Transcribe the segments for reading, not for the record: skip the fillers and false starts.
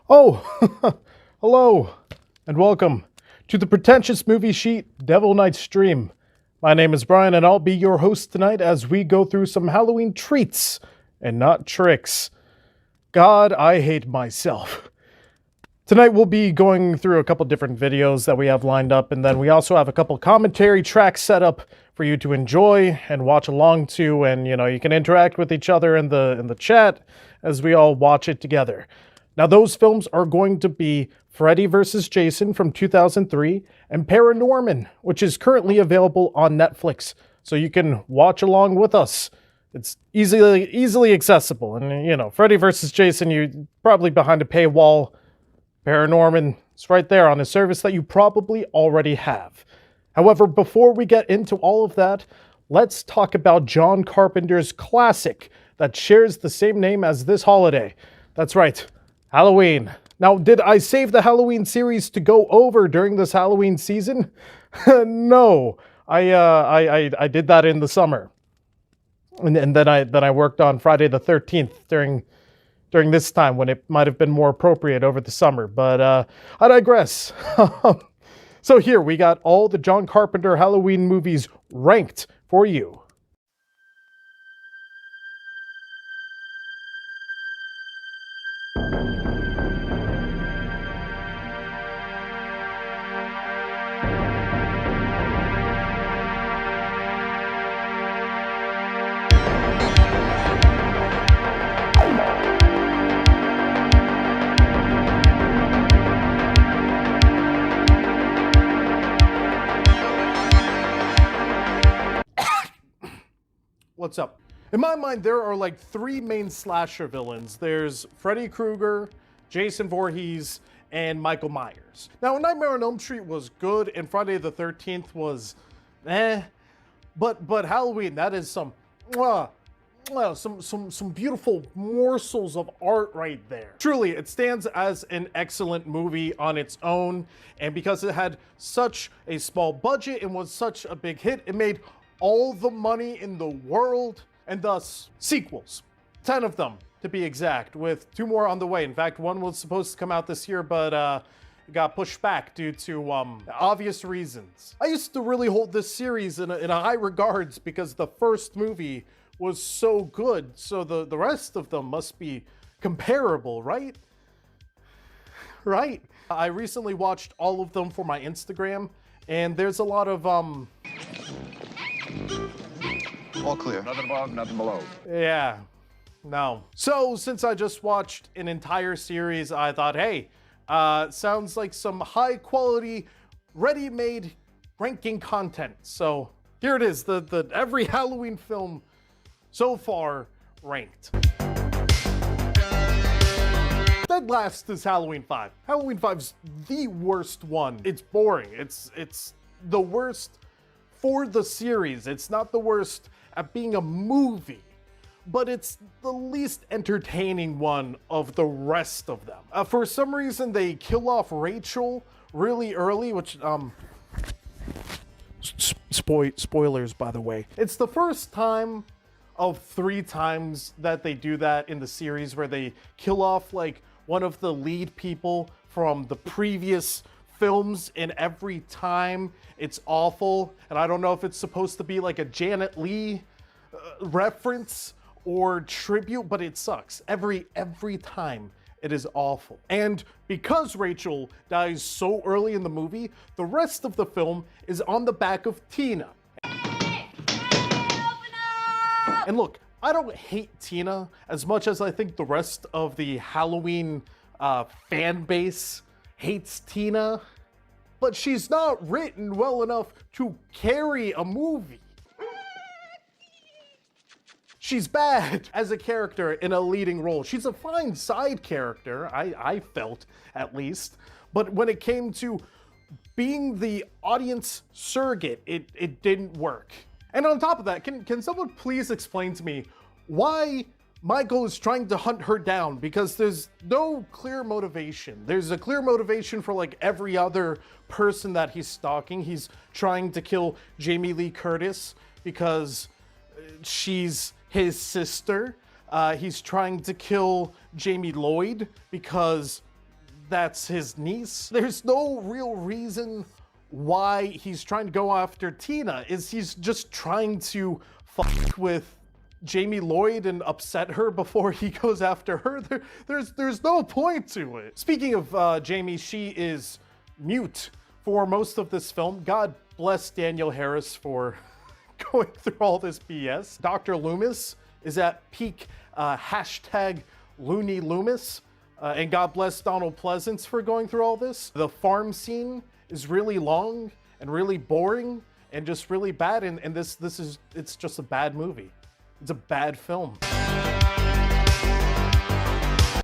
Oh, hello, and welcome to the Pretentious Movie Sheet Devil Night stream. My name is Brian, and I'll be your host tonight as we go through some Halloween treats and not tricks. God, I hate myself. Tonight we'll be going through a couple different videos that we have lined up, and then we also have a couple commentary tracks set up for you to enjoy and watch along to, and you can interact with each other in the chat as we all watch it together. Now those films are going to be Freddy vs. Jason from 2003 and Paranorman, which is currently available on Netflix, so you can watch along with us. It's easily accessible, and Freddy vs. Jason, you're probably behind a paywall. Paranorman, it's right there on a service that you probably already have. However, before we get into all of that, let's talk about John Carpenter's classic that shares the same name as this holiday. That's right, Halloween. Now, did I save the Halloween series to go over during this Halloween season? No, I did that in the summer, and then I worked on Friday the 13th during this time when it might have been more appropriate over the summer, but I digress. So here we got all the John Carpenter Halloween movies ranked for you. What's up? In my mind, there are like three main slasher villains. There's Freddy Krueger, Jason Voorhees, and Michael Myers. Now, Nightmare on Elm Street was good, and Friday the 13th was but Halloween, that is some beautiful morsels of art right there. Truly, it stands as an excellent movie on its own, and because it had such a small budget and was such a big hit, it made all the money in the world, and thus sequels. 10 of them, to be exact, with 2 more on the way. In fact, one was supposed to come out this year, but got pushed back due to obvious reasons. I used to really hold this series in a high regards because the first movie was so good, so the rest of them must be comparable, right? Right. I recently watched all of them for my Instagram, and there's a lot of all clear. Nothing above, nothing below. Yeah, no. So since I just watched an entire series, I thought, hey, sounds like some high quality, ready-made ranking content. So here it is, the every Halloween film so far ranked. Dead last is Halloween 5. Halloween 5's the worst one. It's boring. It's the worst for the series. It's not the worst at being a movie, but it's the least entertaining one of the rest of them. For some reason, they kill off Rachel really early, which, spoilers, by the way. It's the first time of 3 times that they do that in the series, where they kill off, like, one of the lead people from the previous films, and every time it's awful. And I don't know if it's supposed to be like a Janet Leigh reference or tribute, but it sucks. Every time it is awful. And because Rachel dies so early in the movie, the rest of the film is on the back of Tina. And look, I don't hate Tina as much as I think the rest of the Halloween fan base hates Tina, but she's not written well enough to carry a movie. She's bad as a character in a leading role. She's a fine side character, I felt, at least. But when it came to being the audience surrogate, it didn't work. And on top of that, can someone please explain to me why Michael is trying to hunt her down? Because there's no clear motivation. There's a clear motivation for like every other person that he's stalking. He's trying to kill Jamie Lee Curtis because she's his sister. He's trying to kill Jamie Lloyd because that's his niece. There's no real reason why he's trying to go after Tina. He's just trying to fuck with Jamie Lloyd and upset her before he goes after her. There's no point to it. Speaking of Jamie, she is mute for most of this film. God bless Danielle Harris for going through all this BS. Dr. Loomis is at peak hashtag Looney Loomis. And God bless Donald Pleasance for going through all this. The farm scene is really long and really boring and just really bad. And it's just a bad movie. It's a bad film.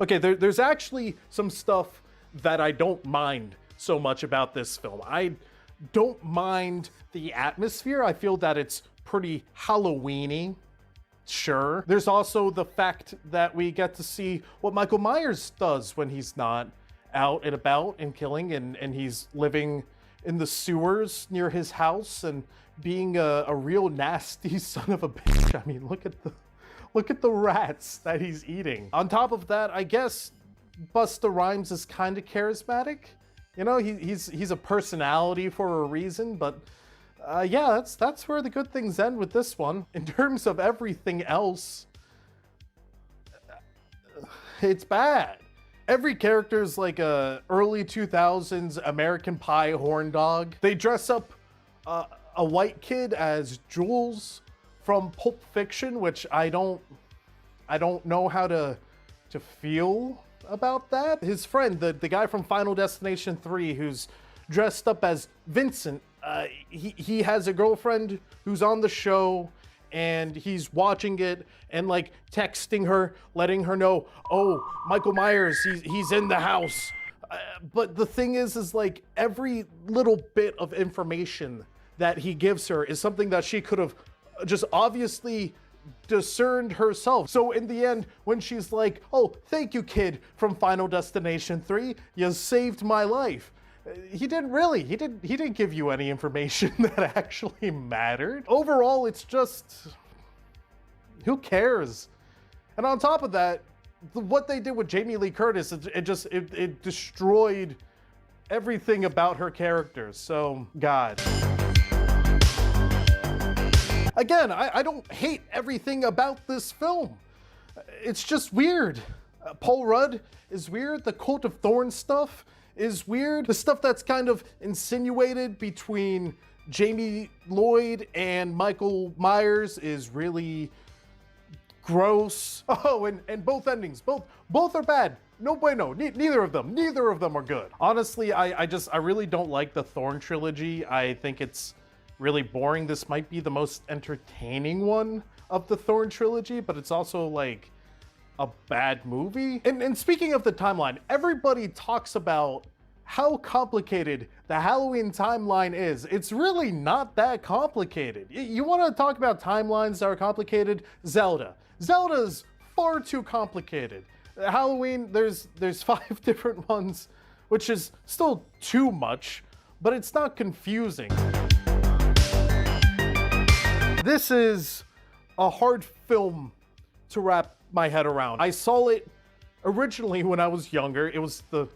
Okay, there's actually some stuff that I don't mind so much about this film. I don't mind the atmosphere. I feel that it's pretty Halloween-y. Sure. There's also the fact that we get to see what Michael Myers does when he's not out and about and killing, and he's living in the sewers near his house and being a real nasty son of a bitch. I mean, look at the rats that he's eating. On top of that, I guess Busta Rhymes is kind of charismatic. You know, he's a personality for a reason, but yeah, that's where the good things end with this one. In terms of everything else, it's bad. Every character is like a early 2000s American Pie horn dog. They dress up a white kid as Jules from Pulp Fiction, which I don't know how to feel about that. His friend, the guy from Final Destination 3, who's dressed up as Vincent, he has a girlfriend who's on the show, and he's watching it and like texting her, letting her know, oh, Michael Myers, he's in the house. But the thing is like every little bit of information that he gives her is something that she could have just obviously discerned herself. So in the end, when she's like, oh, thank you, kid from Final Destination 3, you saved my life. He didn't give you any information that actually mattered. Overall, it's just, who cares? And on top of that, what they did with Jamie Lee Curtis, it destroyed everything about her character. So, God. Again, I don't hate everything about this film. It's just weird. Paul Rudd is weird. The Cult of Thorns stuff is weird. The stuff that's kind of insinuated between Jamie Lloyd and Michael Myers is really gross. Oh, and both endings, both are bad. No bueno. Neither of them are good. Honestly, I really don't like the Thorn trilogy. I think it's really boring. This might be the most entertaining one of the Thorn trilogy, but it's also like a bad movie. And speaking of the timeline, everybody talks about how complicated the Halloween timeline is. It's really not that complicated. You want to talk about timelines that are complicated? Zelda's far too complicated. Halloween, there's 5 different ones, which is still too much, but it's not confusing. This is a hard film to wrap my head around. I saw it originally when I was younger. It was the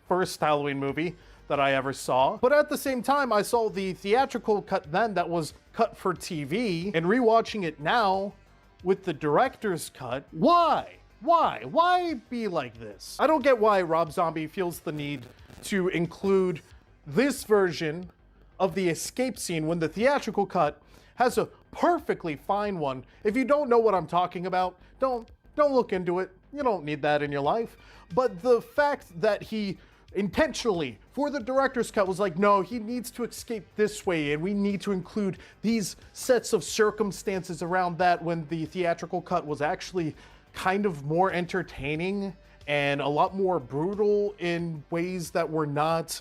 first Halloween movie that I ever saw. But at the same time, I saw the theatrical cut then that was cut for TV, and rewatching it now with the director's cut. Why? Why be like this? I don't get why Rob Zombie feels the need to include this version of the escape scene when the theatrical cut has a perfectly fine one. If you don't know what I'm talking about, don't look into it. You don't need that in your life. But the fact that he intentionally, for the director's cut, was like, no, he needs to escape this way, and we need to include these sets of circumstances around that, when the theatrical cut was actually kind of more entertaining and a lot more brutal in ways that were not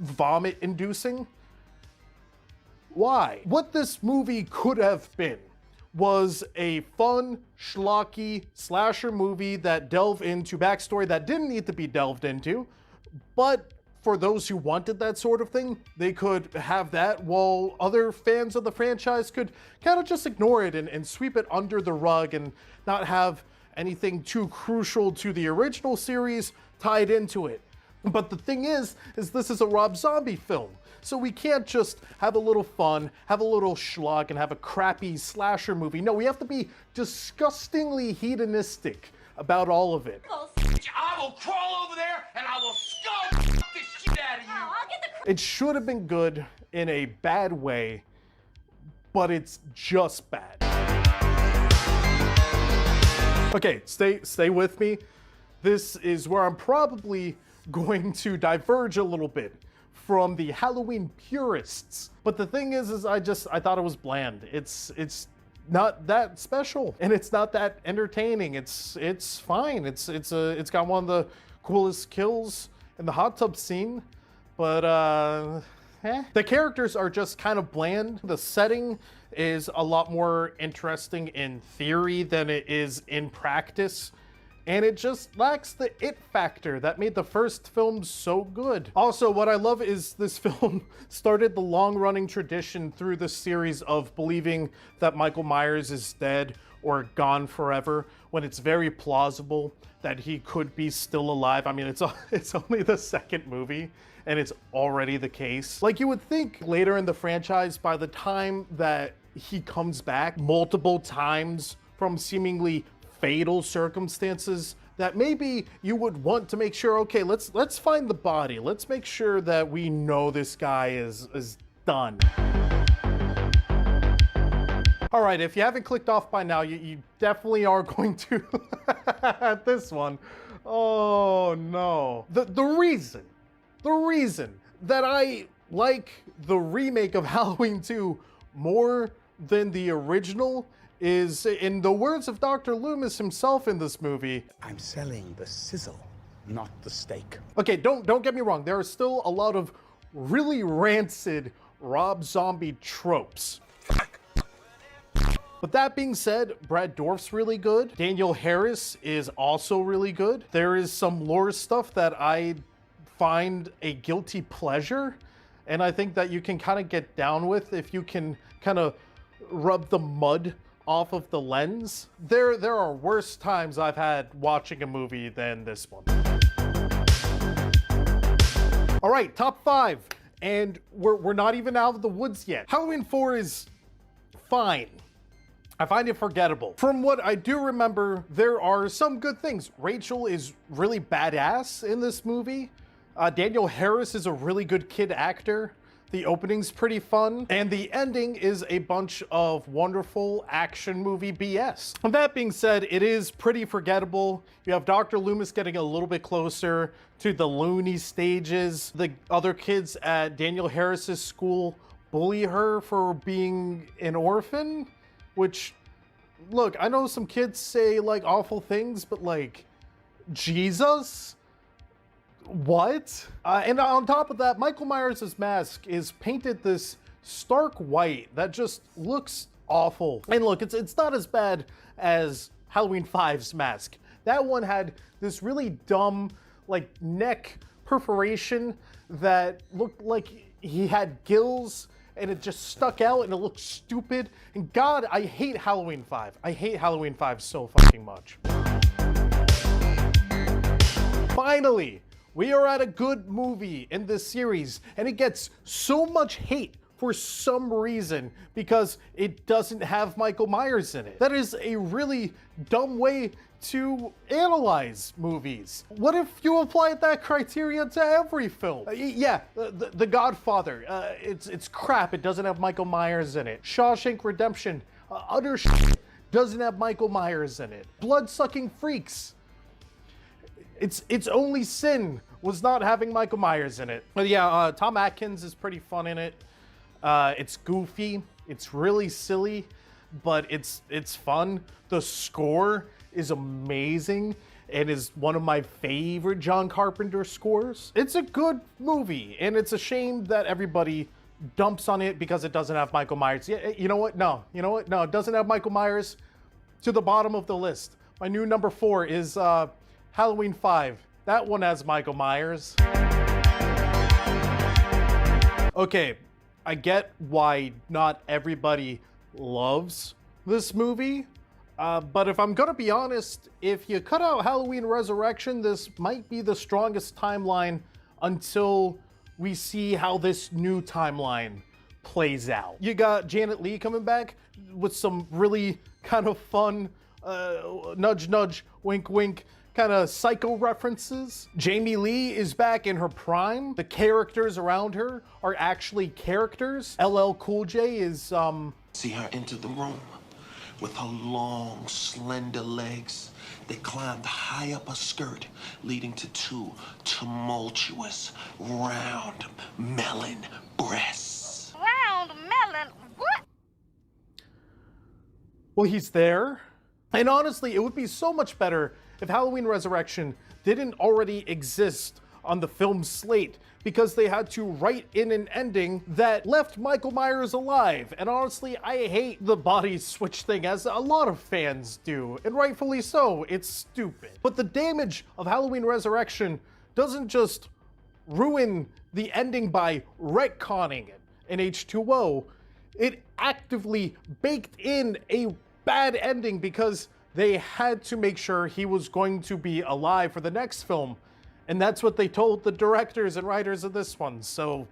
vomit-inducing. Why? What this movie could have been was a fun, schlocky slasher movie that delved into backstory that didn't need to be delved into, but for those who wanted that sort of thing, they could have that, while other fans of the franchise could kind of just ignore it and sweep it under the rug and not have anything too crucial to the original series tied into it. But the thing is this is a Rob Zombie film. So we can't just have a little fun, have a little schlock, and have a crappy slasher movie. No, we have to be disgustingly hedonistic about all of it. I will crawl over there and I will skull the shit out of you. I'll get the It should have been good in a bad way, but it's just bad. Okay, stay with me. This is where I'm probably going to diverge a little bit from the Halloween purists. But the thing is I thought it was bland. It's not that special and it's not that entertaining. It's fine. It's got one of the coolest kills in the hot tub scene, but the characters are just kind of bland. The setting is a lot more interesting in theory than it is in practice. And it just lacks the it factor that made the first film so good. Also, what I love is this film started the long-running tradition through the series of believing that Michael Myers is dead or gone forever, when it's very plausible that he could be still alive. I mean, it's only the second movie, and it's already the case. Like, you would think later in the franchise, by the time that he comes back multiple times from seemingly fatal circumstances, that maybe you would want to make sure, okay, let's find the body. Let's make sure that we know this guy is done. All right, if you haven't clicked off by now, you definitely are going to at this one. Oh no. The reason that I like the remake of Halloween 2 more than the original is, in the words of Dr. Loomis himself in this movie, I'm selling the sizzle, not the steak. okay, don't get me wrong, there are still a lot of really rancid Rob Zombie tropes. But that being said, Brad Dourif's really good. Danielle Harris is also really good. There is some lore stuff that I find a guilty pleasure, and I think that you can kind of get down with if you can kind of rub the mud off of the lens. There are worse times I've had watching a movie than this one. All right, top 5, and we're not even out of the woods yet. Halloween 4 is fine. I find it forgettable. From what I do remember, there are some good things. Rachel is really badass in this movie. Danielle Harris is a really good kid actor. The opening's pretty fun, and the ending is a bunch of wonderful action movie BS. And that being said, it is pretty forgettable. You have Dr. Loomis getting a little bit closer to the loony stages. The other kids at Danielle Harris's school bully her for being an orphan, which, look, I know some kids say like awful things, but like, Jesus? What? And on top of that, Michael Myers' mask is painted this stark white that just looks awful. And look, it's not as bad as Halloween 5's mask. That one had this really dumb, like, neck perforation that looked like he had gills, and it just stuck out and it looked stupid. And God, I hate Halloween 5. I hate Halloween 5 so fucking much. Finally, we are at a good movie in this series, and it gets so much hate for some reason because it doesn't have Michael Myers in it. That is a really dumb way to analyze movies. What if you applied that criteria to every film? Yeah, the Godfather, it's crap. It doesn't have Michael Myers in it. Shawshank Redemption, utter shit, doesn't have Michael Myers in it. Blood-sucking Freaks, its only sin was not having Michael Myers in it. But yeah, Tom Atkins is pretty fun in it. It's goofy, it's really silly, but it's fun. The score is amazing and is one of my favorite John Carpenter scores. It's a good movie, and it's a shame that everybody dumps on it because it doesn't have Michael Myers. Yeah, you know what? No, it doesn't have Michael Myers. To the bottom of the list. My new number 4 is Halloween 5. That one has Michael Myers. Okay, I get why not everybody loves this movie, But if I'm gonna be honest, if you cut out Halloween Resurrection, this might be the strongest timeline until we see how this new timeline plays out. You got Janet Leigh coming back with some really kind of fun nudge nudge, wink wink kind of psycho references. Jamie Lee is back in her prime. The characters around her are actually characters. LL Cool J is See her enter the room with her long, slender legs. They climbed high up her skirt, leading to two tumultuous, round, melon breasts. Round melon, what? well, he's there. And honestly, it would be so much better if Halloween Resurrection didn't already exist on the film slate, because they had to write in an ending that left Michael Myers alive. And honestly, I hate the body switch thing, as a lot of fans do, and rightfully so. It's stupid. But the damage of Halloween Resurrection doesn't just ruin the ending by retconning it in H2O, it actively baked in a bad ending because they had to make sure he was going to be alive for the next film. And that's what they told the directors and writers of this one. So,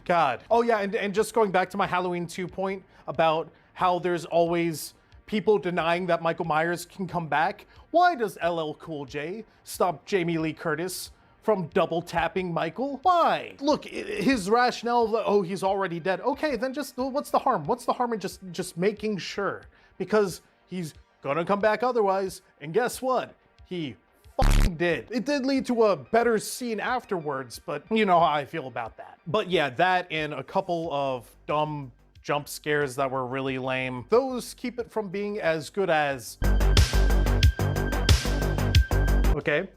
God. Oh yeah, and just going back to my Halloween 2 point about how there's always people denying that Michael Myers can come back. Why does LL Cool J stop Jamie Lee Curtis from double tapping Michael? Why? Look, his rationale, oh, he's already dead. Okay, then just, what's the harm? What's the harm in just making sure? Because he's gonna come back otherwise, and guess what? He fucking did. It did lead to a better scene afterwards, but you know how I feel about that. But yeah, that and a couple of dumb jump scares that were really lame, those keep it from being as good as... Okay,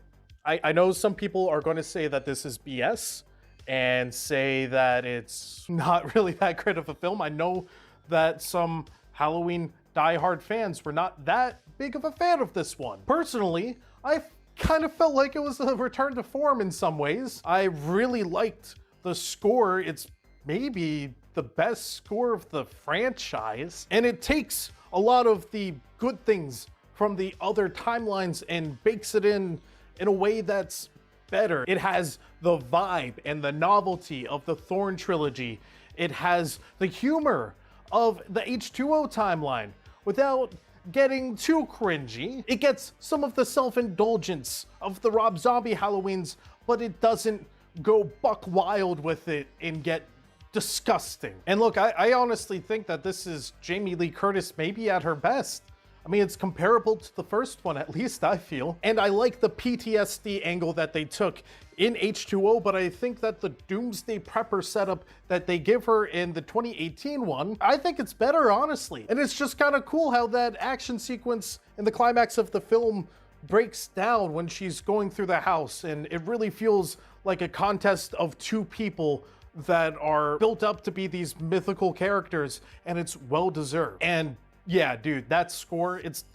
I know some people are going to say that this is BS and say that it's not really that great of a film. I know that some Halloween diehard fans were not that big of a fan of this one. Personally, I kind of felt like it was a return to form in some ways. I really liked the score. It's maybe the best score of the franchise, and it takes a lot of the good things from the other timelines and bakes it in a way that's better. It has the vibe and the novelty of the Thorn trilogy. It has the humor of the H2O timeline without getting too cringy. It gets some of the self-indulgence of the Rob Zombie Halloweens, but it doesn't go buck wild with it and get disgusting. And look, I honestly think that this is Jamie Lee Curtis maybe at her best. I mean, it's comparable to the first one, at least I feel. And I like the PTSD angle that they took in H2O, but I think that the Doomsday Prepper setup that they give her in the 2018 one, I think it's better, honestly. And it's just kind of cool how that action sequence in the climax of the film breaks down when she's going through the house, and it really feels like a contest of two people that are built up to be these mythical characters, and it's well-deserved. And yeah, dude, that score, it's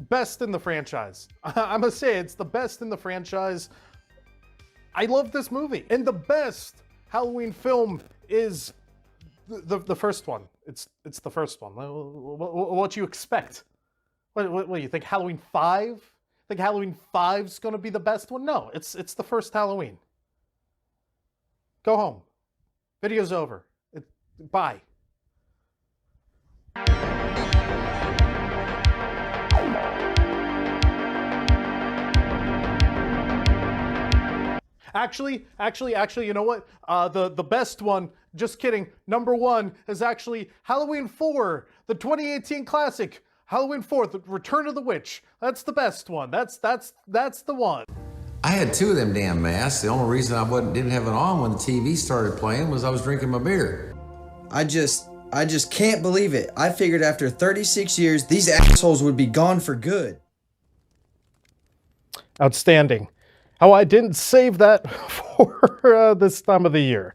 best in the franchise. I must say, it's the best in the franchise. I love this movie. And the best Halloween film is the first one. It's the first one. What you expect? What do you think, Halloween 5? Think Halloween 5's gonna be the best one? No, it's the first Halloween. Go home. Video's over. Bye. Actually, you know what? The best one, just kidding, number one is actually Halloween 4, the 2018 classic. Halloween 4, The Return of the Witch. That's the best one. That's the one. I had 2 of them damn masks. The only reason I didn't have it on when the TV started playing was I was drinking my beer. I just can't believe it. I figured after 36 years, these assholes would be gone for good. Outstanding. How I didn't save that for this time of the year.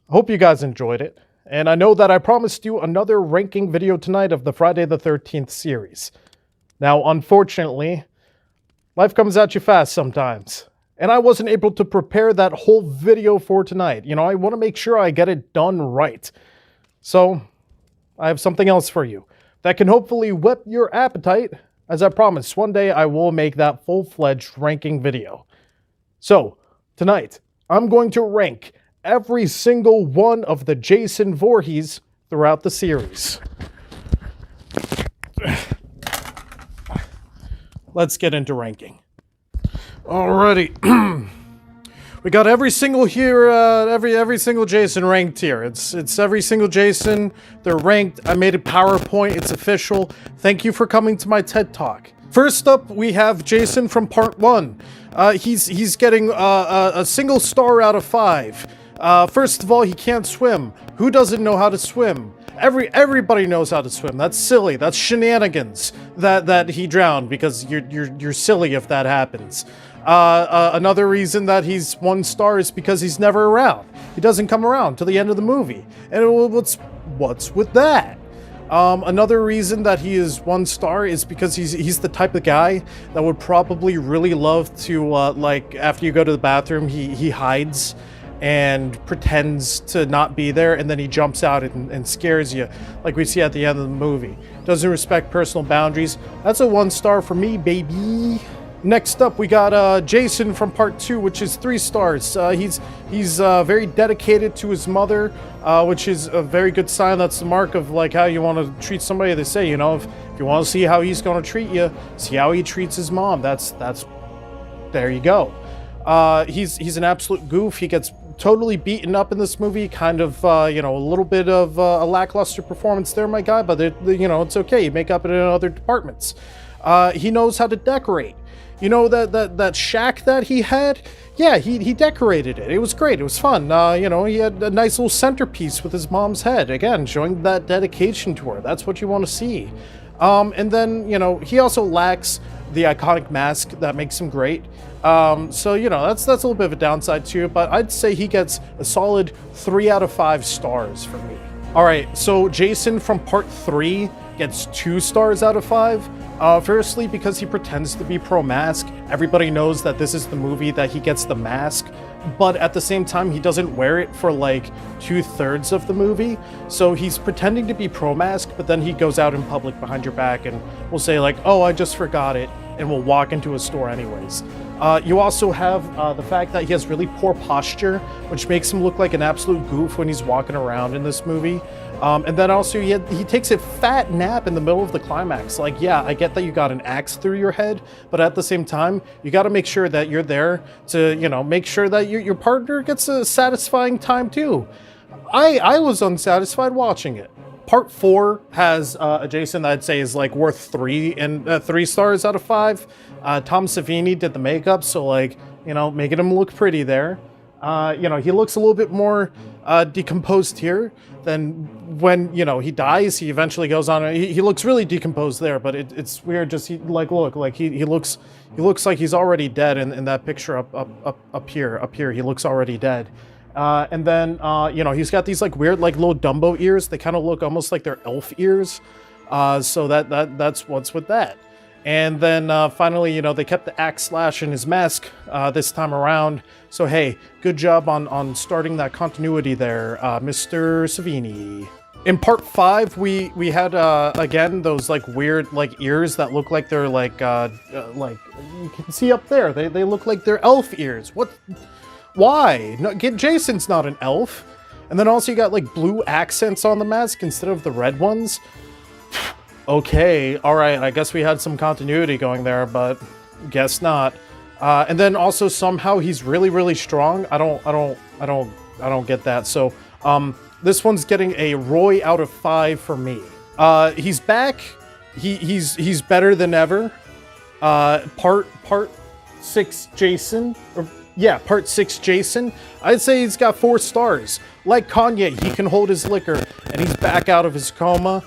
I hope you guys enjoyed it. And I know that I promised you another ranking video tonight of the Friday the 13th series. Now, unfortunately, life comes at you fast sometimes. And I wasn't able to prepare that whole video for tonight. You know, I want to make sure I get it done right. So, I have something else for you. that can hopefully whip your appetite. As I promised, one day I will make that full-fledged ranking video. So, tonight, I'm going to rank every single one of the Jason Voorhees throughout the series. Let's get into ranking. Alrighty. We got every single here, every single Jason ranked here. It's every single Jason. They're ranked. I made a PowerPoint. It's official. Thank you for coming to my TED Talk. First up, we have Jason from Part 1. He's getting a single star out of 5. First of all, he can't swim. Who doesn't know how to swim? Everybody knows how to swim. That's silly. That's shenanigans that he drowned, because you're silly if that happens. Another reason that he's 1 star is because he's never around. He doesn't come around till the end of the movie. And what's with that? Another reason that he is 1 star is because he's the type of guy that would probably really love to, like, after you go to the bathroom, he hides and pretends to not be there, and then he jumps out and scares you, like we see at the end of the movie. Doesn't respect personal boundaries. That's a 1 star for me, baby. Next up, we got Jason from Part 2, which is 3 stars. He's very dedicated to his mother, which is a very good sign. That's the mark of, like, how you want to treat somebody. They say, you know, if you want to see how he's going to treat you, see how he treats his mom. That's there you go. He's an absolute goof. He gets totally beaten up in this movie. Kind of, you know, a little bit of a lackluster performance there, my guy. But you know, it's okay. You make up it in other departments. He knows how to decorate. You know, that shack that he had? Yeah, he decorated it. It was great. It was fun. You know, he had a nice little centerpiece with his mom's head. Again, showing that dedication to her. That's what you want to see. And then, you know, he also lacks the iconic mask that makes him great. So, you know, that's a little bit of a downside too, but I'd say he gets a solid 3 out of 5 stars for me. All right, so Jason from Part 3 gets 2 stars out of 5. Firstly, because he pretends to be pro-mask. Everybody knows that this is the movie that he gets the mask, but at the same time, he doesn't wear it for like 2/3 of the movie. So he's pretending to be pro-mask, but then he goes out in public behind your back and will say like, oh, I just forgot it, and will walk into a store anyways. You also have the fact that he has really poor posture, which makes him look like an absolute goof when he's walking around in this movie. And then also he takes a fat nap in the middle of the climax. Like, yeah, I get that you got an axe through your head, but at the same time, you got to make sure that you're there to, you know, make sure that your partner gets a satisfying time too. I was unsatisfied watching it. Part 4 has a Jason that I'd say is like worth 3 stars out of 5. Tom Savini did the makeup, so like, you know, making him look pretty there. You know, he looks a little bit more decomposed here than when, you know, he dies. He eventually goes on. He looks really decomposed there, but it's weird. Just he looks like he's already dead in that picture up here. He looks already dead. And then, you know, he's got these like weird, like little Dumbo ears. They kind of look almost like they're elf ears. So that's what's with that. And then finally, you know, they kept the axe slash in his mask this time around. So hey, good job on starting that continuity there, Mr. Savini. In Part 5, we had again those like weird like ears that look like they're like you can see up there. They look like they're elf ears. What? Why? No, Jason's not an elf. And then also you got like blue accents on the mask instead of the red ones. Okay, all right. I guess we had some continuity going there, but guess not. And then also somehow he's really, really strong. I don't get that. So this one's getting a Roy out of 5 for me. He's back. He's better than ever. Part 6 Jason. Part 6 Jason. I'd say he's got 4 stars. Like Kanye, he can hold his liquor, and he's back out of his coma.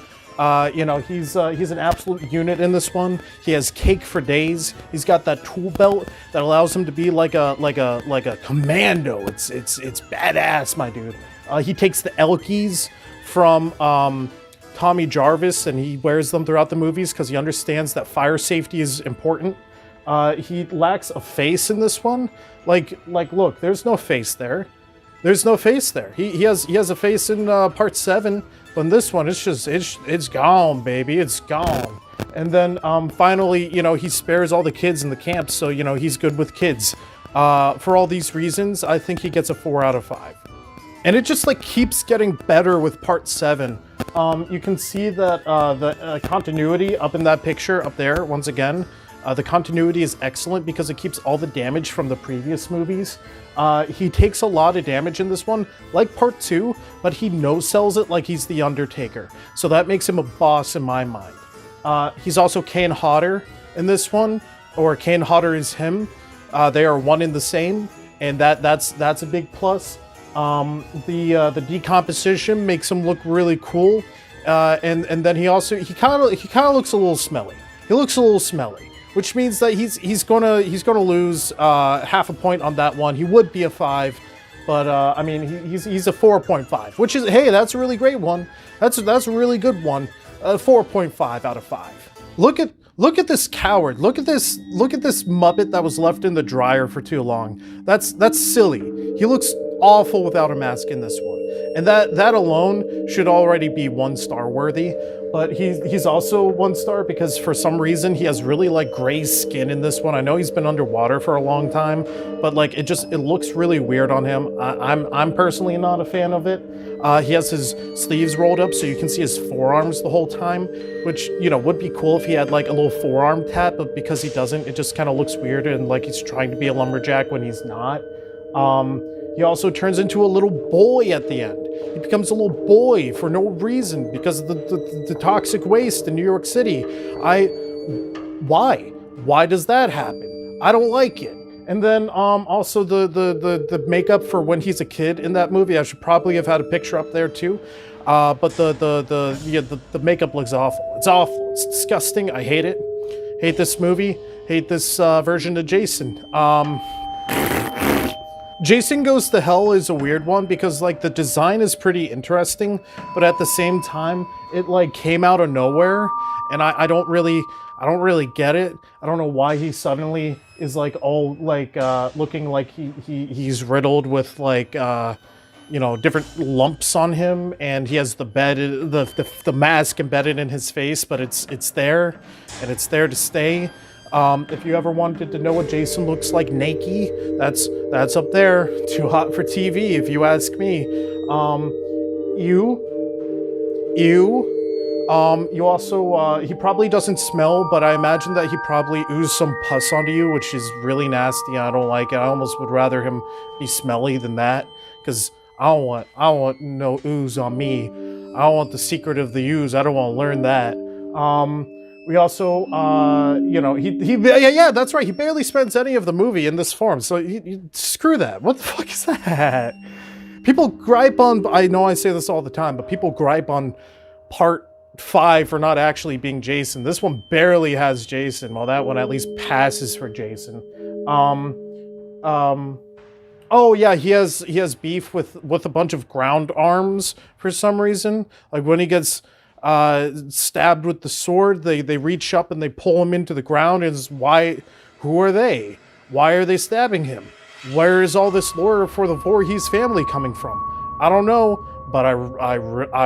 You know, he's an absolute unit in this one. He has cake for days. He's got that tool belt that allows him to be like a commando. It's badass, my dude. He takes the Elkies from Tommy Jarvis, and he wears them throughout the movies because he understands that fire safety is important. He lacks a face in this one. Like, look, there's no face there. There's no face there. He has a face in part 7, but in this one, it's gone, baby. It's gone. And then finally, you know, he spares all the kids in the camp, so you know he's good with kids. For all these reasons, I think he gets a 4 out of 5. And it just like keeps getting better with part 7. You can see that the continuity up in that picture up there once again. The continuity is excellent because it keeps all the damage from the previous movies. He takes a lot of damage in this one, like part 2, but he no-sells it like he's the Undertaker. So that makes him a boss in my mind. He's also Kane Hodder in this one, or Kane Hodder is him. They are one in the same, and that's a big plus. The decomposition makes him look really cool, and then he kind of looks a little smelly. He looks a little smelly, which means that he's gonna lose half a point on that one. He would be a 5, but I mean he's a 4.5, which is, hey, that's a really great one. That's a really good one. 4.5 out of 5. Look at this coward. Look at this Muppet that was left in the dryer for too long. That's silly. He looks awful without a mask in this one. And that alone should already be 1-star worthy. But he's also 1 star because for some reason he has really like gray skin in this one. I know he's been underwater for a long time, but like it looks really weird on him. I'm personally not a fan of it. He has his sleeves rolled up so you can see his forearms the whole time, which, you know, would be cool if he had like a little forearm tat, but because he doesn't, it just kind of looks weird and like he's trying to be a lumberjack when he's not. He also turns into a little boy at the end. He becomes a little boy for no reason because of the toxic waste in New York City. Why? Why does that happen? I don't like it. And then also the makeup for when he's a kid in that movie. I should probably have had a picture up there too. But the makeup looks awful. It's awful. It's disgusting. I hate it. Hate this movie. Hate this version of Jason. Jason Goes to Hell is a weird one because like the design is pretty interesting, but at the same time it like came out of nowhere, and I don't really get it. I don't know why he suddenly is like all like looking like he's riddled with like you know, different lumps on him, and he has the mask embedded in his face, but it's there, and it's there to stay. If you ever wanted to know what Jason looks like naked, that's up there. Too hot for TV, if you ask me. You also, he probably doesn't smell, but I imagine that he probably oozed some pus onto you, which is really nasty. I don't like it. I almost would rather him be smelly than that, because I don't want no ooze on me. I don't want the secret of the ooze. I don't want to learn that. We also, you know, yeah, that's right. He barely spends any of the movie in this form. So screw that. What the fuck is that? People gripe on, I know I say this all the time, but people gripe on part 5 for not actually being Jason. This one barely has Jason, while that one at least passes for Jason. Oh yeah, he has beef with a bunch of ground arms for some reason. Like when he gets stabbed with the sword, they reach up and they pull him into the ground. And it's, who are they? Why are they stabbing him? Where is all this lore for the Voorhees family coming from? I don't know, but I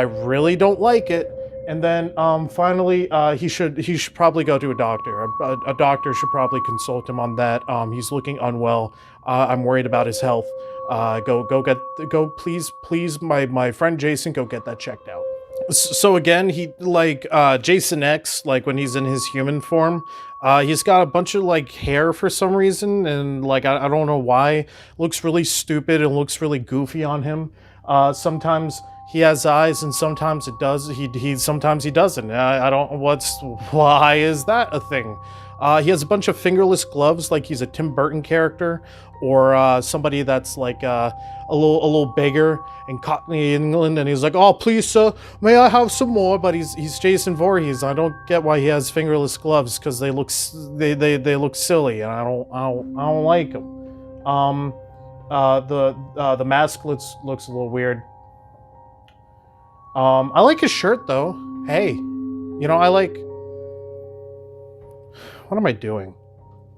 really don't like it. And then finally, he should probably go to a doctor. A doctor should probably consult him on that. He's looking unwell. I'm worried about his health. Please, my friend Jason, go get that checked out. So again, he like Jason X, like when he's in his human form, he's got a bunch of like hair for some reason, and like I don't know why. It looks really stupid and looks really goofy on him. Sometimes he has eyes, and sometimes it does. Sometimes he doesn't. I don't. Why is that a thing? He has a bunch of fingerless gloves, like he's a Tim Burton character, or somebody that's like a little bigger in Cockney England, and he's like, "Oh, please, sir, may I have some more?" But he's Jason Voorhees. I don't get why he has fingerless gloves, because they look silly, and I don't like them. The mask looks a little weird. I like his shirt though. Hey, you know, I like. What am I doing?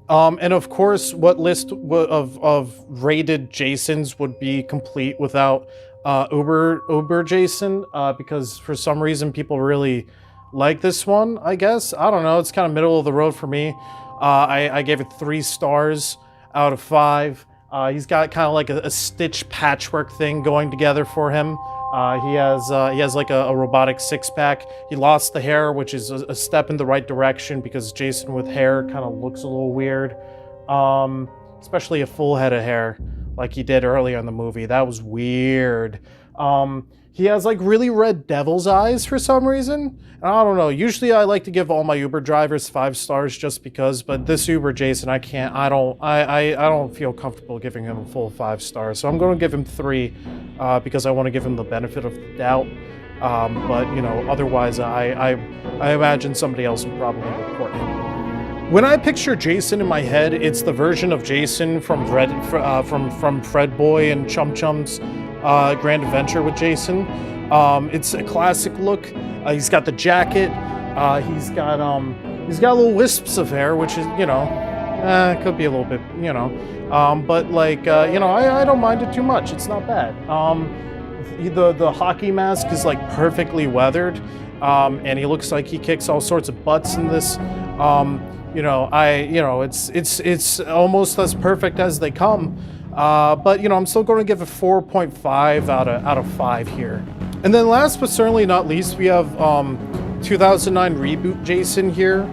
And of course, what list of rated Jasons would be complete without Uber Jason? Because for some reason people really like this one. I guess I don't know. It's kind of middle of the road for me. I gave it 3 stars out of 5. He's got kind of like a Stitch patchwork thing going together for him. He has like a robotic 6-pack. He lost the hair, which is a step in the right direction because Jason with hair kind of looks a little weird. Especially a full head of hair like he did earlier in the movie. That was weird. He has like really red devil's eyes for some reason. And I don't know. Usually I like to give all my Uber drivers 5 stars just because, but this Uber Jason, I don't feel comfortable giving him a full 5 stars. So I'm going to give him 3 because I want to give him the benefit of the doubt. But you know, otherwise I imagine somebody else would probably report him. When I picture Jason in my head, it's the version of Jason from Fred Boy and Chum Chum's Grand Adventure with Jason. It's a classic look. He's got the jacket. He's got little wisps of hair, which is, you know, could be a little bit, you know. But like, you know, I don't mind it too much. It's not bad. The hockey mask is like perfectly weathered, and he looks like he kicks all sorts of butts in this. You know, it's almost as perfect as they come. But you know, I'm still going to give it 4.5 out of 5 here. And then last but certainly not least, we have 2009 reboot Jason here.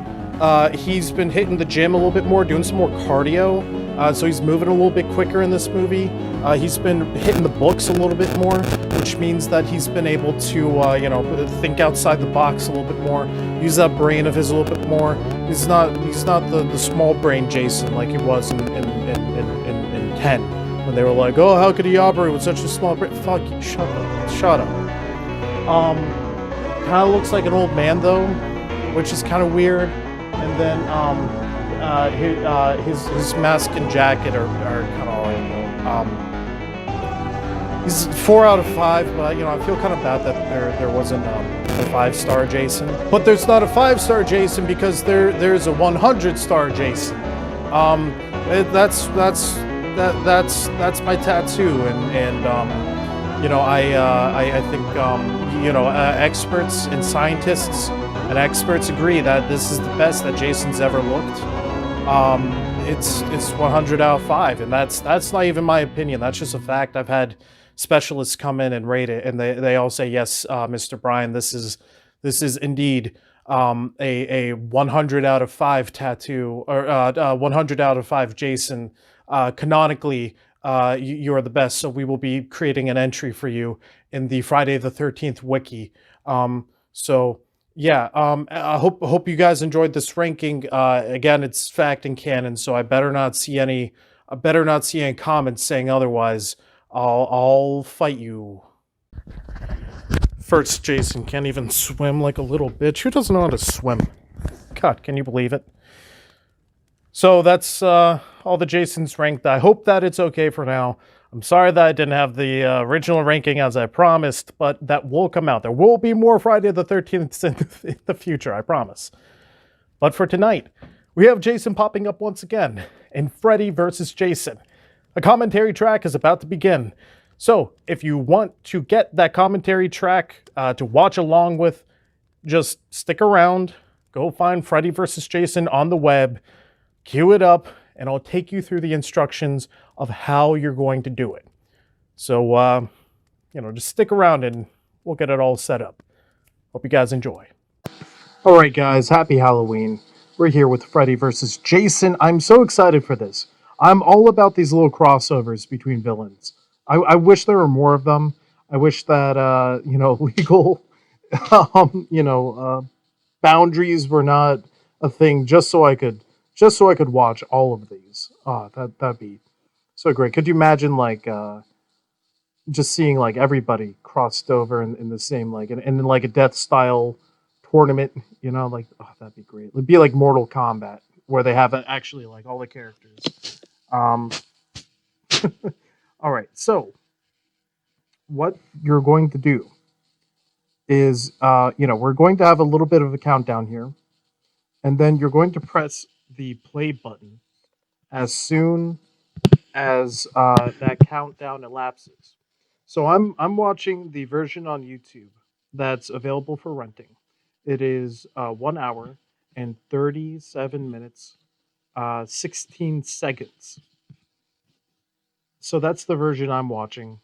He's been hitting the gym a little bit more, doing some more cardio. So he's moving a little bit quicker in this movie. He's been hitting the books a little bit more, which means that he's been able to, you know, think outside the box a little bit more, use that brain of his a little bit more. He's not the small brain Jason like he was in 10, when they were like, oh, how could he operate with such a small brain? Fuck you, shut up. Kind of looks like an old man though, which is kind of weird. And then his mask and jacket are kind of like, he's 4 out of 5, but you know, I feel kind of bad that there wasn't a 5-star Jason. But there's not a 5-star Jason because there's a 100-star Jason. That's my tattoo, and you know, I think you know, experts and scientists and experts agree that this is the best that Jason's ever looked. It's 100 out of 5, and that's not even my opinion. That's just a fact. I've had specialists come in and rate it, and they all say, yes, Mr. Brian, this is indeed a 100 out of 5 tattoo, or 100 out of 5 Jason. Canonically, you are the best, so we will be creating an entry for you in the Friday the 13th wiki. So yeah, I hope you guys enjoyed this ranking. Again, it's fact and canon, so I better not see any comments saying otherwise. I'll fight you. First Jason can't even swim like a little bitch. Who doesn't know how to swim? God, can you believe it? So that's all the Jasons ranked. I hope that it's okay for now. I'm sorry that I didn't have the original ranking as I promised, but that will come out. There will be more Friday the 13th in the future, I promise. But for tonight, we have Jason popping up once again in Freddy vs. Jason. A commentary track is about to begin. So if you want to get that commentary track to watch along with, just stick around. Go find Freddy vs. Jason on the web. Queue it up, and I'll take you through the instructions of how you're going to do it. So, you know, just stick around and we'll get it all set up. Hope you guys enjoy. All right, guys, happy Halloween. We're here with Freddy vs. Jason. I'm so excited for this. I'm all about these little crossovers between villains. I wish there were more of them. I wish that, you know, legal, you know, boundaries were not a thing, just so I could watch all of these. That'd be so great. Could you imagine, like, just seeing, like, everybody crossed over in the same, like, in like a death style tournament, you know, like, oh, that'd be great. It'd be like Mortal Kombat, where they have actually, like, all the characters. All right, so what you're going to do is, you know, we're going to have a little bit of a countdown here, and then you're going to press the play button as soon as that countdown elapses. So I'm watching the version on YouTube that's available for renting. It is 1 hour and 37 minutes, 16 seconds. So that's the version I'm watching.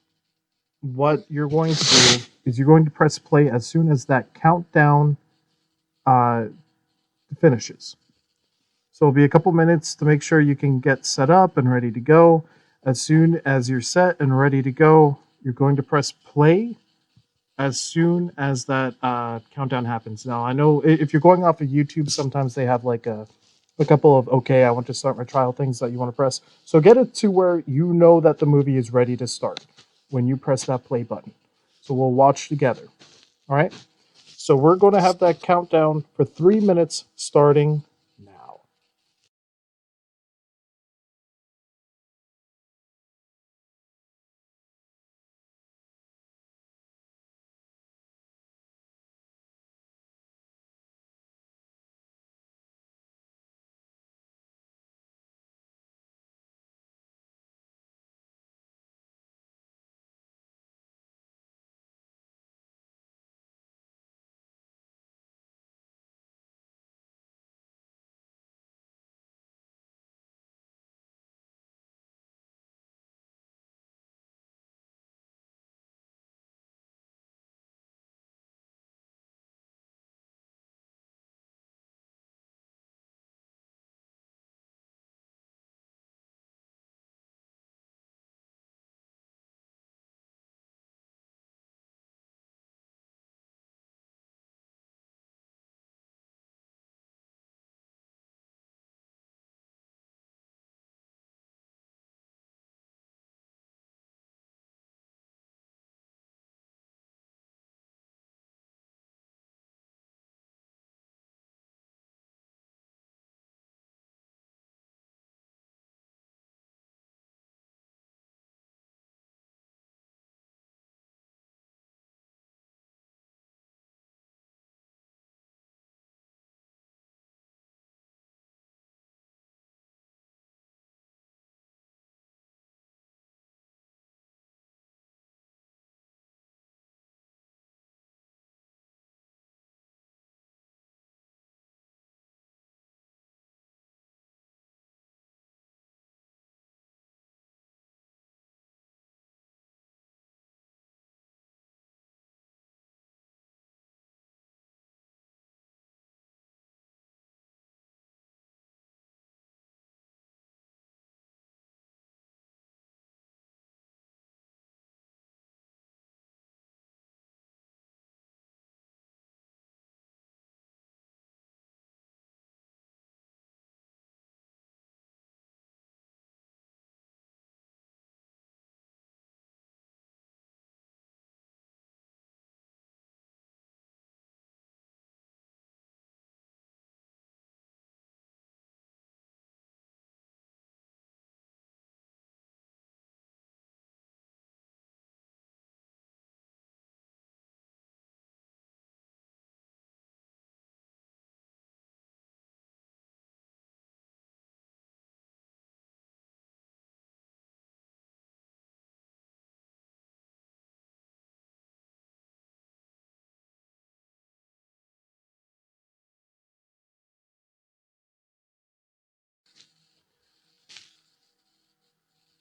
What you're going to do is you're going to press play as soon as that countdown uh, finishes. So it'll be a couple minutes to make sure you can get set up and ready to go. As soon as you're set and ready to go, you're going to press play as soon as that countdown happens. Now, I know if you're going off of YouTube, sometimes they have like a couple of, okay, I want to start my trial things that you want to press. So get it to where you know that the movie is ready to start when you press that play button. So we'll watch together. All right. So we're going to have that countdown for 3 minutes starting now.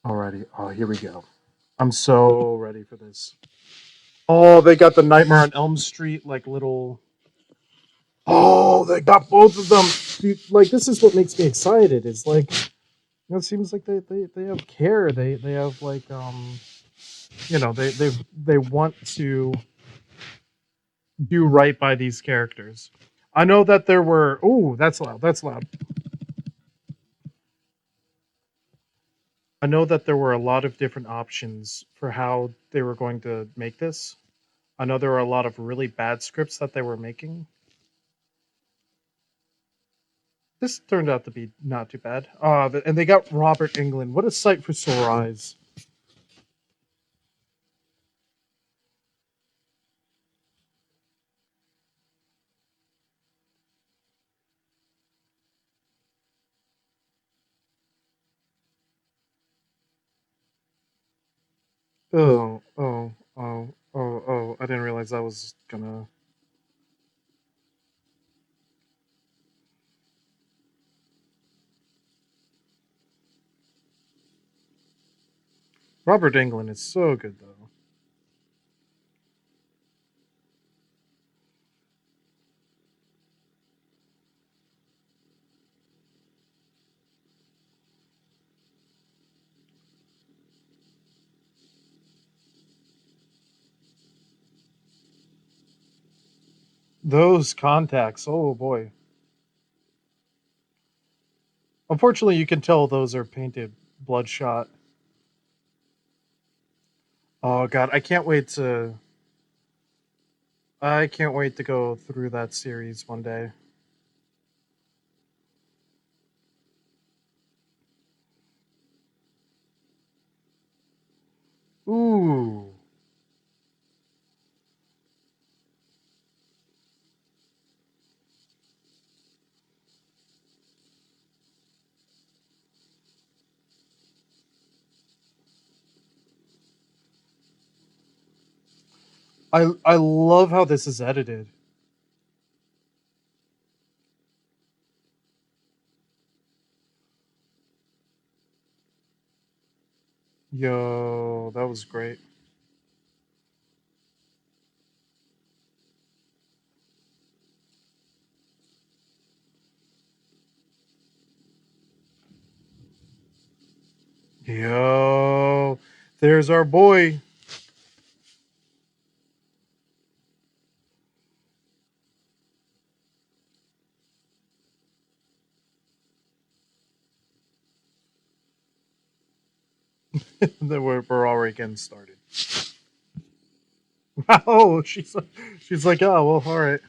Alrighty. Oh, here we go. I'm so ready for this. Oh, they got the Nightmare on Elm Street, like little. Oh, they got both of them. Dude, like, this is what makes me excited. It's like, it seems like they have care. They have like they want to do right by these characters. I know that there were. Oh, that's loud. That's loud. I know that there were a lot of different options for how they were going to make this. I know there were a lot of really bad scripts that they were making. This turned out to be not too bad. And they got Robert Englund. What a sight for sore eyes. I didn't realize I was gonna. Robert Englund is so good, though. Those contacts, oh boy. Unfortunately, you can tell those are painted bloodshot. Oh god, I can't wait to go through that series one day. Ooh. I love how this is edited. Yo, that was great. Yo, there's our boy. Then we're already getting started. Oh, she's like, oh well, all right.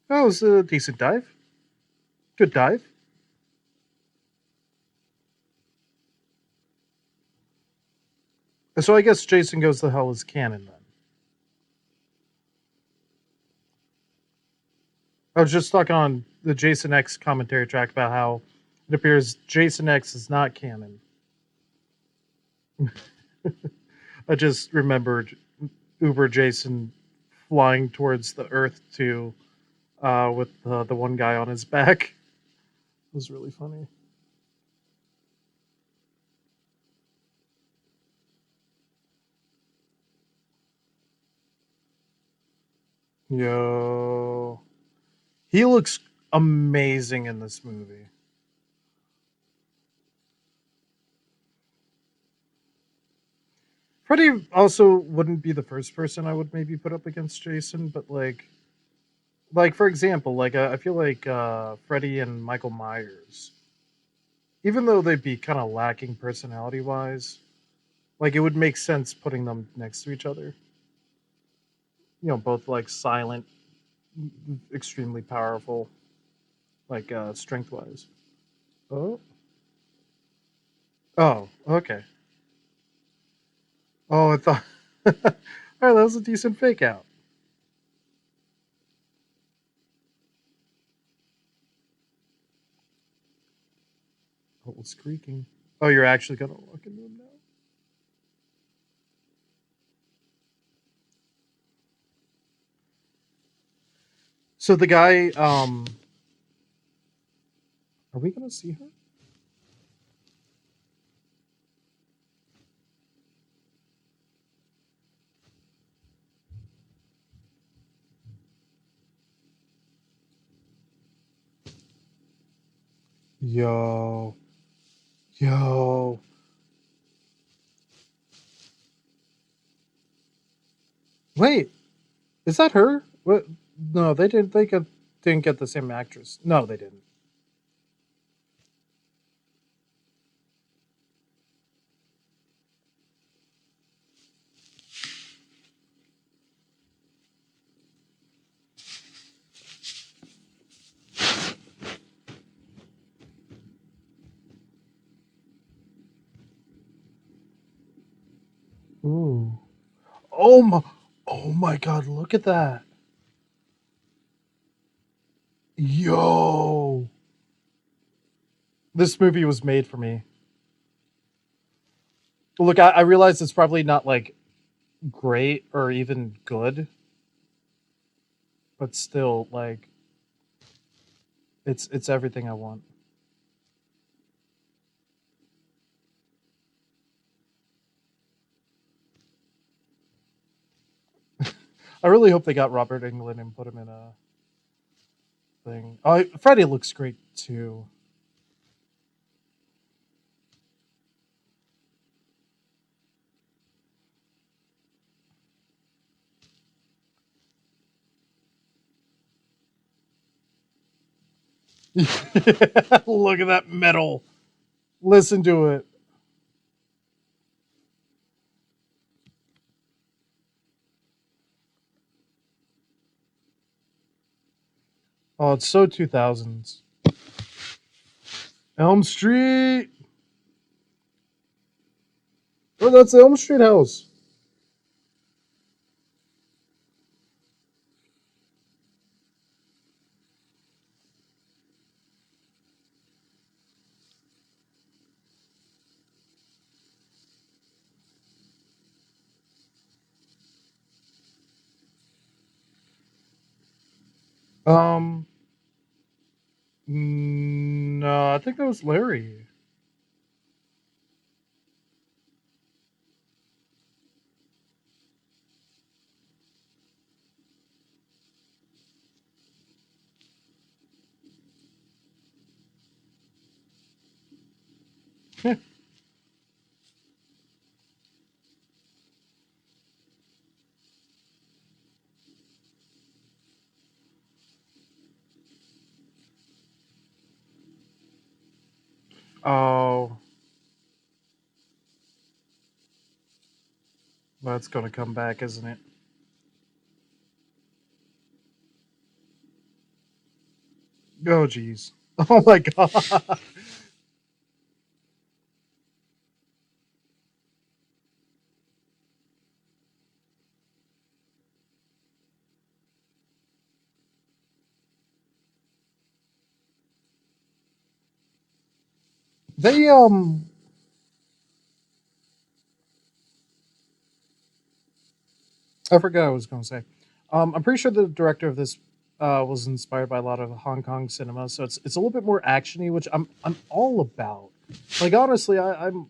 That was a decent dive. Good dive. So I guess Jason Goes to Hell is canon then. I was just talking on the Jason X commentary track about how it appears Jason X is not canon. I just remembered Uber Jason flying towards the Earth to with the one guy on his back. It was really funny. Yo, he looks amazing in this movie. Freddy also wouldn't be the first person I would maybe put up against Jason, but like for example, like I feel like Freddy and Michael Myers, even though they'd be kind of lacking personality wise, like it would make sense putting them next to each other. You know, both like silent, extremely powerful, like strength wise. Oh, oh, okay. Oh, I thought. All right, that was a decent fake out. Oh, it's creaking. Oh, you're actually gonna walk into him now. So the guy, are we gonna see her? Yo, yo. Wait, is that her? What? No, they didn't. Didn't get the same actress. No, they didn't. Ooh. Oh my. Oh my God! Look at that. Yo. This movie was made for me. Look, I realize it's probably not like great or even good, but still, like, it's everything I want. I really hope they got Robert Englund and put him in a thing. Oh, Freddy looks great too. Look at that metal. Listen to it. Oh, it's so 2000s. Elm Street. Oh, that's the Elm Street house. Um, no, I think that was Larry. Oh, that's gonna come back, isn't it? Oh, jeez. Oh my god. They I forgot what I was going to say. I'm pretty sure the director of this was inspired by a lot of Hong Kong cinema, so it's a little bit more actiony, which I'm all about. Like honestly, I'm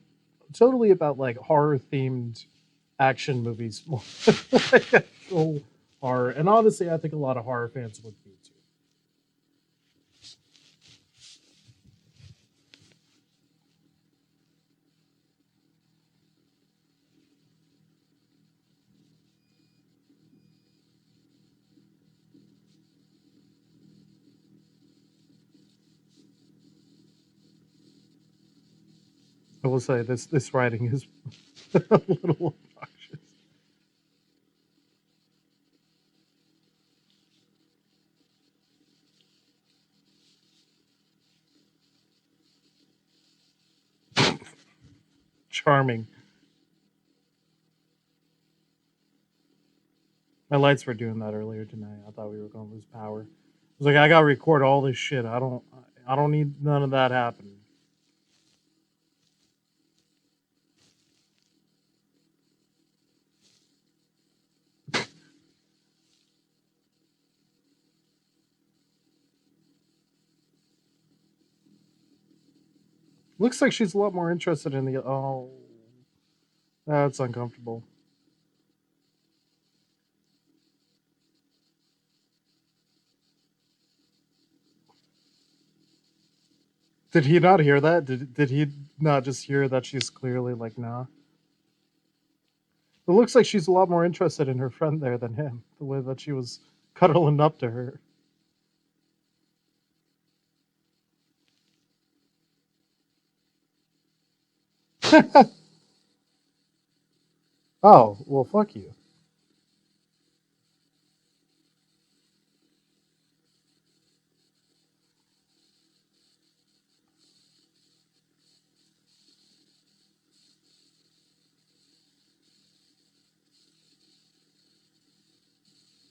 totally about like horror themed action movies, more than, like actual horror. And honestly, I think a lot of horror fans would be too. I will say this writing is a little obnoxious. Charming. My lights were doing that earlier tonight. I thought we were going to lose power. I was like, I gotta record all this shit. I don't need none of that happening. Looks like she's a lot more interested in the. Oh, that's uncomfortable. Did he not hear that? Did he not just hear that she's clearly like, nah? It looks like she's a lot more interested in her friend there than him. The way that she was cuddling up to her. Oh, well, fuck you.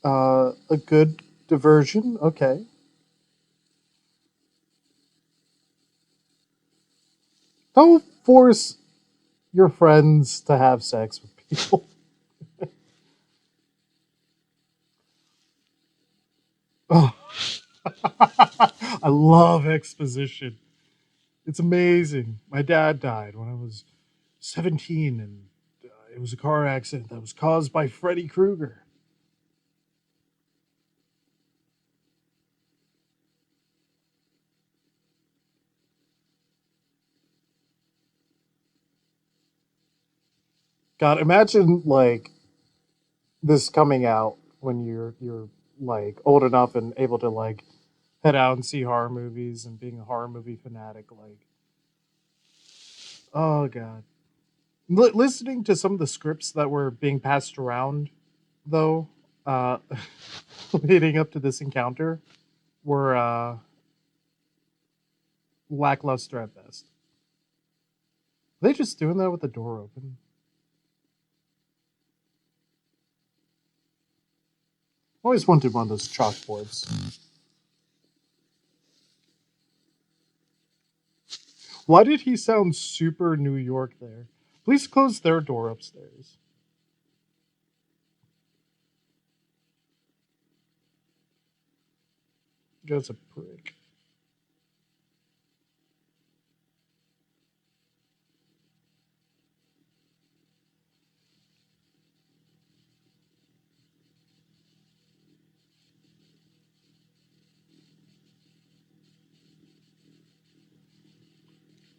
A good diversion. Okay. Don't force your friends to have sex with people. Oh. I love exposition. It's amazing. My dad died when I was 17, and it was a car accident that was caused by Freddy Krueger. God, imagine like this coming out when you're like old enough and able to like head out and see horror movies and being a horror movie fanatic. Like, oh god, listening to some of the scripts that were being passed around, though, uh, leading up to this encounter, were lackluster at best. Are they just doing that with the door open? Always wanted one of those chalkboards. Why did he sound super New York there? Please close their door upstairs. Guy's a prick.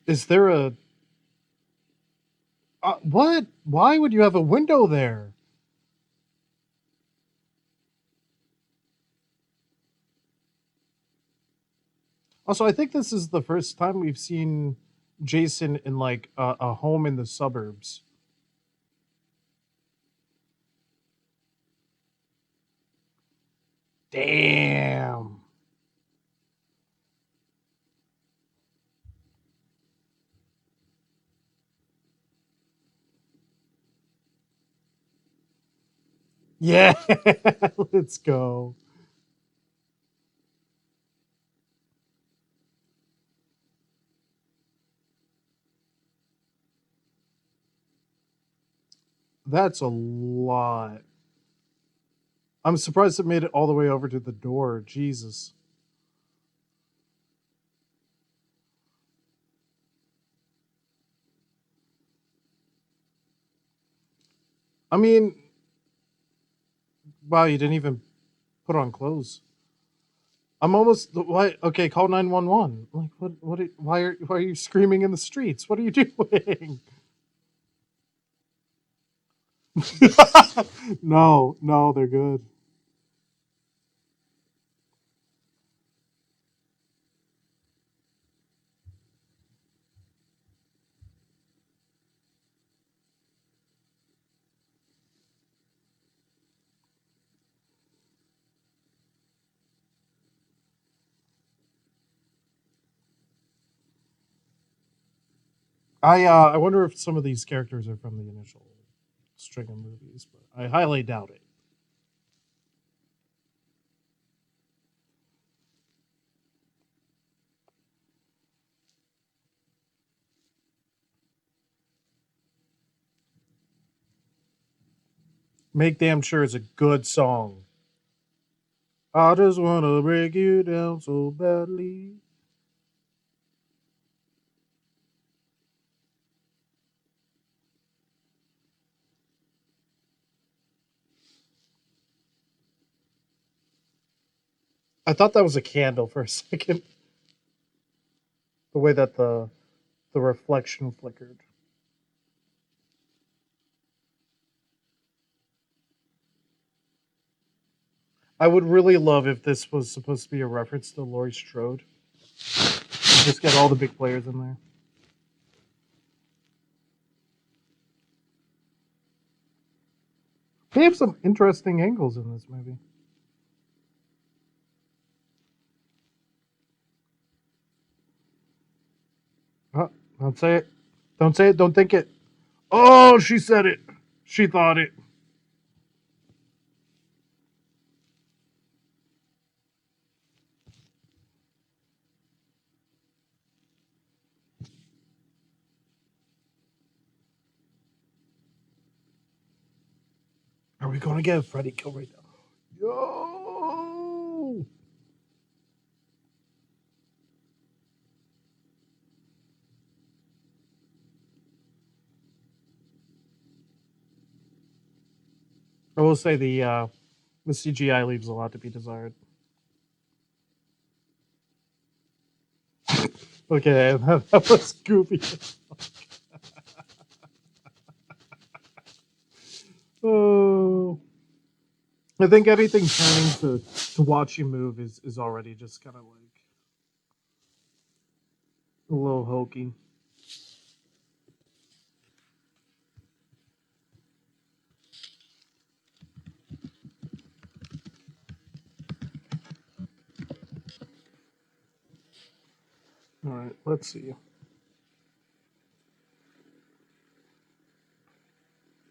Is there a what? Why would you have a window there? Also, I think this is the first time we've seen Jason in like a home in the suburbs. Damn. Yeah, let's go. That's a lot. I'm surprised it made it all the way over to the door. Jesus. I mean, wow, you didn't even put on clothes. I'm almost why okay, call 911. Like why are you screaming in the streets? What are you doing? No, no, they're good. I wonder if some of these characters are from the initial string of movies, but I highly doubt it. Make damn sure it's a good song. I just wanna break you down so badly. I thought that was a candle for a second. The way that the reflection flickered. I would really love if this was supposed to be a reference to Laurie Strode. Just get all the big players in there. They have some interesting angles in this movie. Don't say it. Don't say it. Don't think it. Oh, she said it. She thought it. we gonna get Freddy killed right now? Yo! I will say the CGI leaves a lot to be desired. Okay, that was goofy. Oh, I think anything turning to watch you move is already just kind of like a little hokey. All right, let's see.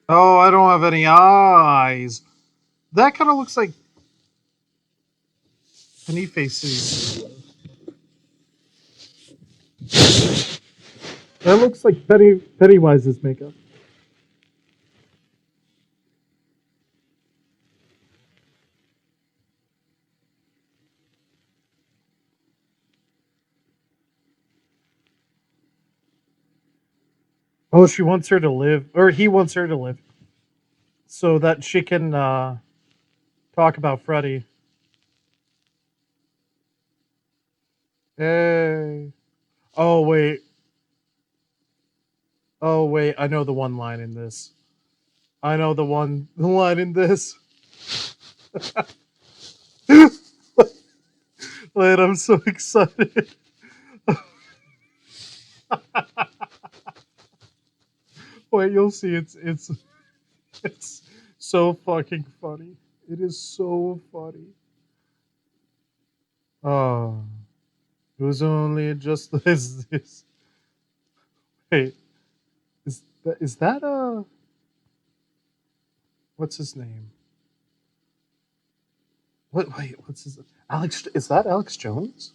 Oh, I don't have any eyes. That kind of looks like Penny Face's. That looks like Pennywise's makeup. Oh, she wants her to live, or he wants her to live, so that she can talk about Freddy. Hey. Oh wait. Oh wait. I know the one line in this. I know the line in this. Wait, I'm so excited. Wait, you'll see. It's so fucking funny. It is so funny. Oh, it was only just this. Wait, is that what's his name? What? Wait, what's his Alex? Is that Alex Jones?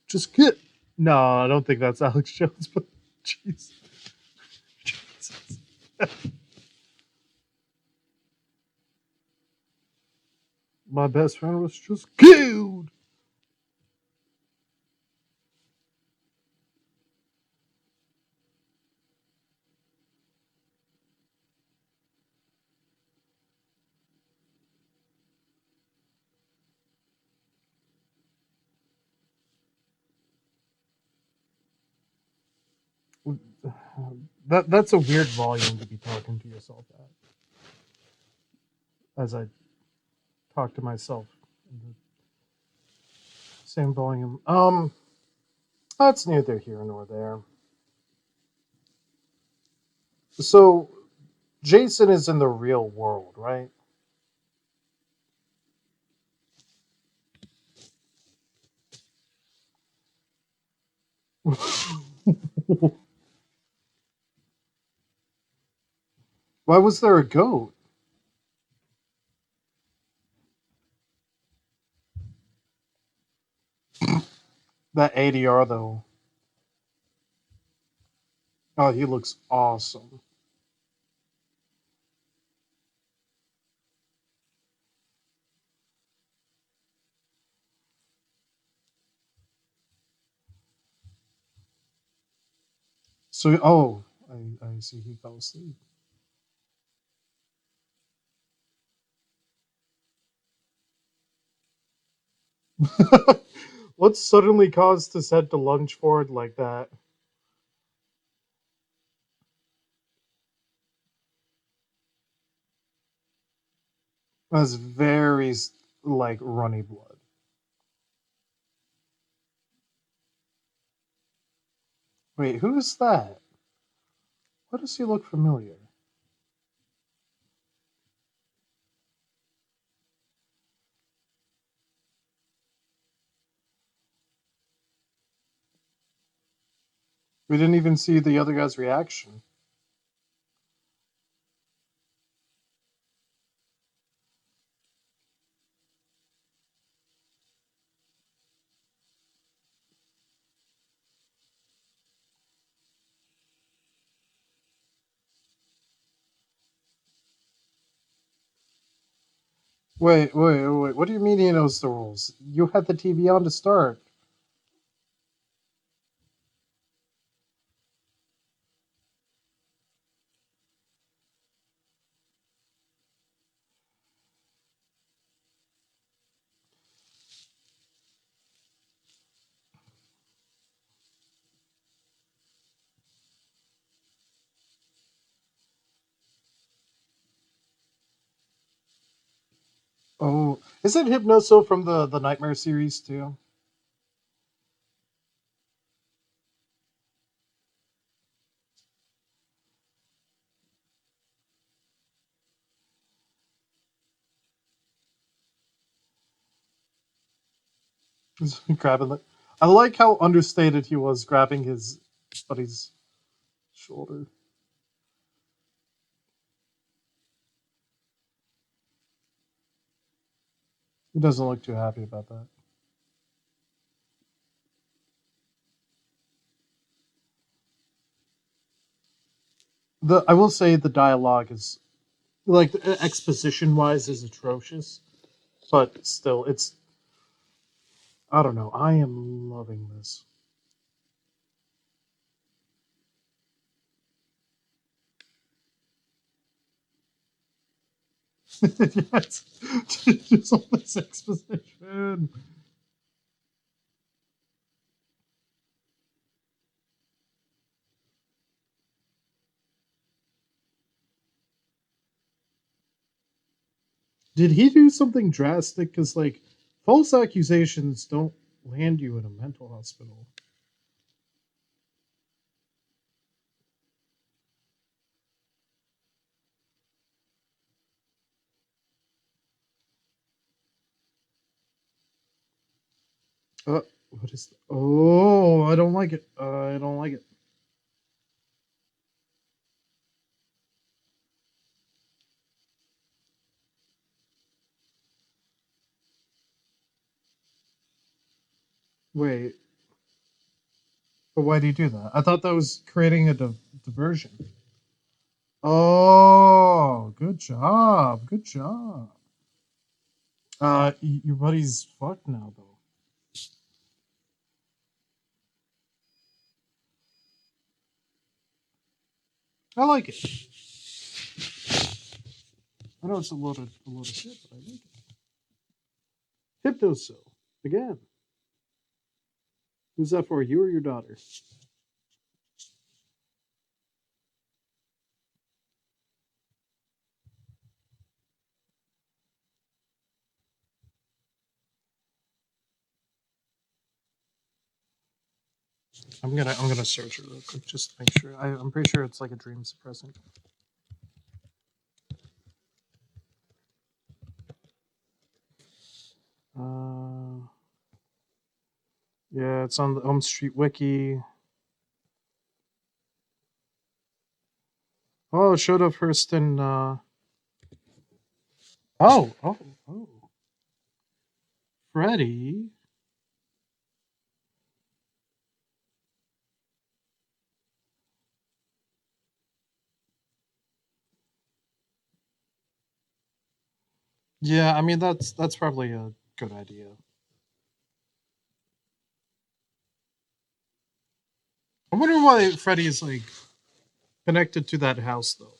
Just get. No, I don't think that's Alex Jones. But jeez, Jesus. My best friend was just killed. That's a weird volume to be talking to yourself at. As I talk to myself in the same volume. That's neither here nor there. So Jason is in the real world, right? Why was there a goat? That ADR though. Oh, he looks awesome. So, oh, I see. He fell asleep. What suddenly caused his head to lunge forward like that? That's very like runny blood. Wait, who is that? Why does he look familiar? We didn't even see the other guy's reaction. Wait. What do you mean he knows the rules? You had the TV on to start. Oh, isn't Hypnoso from the Nightmare series too? He's grabbing the. I like how understated he was grabbing his buddy's shoulder. He doesn't look too happy about that. I will say the dialogue is like exposition wise is atrocious, but still it's I don't know. I am loving this. Yes, just all this exposition. Did he do something drastic? Because like false accusations don't land you in a mental hospital. Uh, what is? Oh, I don't like it. I don't like it. Wait, but why do you do that? I thought that was creating a diversion. Oh, good job. Good job. Your buddy's fucked now, though. I like it. I know it's a load of shit, but I like it. Hypnoso again. Who's that for? You or your daughter? I'm gonna search it real quick just to make sure. I'm pretty sure it's like a dream suppressant. Uh, yeah, it's on the Elm Street wiki. Oh, it showed up first in. Oh, Freddy. Yeah, I mean that's probably a good idea. I wonder why Freddy is like connected to that house though.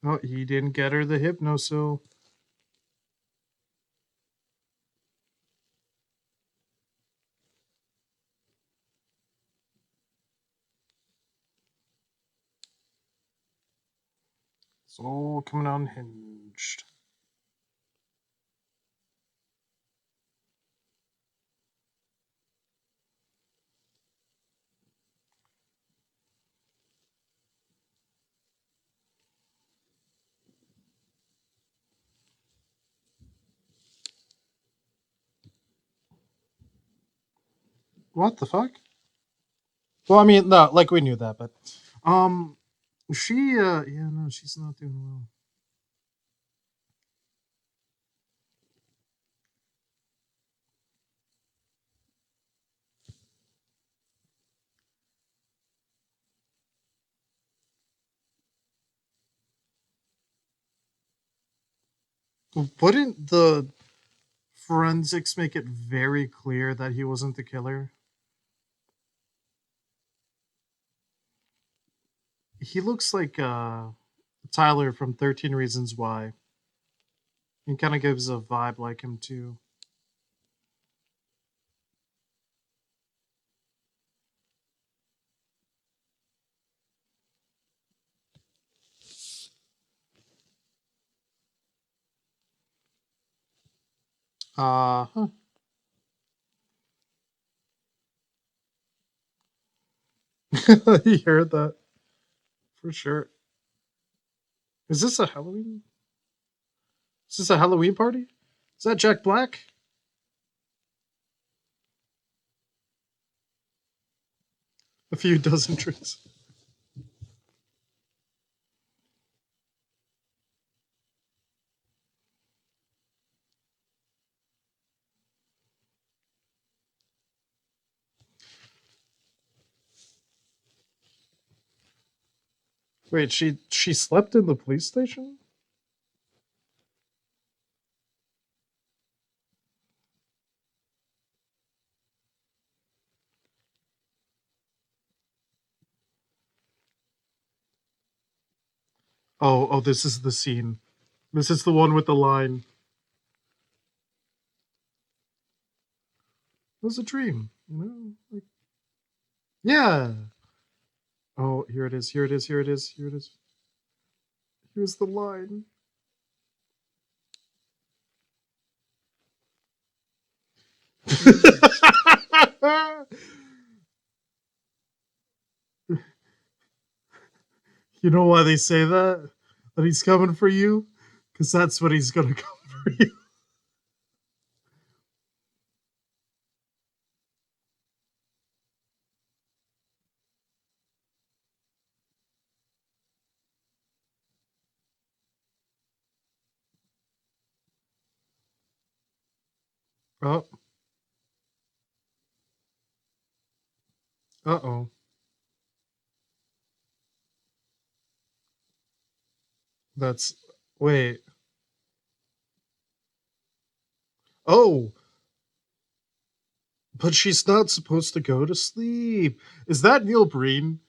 Oh, he didn't get her the hypnosil. It's all coming out unhinged. What the fuck? Well, I mean, no, like we knew that, but um, she yeah, no, she's not doing well. Wouldn't the forensics make it very clear that he wasn't the killer? He looks like Tyler from 13 Reasons Why. He kind of gives a vibe like him too. Huh. You heard that for sure. Is this a Halloween? Is this a Halloween party? Is that Jack Black? A few dozen tricks. Wait, she slept in the police station? Oh, this is the scene. This is the one with the line. It was a dream, you know? Like, yeah. Oh, here it is. Here it is. Here it is. Here it is. Here's the line. You know why they say that? That he's coming for you? Because that's what he's gonna come for you. Oh. Uh-oh. That's... Wait. Oh! But she's not supposed to go to sleep. Is that Neil Breen?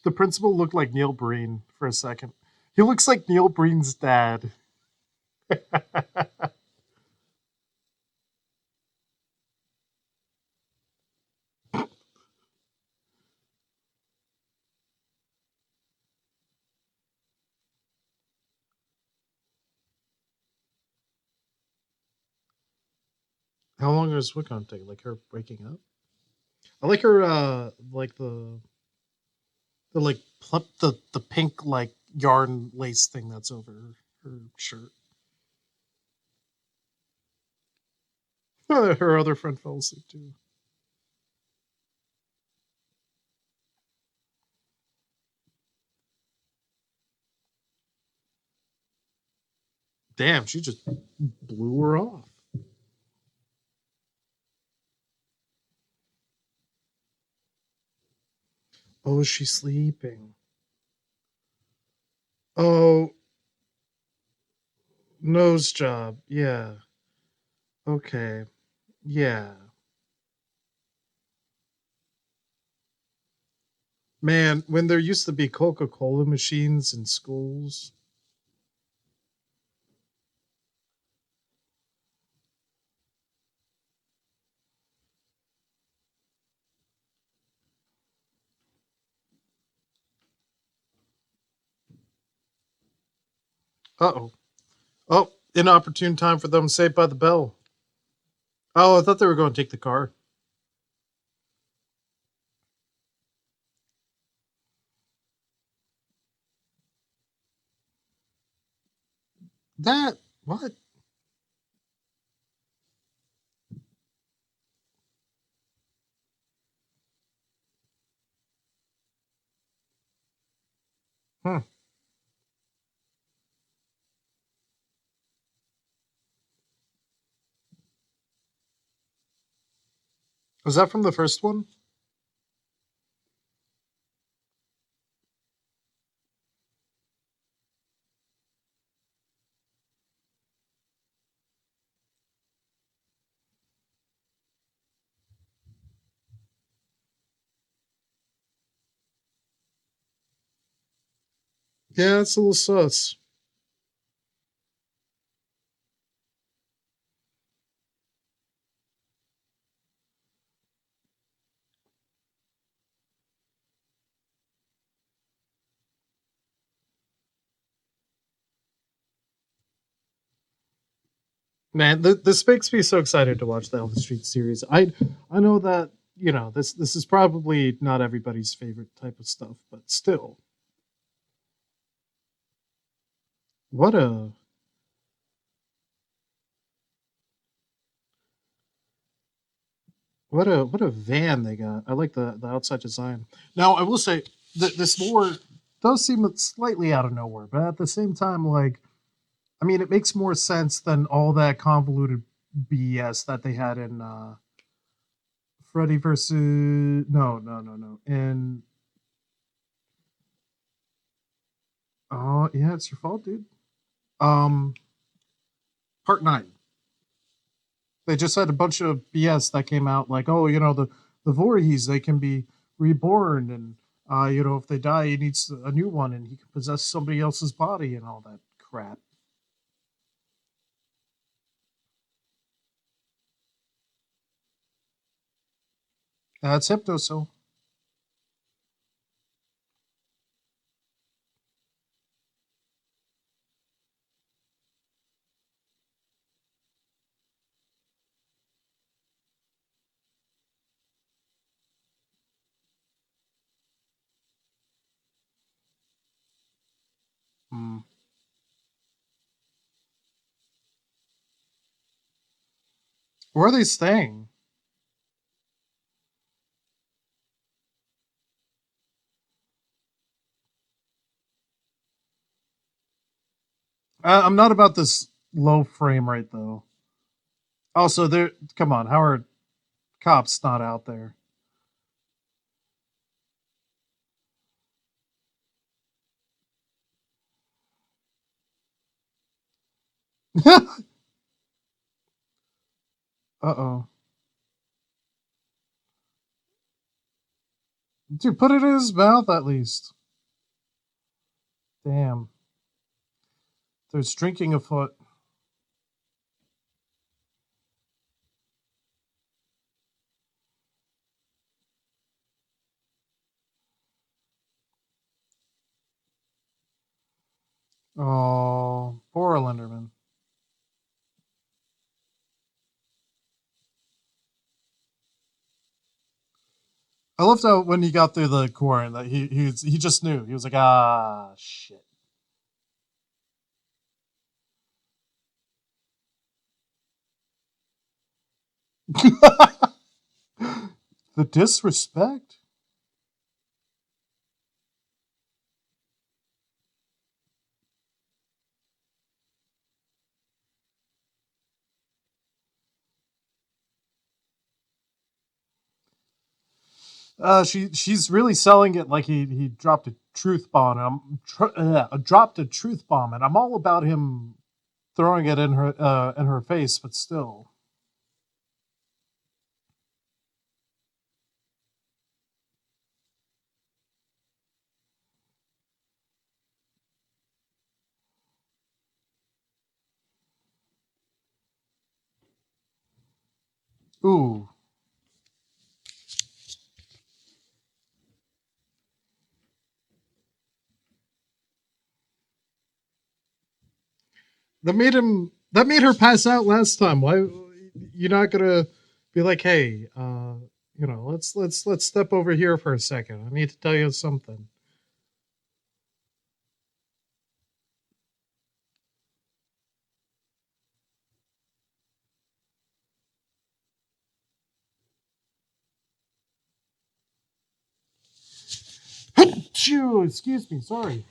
The principal looked like Neil Breen for a second. He looks like Neil Breen's dad. How long is what gonna take? Like her waking up? I like her like the like the pink like yarn lace thing that's over her shirt. Her other friend fell asleep too. Damn, she just blew her off. Oh, is she sleeping? Oh, nose job. Yeah. Okay. Yeah. Man, when there used to be Coca-Cola machines in schools. Uh-oh. Oh, inopportune time for them Saved by the Bell. Oh, I thought they were going to take the car. That what? Hmm. Was that from the first one? Yeah, it's a little sus. Man, this makes me so excited to watch the Elvis Street series. I know that this is probably not everybody's favorite type of stuff, but still, what a what a van they got. I like the outside design. Now, I will say that this lore does seem slightly out of nowhere, but at the same time, like, I mean, it makes more sense than all that convoluted BS that they had in Freddy versus no, and oh yeah, it's your fault, dude. Um, Part 9. They just had a bunch of BS that came out, like, oh, the Voorhees, they can be reborn, and if they die, he needs a new one, and he can possess somebody else's body, and all that crap. That's Hypnosil. Hmm. Where are they staying? I'm not about this low frame rate though. Also, there. Come on, how are cops not out there? Uh-oh. Dude, put it in his mouth at least. Damn. There's drinking afoot. Oh, poor Linderman. I loved how when he got through the corn that he just knew. He was like, ah, shit. The disrespect. She's really selling it like he dropped a truth bomb. Dropped a truth bomb, and I'm all about him throwing it in her face, but still. Ooh, that made her pass out last time. Why you're not gonna be like, hey, let's step over here for a second. I need to tell you something. Phew, excuse me, sorry.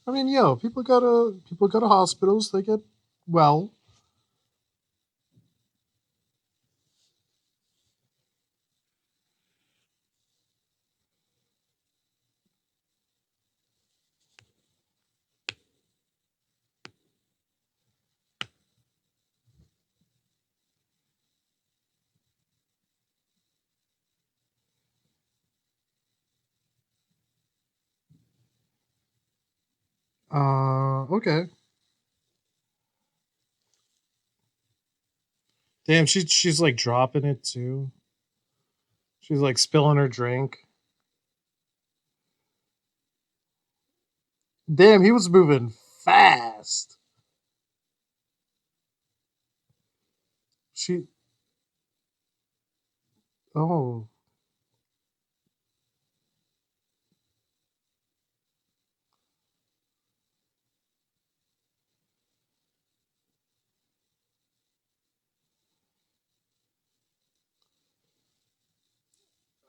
I mean, yo, people go to hospitals, they get well. Okay. Damn, she's like dropping it too. She's like spilling her drink. Damn, he was moving fast. She. Oh.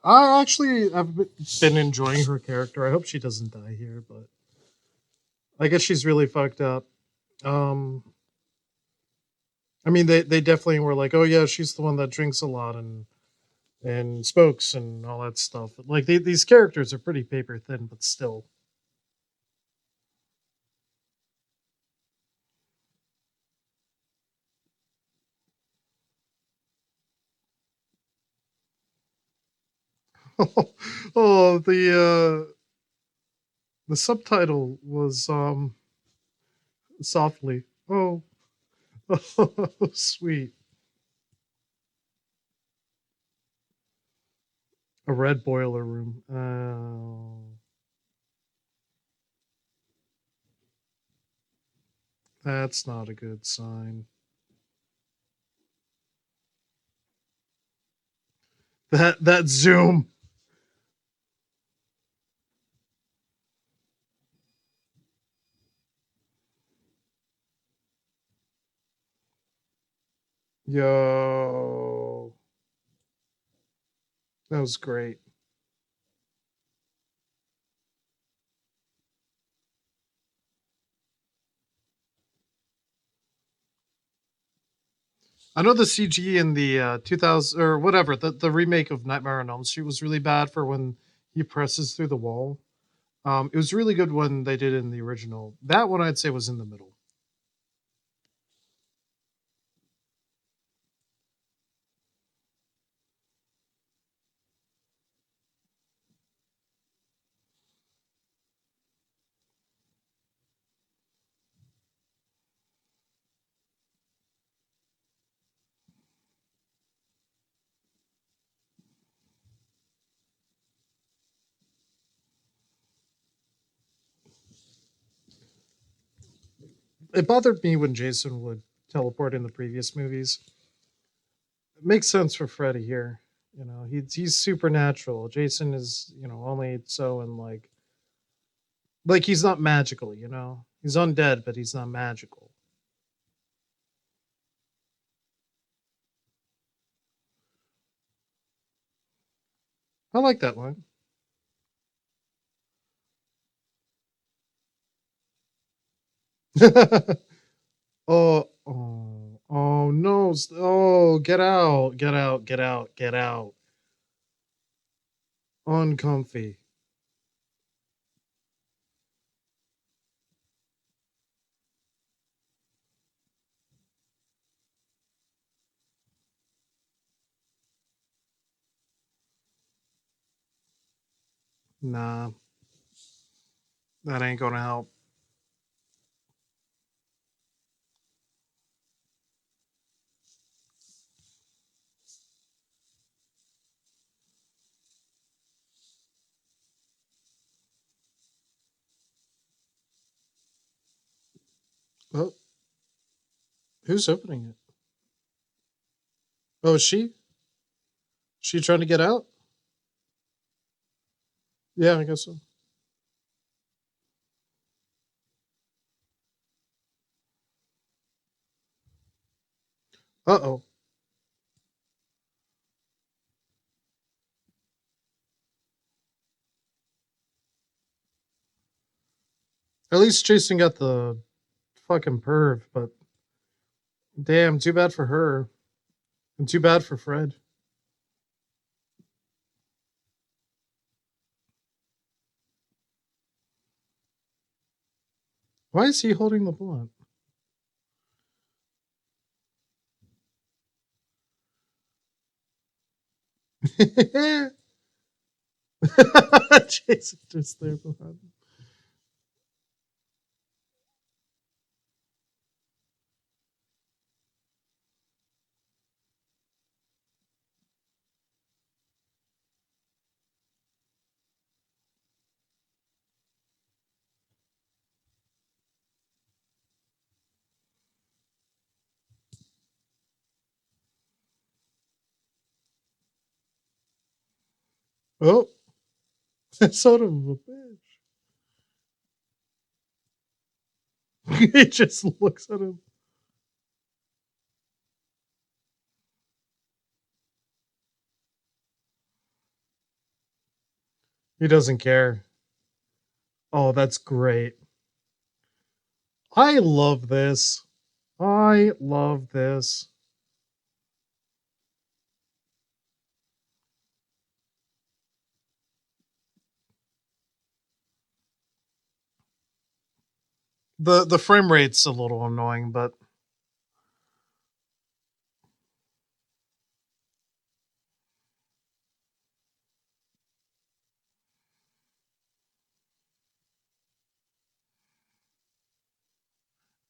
I actually have been enjoying her character. I hope she doesn't die here, but I guess she's really fucked up. Um, I mean, they definitely were like, oh yeah, she's the one that drinks a lot and smokes and all that stuff. Like these characters are pretty paper thin, but still. Oh, the subtitle was softly. Oh, sweet. A red boiler room. Oh, that's not a good sign. That zoom. Yo, that was great. I know the CG in the 2000 or whatever the remake of Nightmare on Elm Street was really bad for when he presses through the wall. It was really good when they did it in the original. That one I'd say was in the middle. It bothered me when Jason would teleport in the previous movies. It makes sense for Freddy here. You know, he's supernatural. Jason is, you know, only so in like he's not magical, you know. He's undead, but he's not magical. I like that line. Oh no. Oh, get out. Get out. Get out. Get out. Uncomfy. Nah, that ain't gonna help. Oh, who's opening it? Oh, is she? She trying to get out? Yeah, I guess so. Uh-oh. At least Jason got the fucking perv, but damn, too bad for her. And too bad for Fred. Why is he holding the blunt? Jason just there behind him. Oh, son of a bitch. He just looks at him. He doesn't care. Oh, that's great. I love this. I love this. The frame rate's a little annoying, but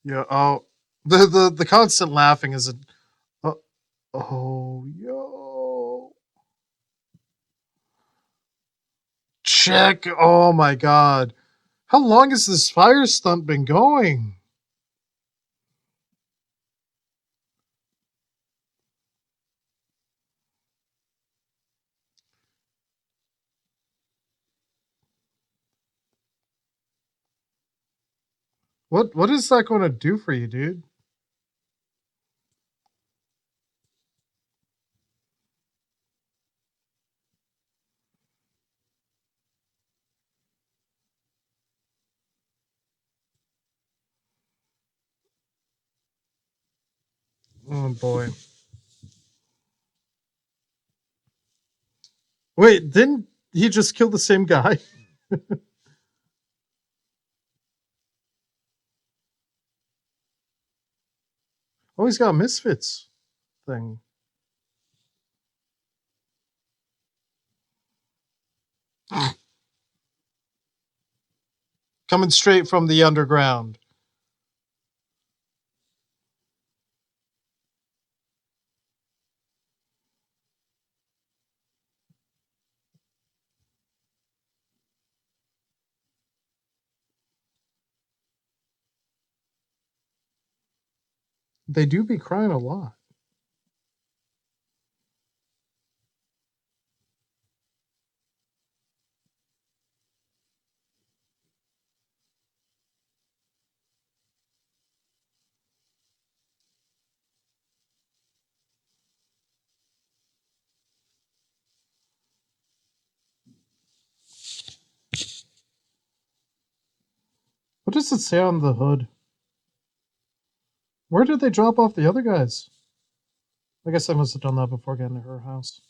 yeah. Oh, the constant laughing is a. Oh, yo. Check. Oh my god. How long has this fire stunt been going? What is that going to do for you, dude? Oh boy. Wait, didn't he just kill the same guy? Oh, he's got a Misfits thing. Coming straight from the underground. They do be crying a lot. What does it say on the hood? Where did they drop off the other guys? I guess I must have done that before getting to her house.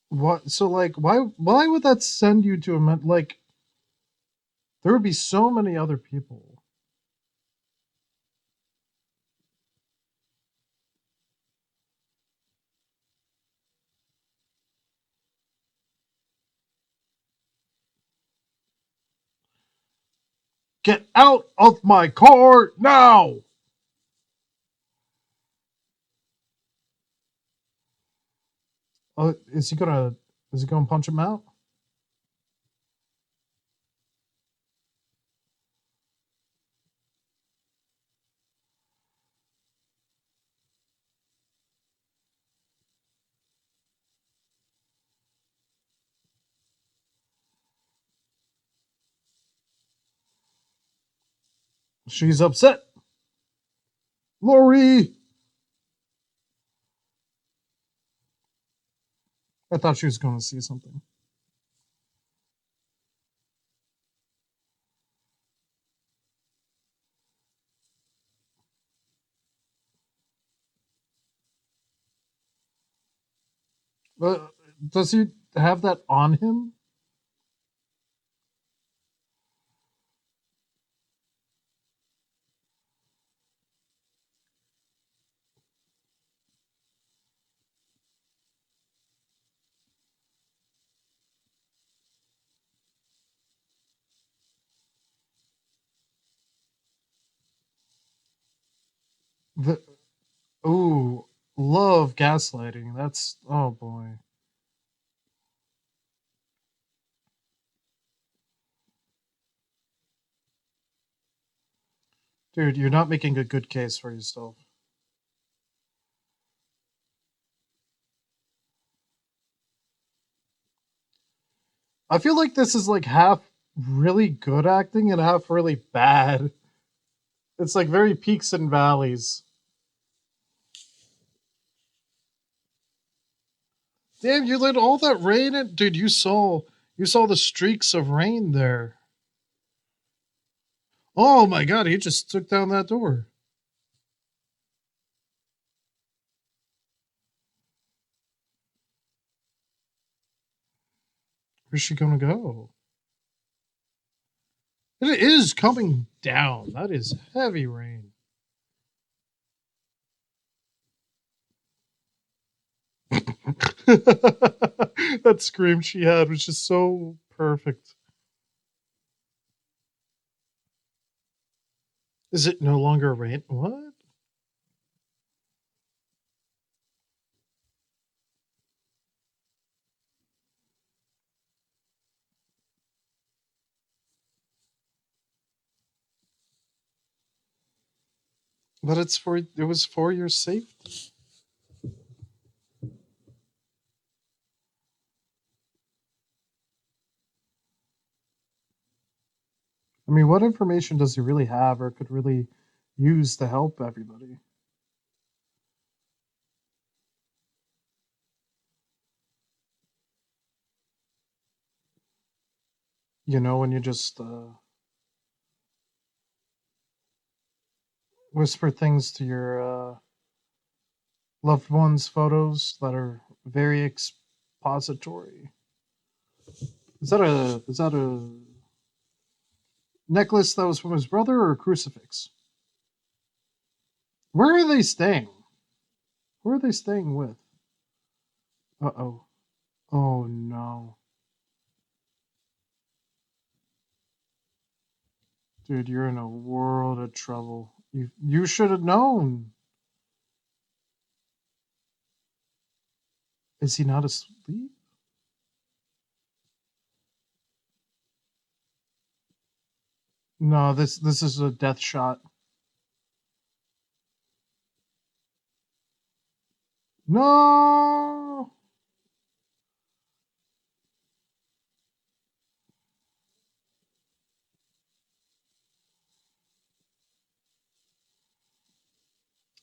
What? So like, why would that send you to a like? There would be so many other people. Get out of my car now! Oh, is he gonna? Is he gonna punch him out? She's upset. Lori! I thought she was going to see something. But does he have that on him? The ooh, love gaslighting. That's oh boy. Dude, you're not making a good case for yourself. I feel like this is like half really good acting and half really bad. It's like very peaks and valleys. Damn, you let all that rain in, dude. You saw the streaks of rain there. Oh my god, he just took down that door. Where's she gonna go? It is coming down. That is heavy rain. That scream she had was just so perfect. Is it no longer rain? What? But it was for your safety. I mean, what information does he really have or could really use to help everybody? You know, when you just whisper things to your loved ones' photos that are very expository. Is that a necklace that was from his brother or a crucifix? Where are they staying? Who are they staying with? Uh oh. Oh no. Dude, you're in a world of trouble. You should have known. Is he not asleep? No, this is a death shot. No.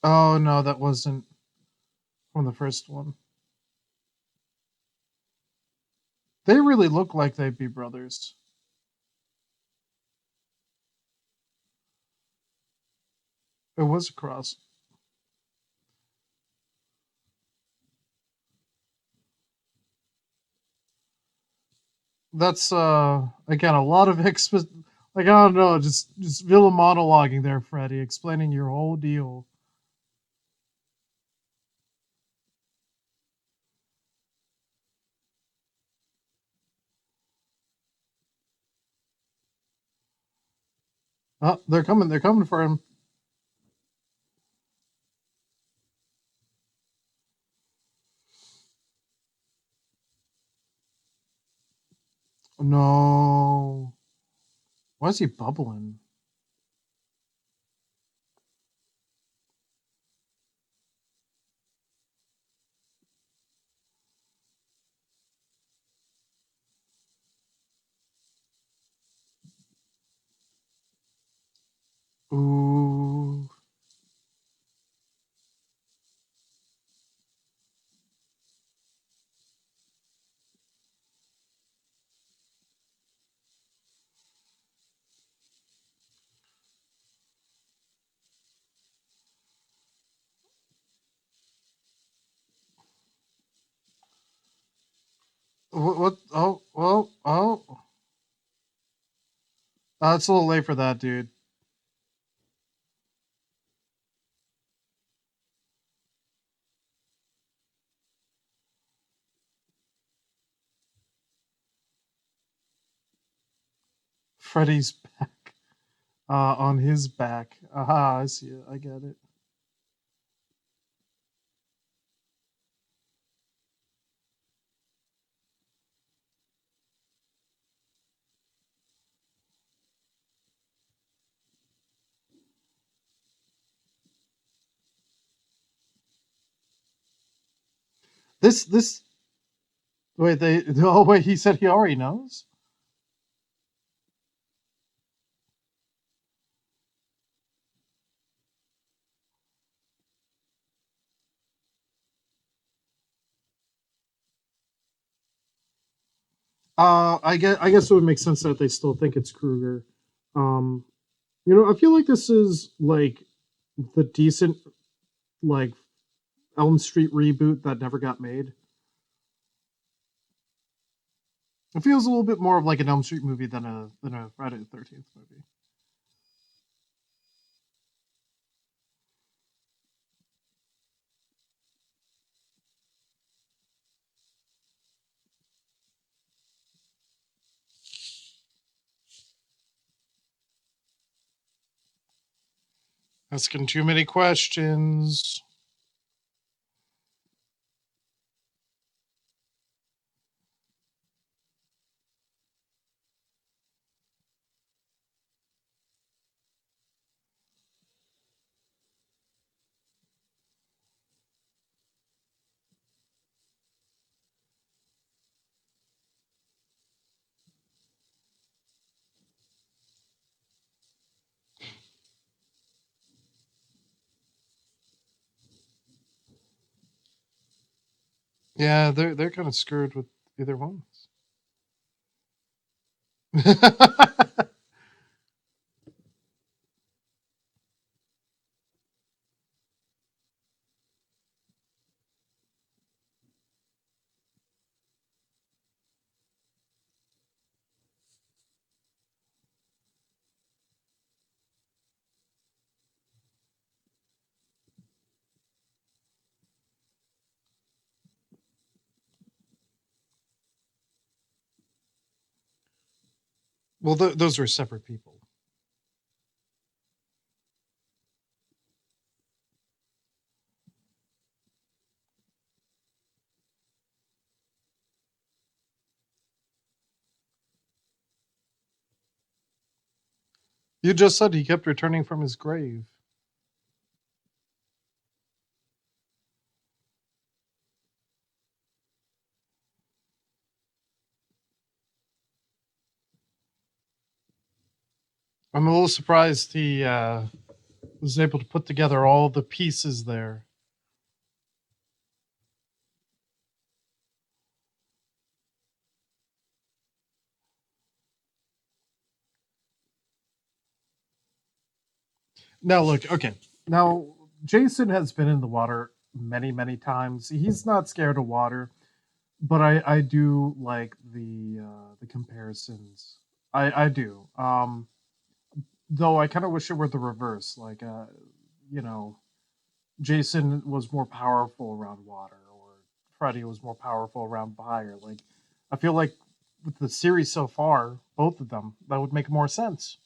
Oh no, that wasn't from the first one. They really look like they'd be brothers. It was a cross. That's again a lot of like I don't know, just villain monologuing there, Freddy, explaining your whole deal. Oh, they're coming for him. No. Why is he bubbling? Ooh. What? Oh, well, oh. It's a little late for that, dude. Freddy's back. On his back. Aha, I see it. I get it. This wait, oh wait, he said he already knows? I guess it would make sense that they still think it's Kruger. Um, I feel like this is like the decent like Elm Street reboot that never got made. It feels a little bit more of like an Elm Street movie than a Friday the 13th movie. Asking too many questions. Yeah, they're kind of screwed with either one. Well, those were separate people. You just said he kept returning from his grave. I'm a little surprised he was able to put together all the pieces there. Now, look, okay. Now, Jason has been in the water many, many times. He's not scared of water, but I do like the comparisons. I do. Though I kind of wish it were the reverse. Like, you know, Jason was more powerful around water, or Freddy was more powerful around fire. Like, I feel like with the series so far, both of them, that would make more sense.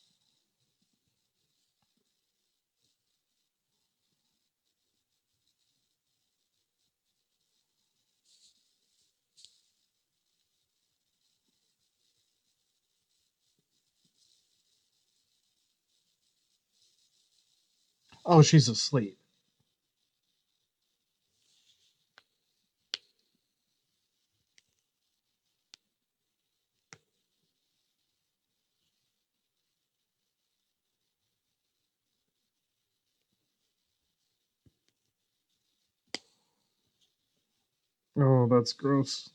Oh, she's asleep. Oh, that's gross.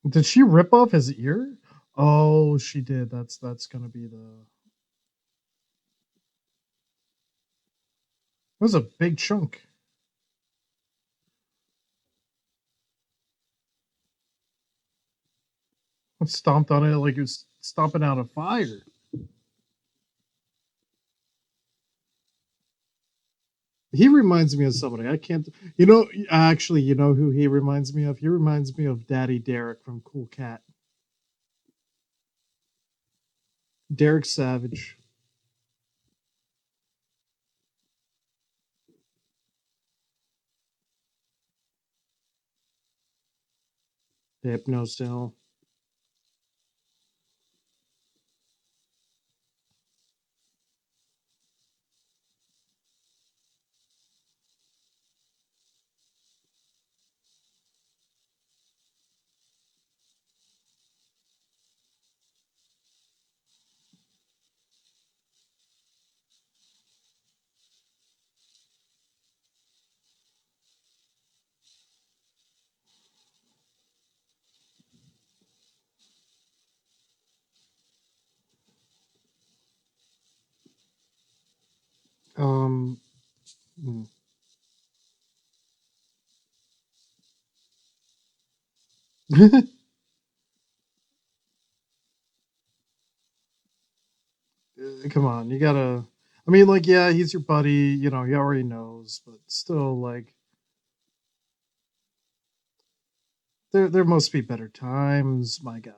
Did she rip off his ear? Oh, she did. That's gonna be the. It was a big chunk. I stomped on it like it was stomping out a fire. He reminds me of somebody. I can't. Actually, you know who he reminds me of? He reminds me of Daddy Derek from Cool Cat. Derek Savage. The Hypnosil. Hmm. Come on, you gotta. I mean, like, yeah, he's your buddy. You know, he already knows, but still, like, there must be better times, my guy.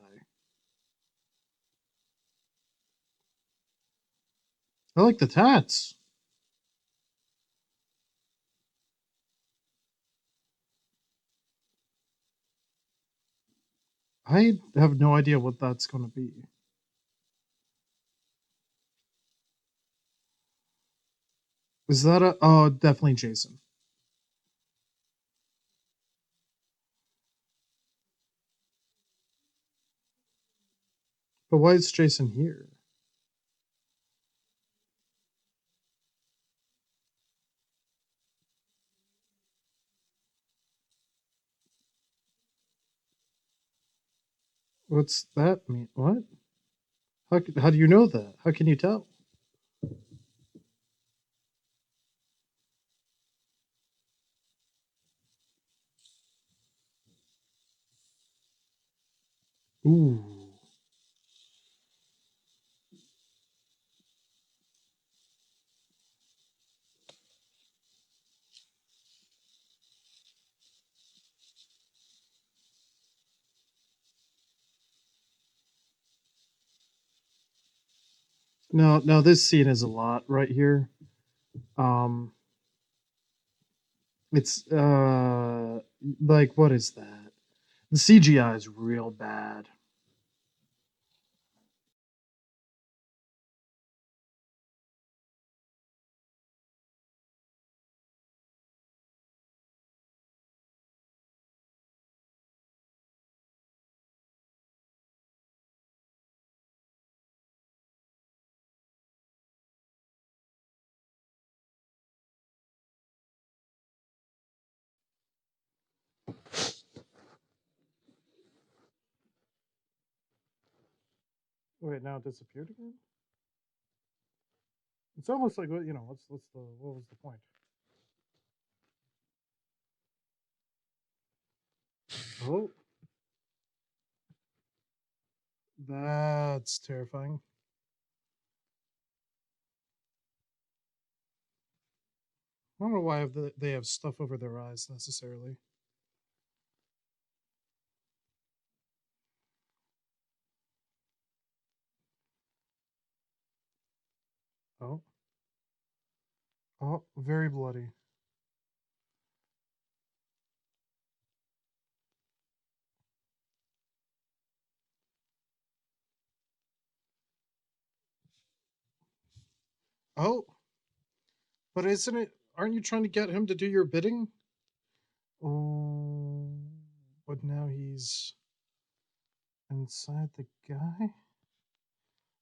I like the tats, I have no idea what that's going to be. Is that a? Oh, definitely Jason. But why is Jason here? What's that mean? What? How do you know that? How can you tell? Ooh. No, this scene is a lot right here. Um, it's like, what is that? The CGI is real bad. Wait, now it disappeared again? It's almost like, you know, what was the point? Oh, that's terrifying. I don't know why they have stuff over their eyes necessarily. Oh, oh, very bloody. Oh, but isn't it? Aren't you trying to get him to do your bidding? Oh, but now he's inside the guy.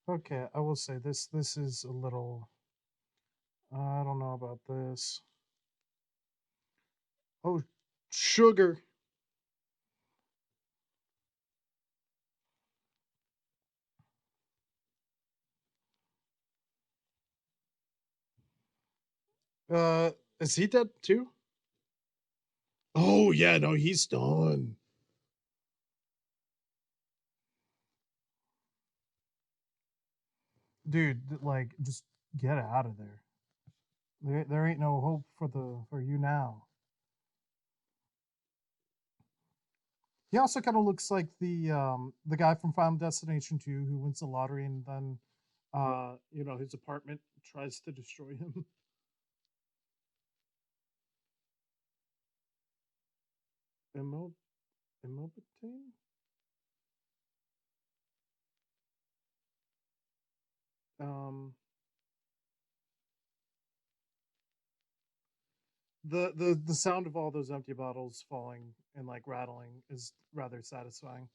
Okay, I will say this. This is a little. I don't know about this. Oh, sugar. Uh, is he dead too? Oh yeah, no, he's done. Dude, like, just get out of there. There ain't no hope for you now. He also kind of looks like the guy from Final Destination 2 who wins the lottery and then you know, his apartment tries to destroy him. Emerald Immobitane? The sound of all those empty bottles falling and like rattling is rather satisfying.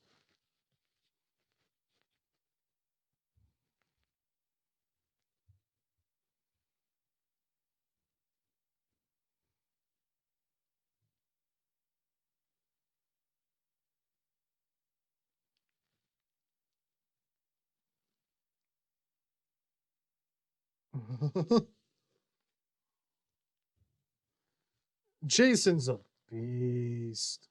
Jason's a beast.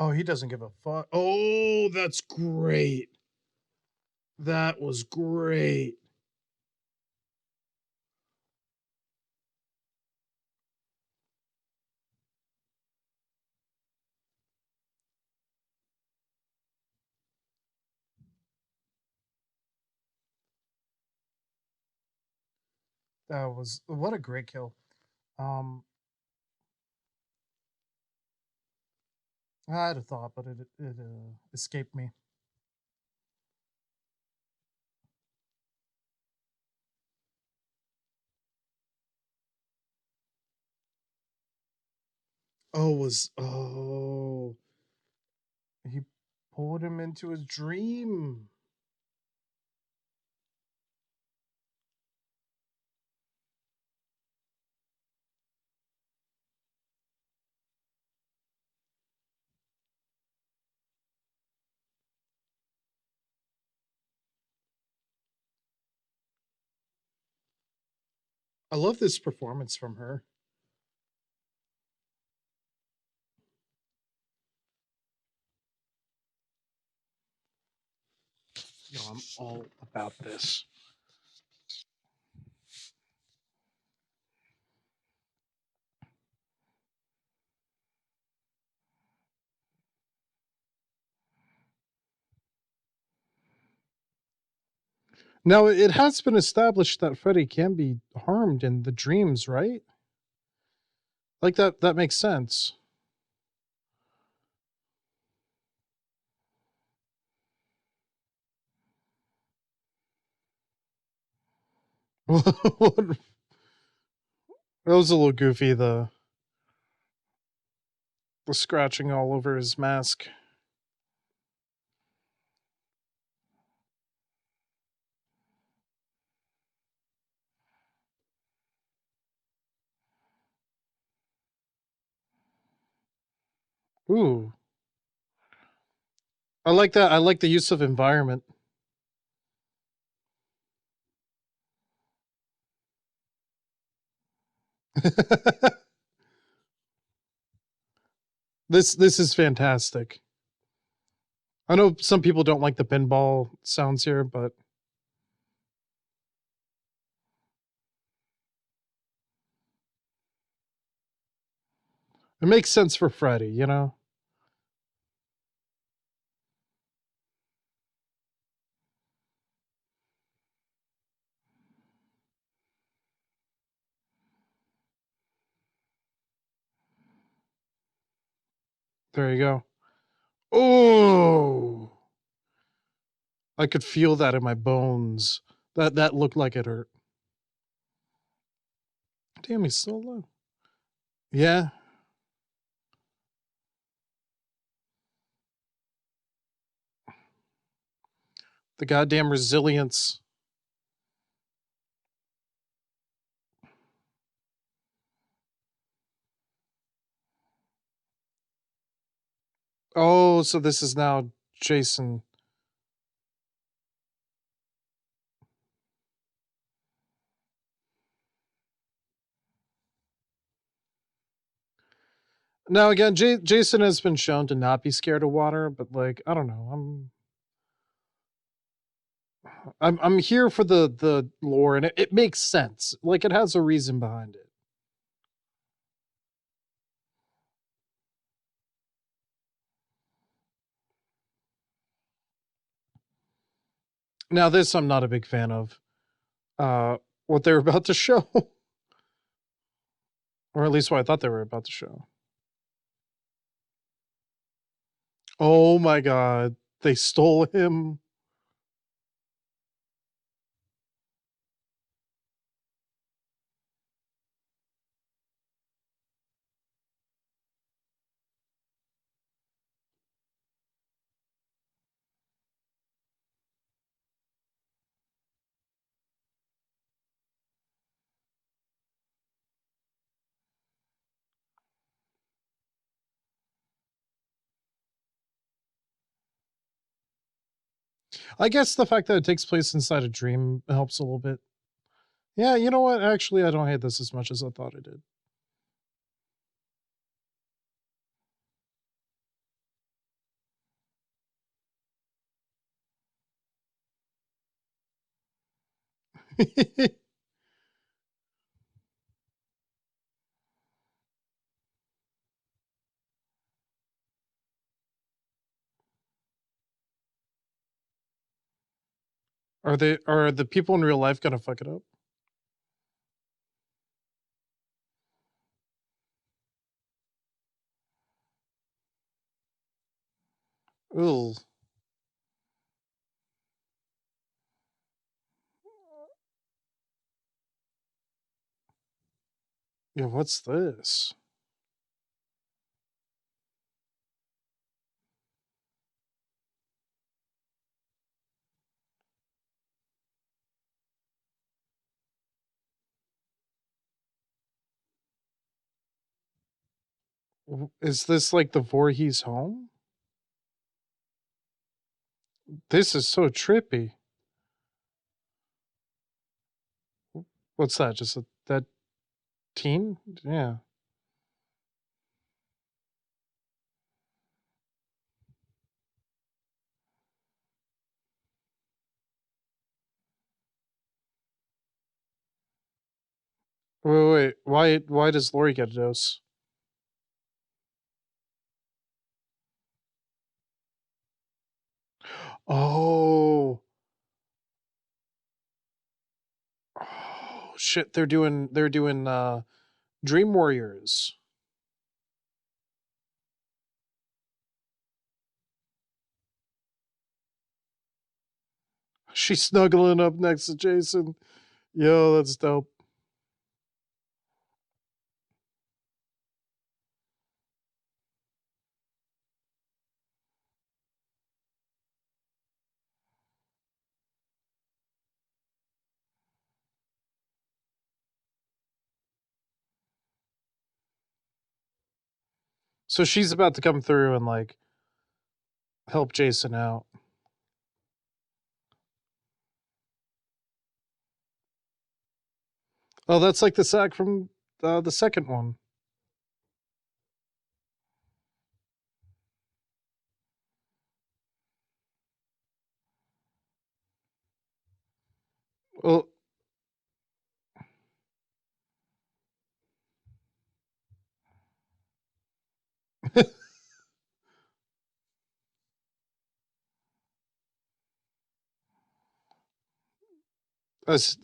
Oh, he doesn't give a fuck. Oh, that's great. That was great. That was what a great kill. Um, I had a thought, but it escaped me. He pulled him into his dream. I love this performance from her. Yo, I'm all about this. Now, it has been established that Freddy can be harmed in the dreams, right? Like that makes sense. That was a little goofy, the scratching all over his mask. Ooh. I like that. I like the use of environment. This is fantastic. I know some people don't like the pinball sounds here, but it makes sense for Freddy, you know? There you go. Oh, I could feel that in my bones. That looked like it hurt. Damn, he's still alive. Yeah. The goddamn resilience. Oh, so this is now Jason. Now again, Jason has been shown to not be scared of water, but like I don't know, I'm here for the lore, and it makes sense. Like it has a reason behind it. Now, this I'm not a big fan of. What they're about to show. Or at least what I thought they were about to show. Oh my god. They stole him. I guess the fact that it takes place inside a dream helps a little bit. Yeah, you know what? Actually, I don't hate this as much as I thought I did. Are the people in real life gonna fuck it up? Ooh. Yeah, what's this? Is this like the Voorhees home? This is so trippy. What's that? Just that teen? Yeah. Wait. Why does Lori get a dose? Oh. Oh shit, they're doing Dream Warriors. She's snuggling up next to Jason. Yo, that's dope. So she's about to come through and like help Jason out. Oh, that's like the sack from the second one. Well,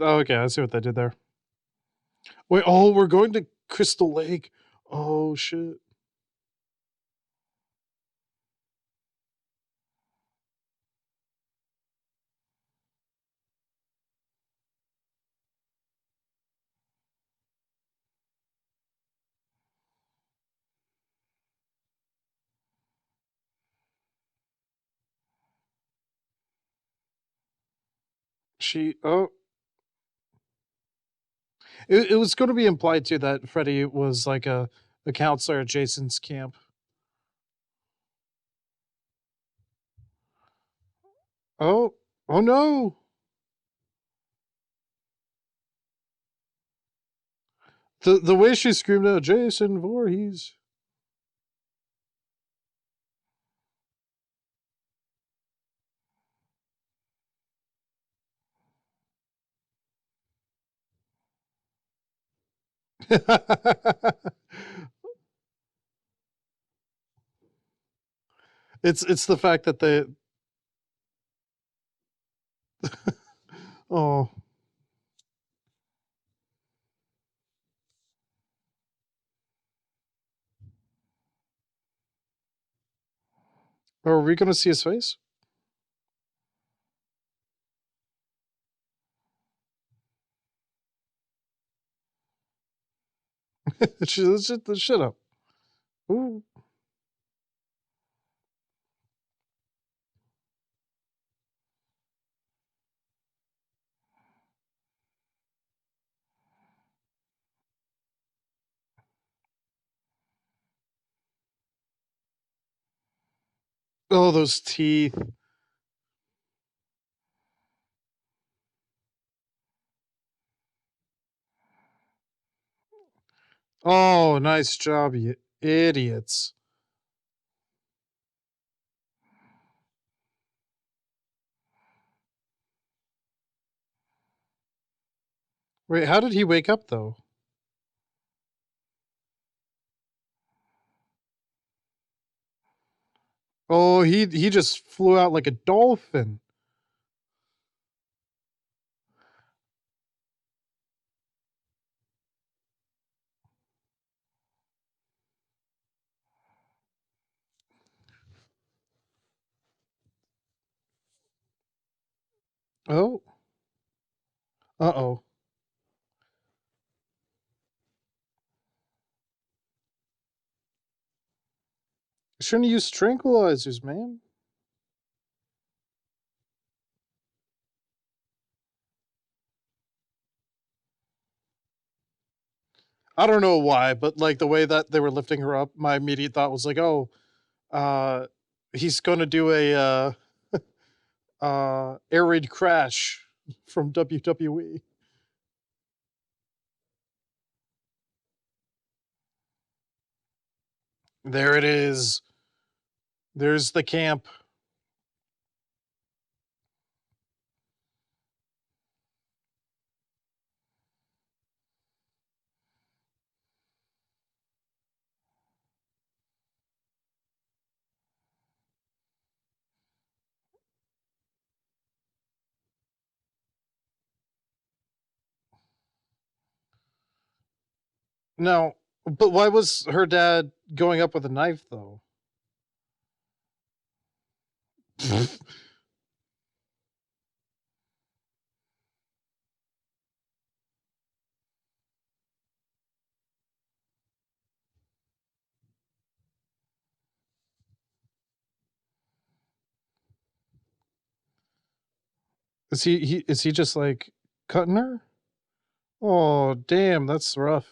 okay, I see what they did there. Wait, oh, we're going to Crystal Lake. Oh shit. It was going to be implied too that Freddy was like a counselor at Jason's camp. Oh, oh no. The way she screamed out Jason Voorhees. It's the fact that Oh. Are we gonna see his face? Shut up. Ooh. Oh, those teeth. Oh, nice job, you idiots. Wait, how did he wake up though? Oh, he just flew out like a dolphin. Oh. Uh-oh. Shouldn't use tranquilizers, man. I don't know why, but like the way that they were lifting her up, my immediate thought was like, oh, uh, he's gonna do a air raid crash from WWE. There it is. There's the camp. No, but why was her dad going up with a knife though? Is he just like cutting her? Oh, damn, that's rough.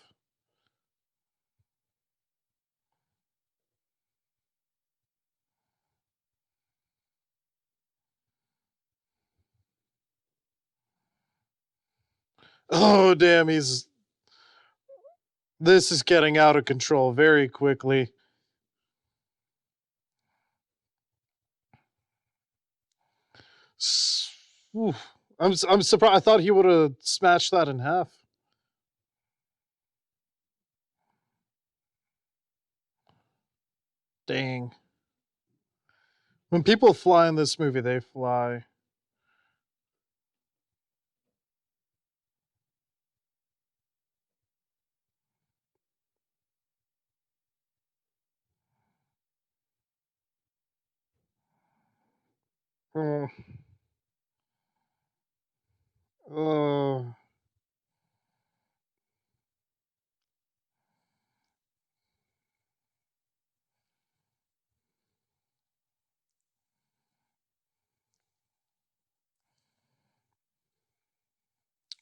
Oh, damn, this is getting out of control very quickly. Oof. I'm surprised. I thought he would have smashed that in half. Dang. When people fly in this movie, they fly. Oh. Oh.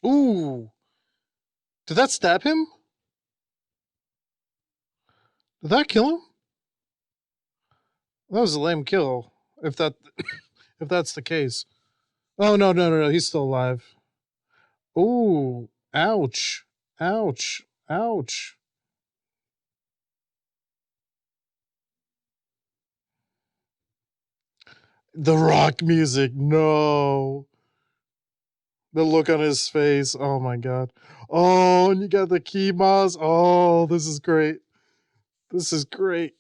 Ooh. Did that stab him? Did that kill him? That was a lame kill. If that if that's the case. Oh no, he's still alive. Ooh. Ouch. Ouch. Ouch. The rock music. No. The look on his face. Oh my god. Oh, and you got the key moss. Oh, this is great. This is great.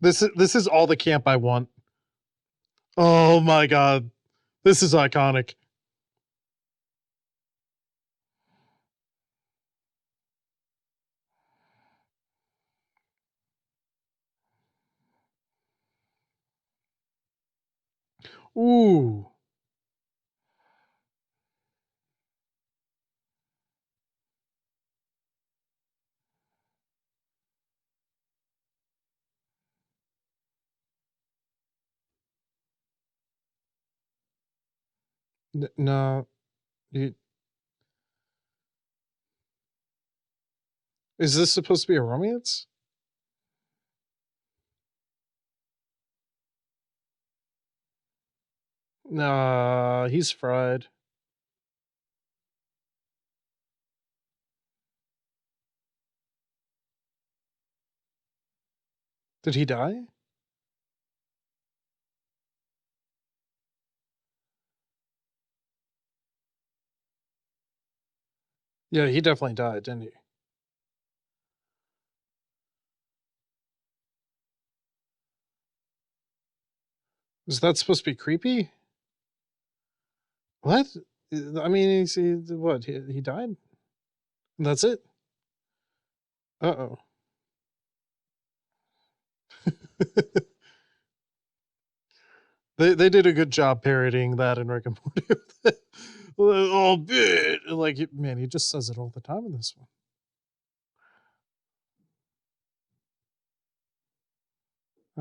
This is all the camp I want. Oh my god. This is iconic. Ooh. No. You, is this supposed to be a romance? Nah, he's fried. Did he die? Yeah, he definitely died, didn't he? Is that supposed to be creepy? What? I mean, what? He died? That's it? Uh-oh. They did a good job parodying that in Rick and Morty. Oh, bit. Like, man, he just says it all the time in this one.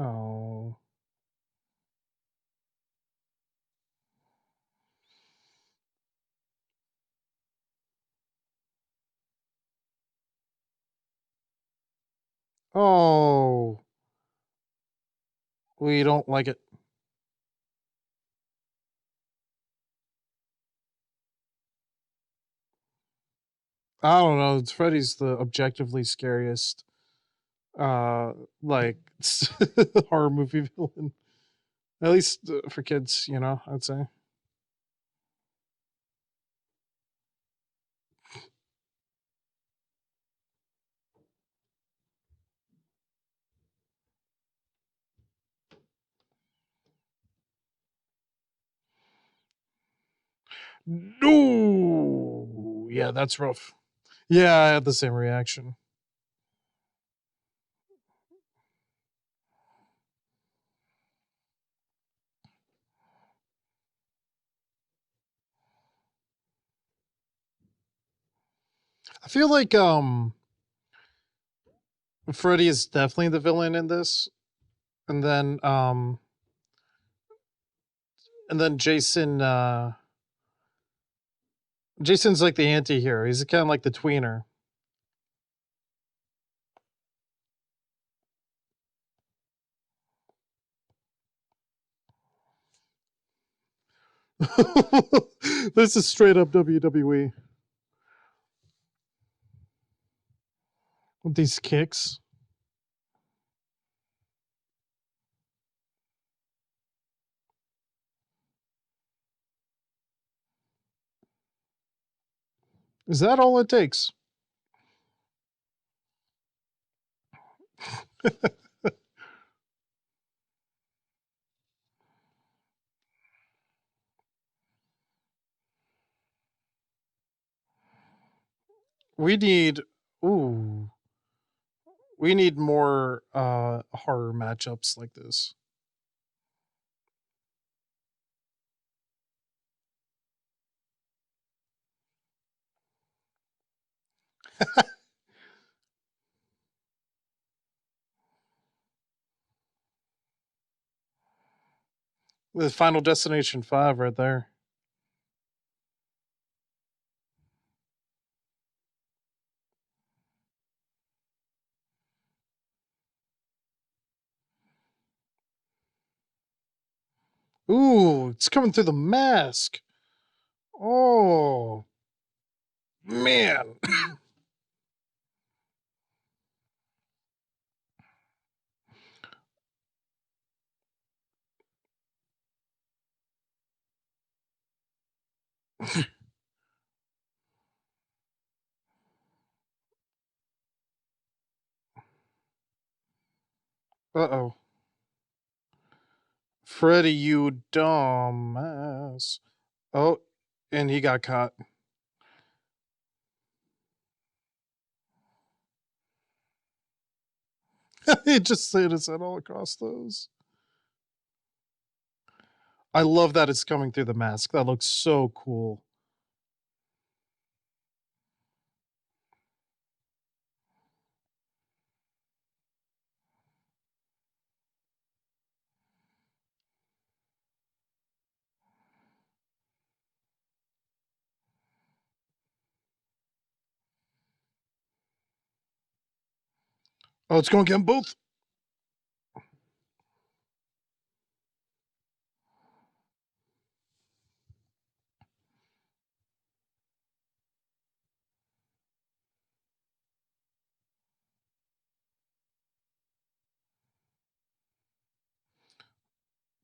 Oh. Oh. We don't like it. I don't know. Freddy's the objectively scariest, like horror movie villain. At least for kids, I'd say. No. Yeah, that's rough. Yeah, I had the same reaction. I feel like Freddy is definitely the villain in this. And then Jason's like the anti-hero. He's kind of like the tweener. This is straight up WWE. With these kicks. Is that all it takes? We need ooh. We need more horror matchups like this. The Final Destination 5 right there. Ooh, it's coming through the mask. Oh, man. Uh-oh. Freddy, you dumbass. Oh, and he got caught. He just said his head all across those. I love that it's coming through the mask. That looks so cool. Oh, it's going to get them both.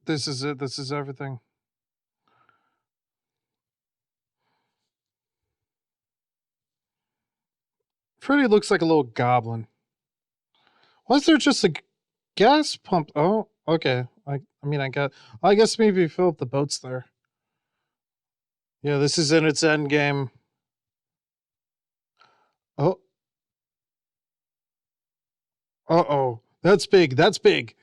This is it. This is everything. Freddy looks like a little goblin. Why is there just a gas pump? Oh, okay. I mean, I guess maybe fill up the boats there. Yeah, this is in its end game. Oh. Uh-oh. That's big. That's big.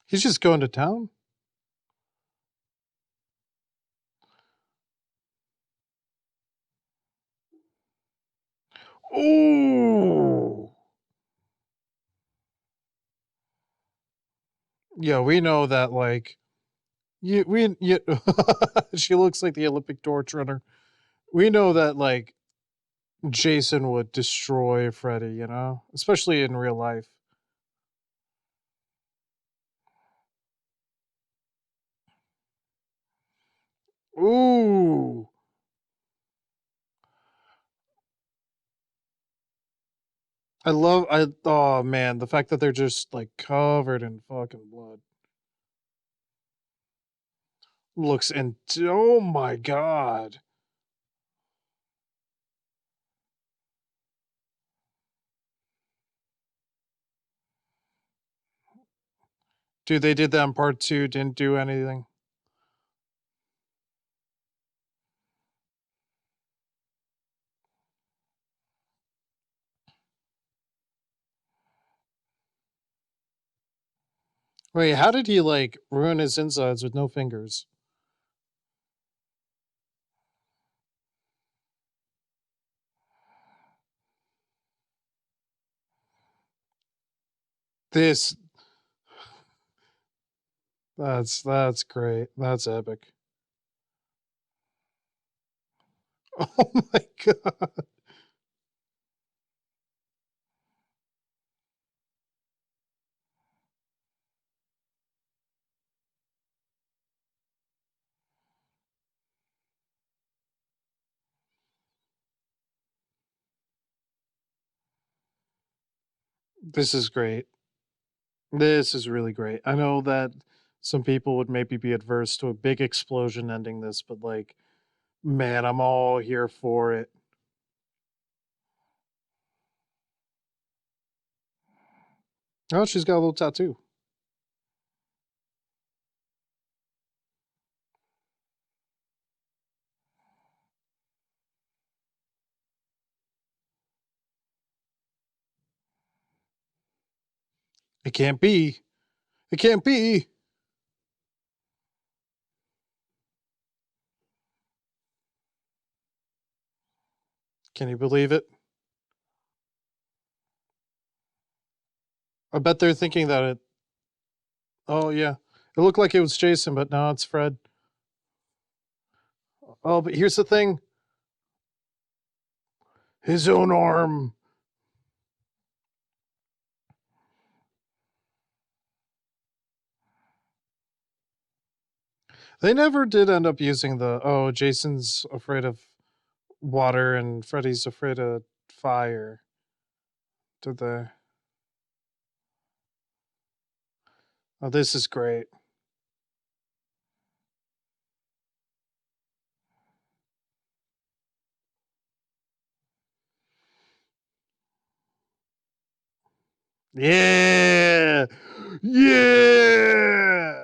He's just going to town? Ooh. Yeah, we know that, like, she looks like the Olympic torch runner. We know that, like, Jason would destroy Freddy, you know? Especially in real life. Ooh. Oh man, the fact that they're just, like, covered in fucking blood. Looks, and oh my god. Dude, they did that in part 2, didn't do anything. Wait, how did he, like, ruin his insides with no fingers? This That's great. That's epic. Oh my god. This is great. This is really great. I know that some people would maybe be adverse to a big explosion ending this, but, like, man, I'm all here for it. Oh, she's got a little tattoo. It can't be. It can't be. Can you believe it? I bet they're thinking that it. Oh, yeah. It looked like it was Jason, but no, it's Fred. Oh, but here's the thing. His own arm. They never did end up using the, oh, Jason's afraid of water and Freddy's afraid of fire. Did they? Oh, this is great. Yeah! Yeah!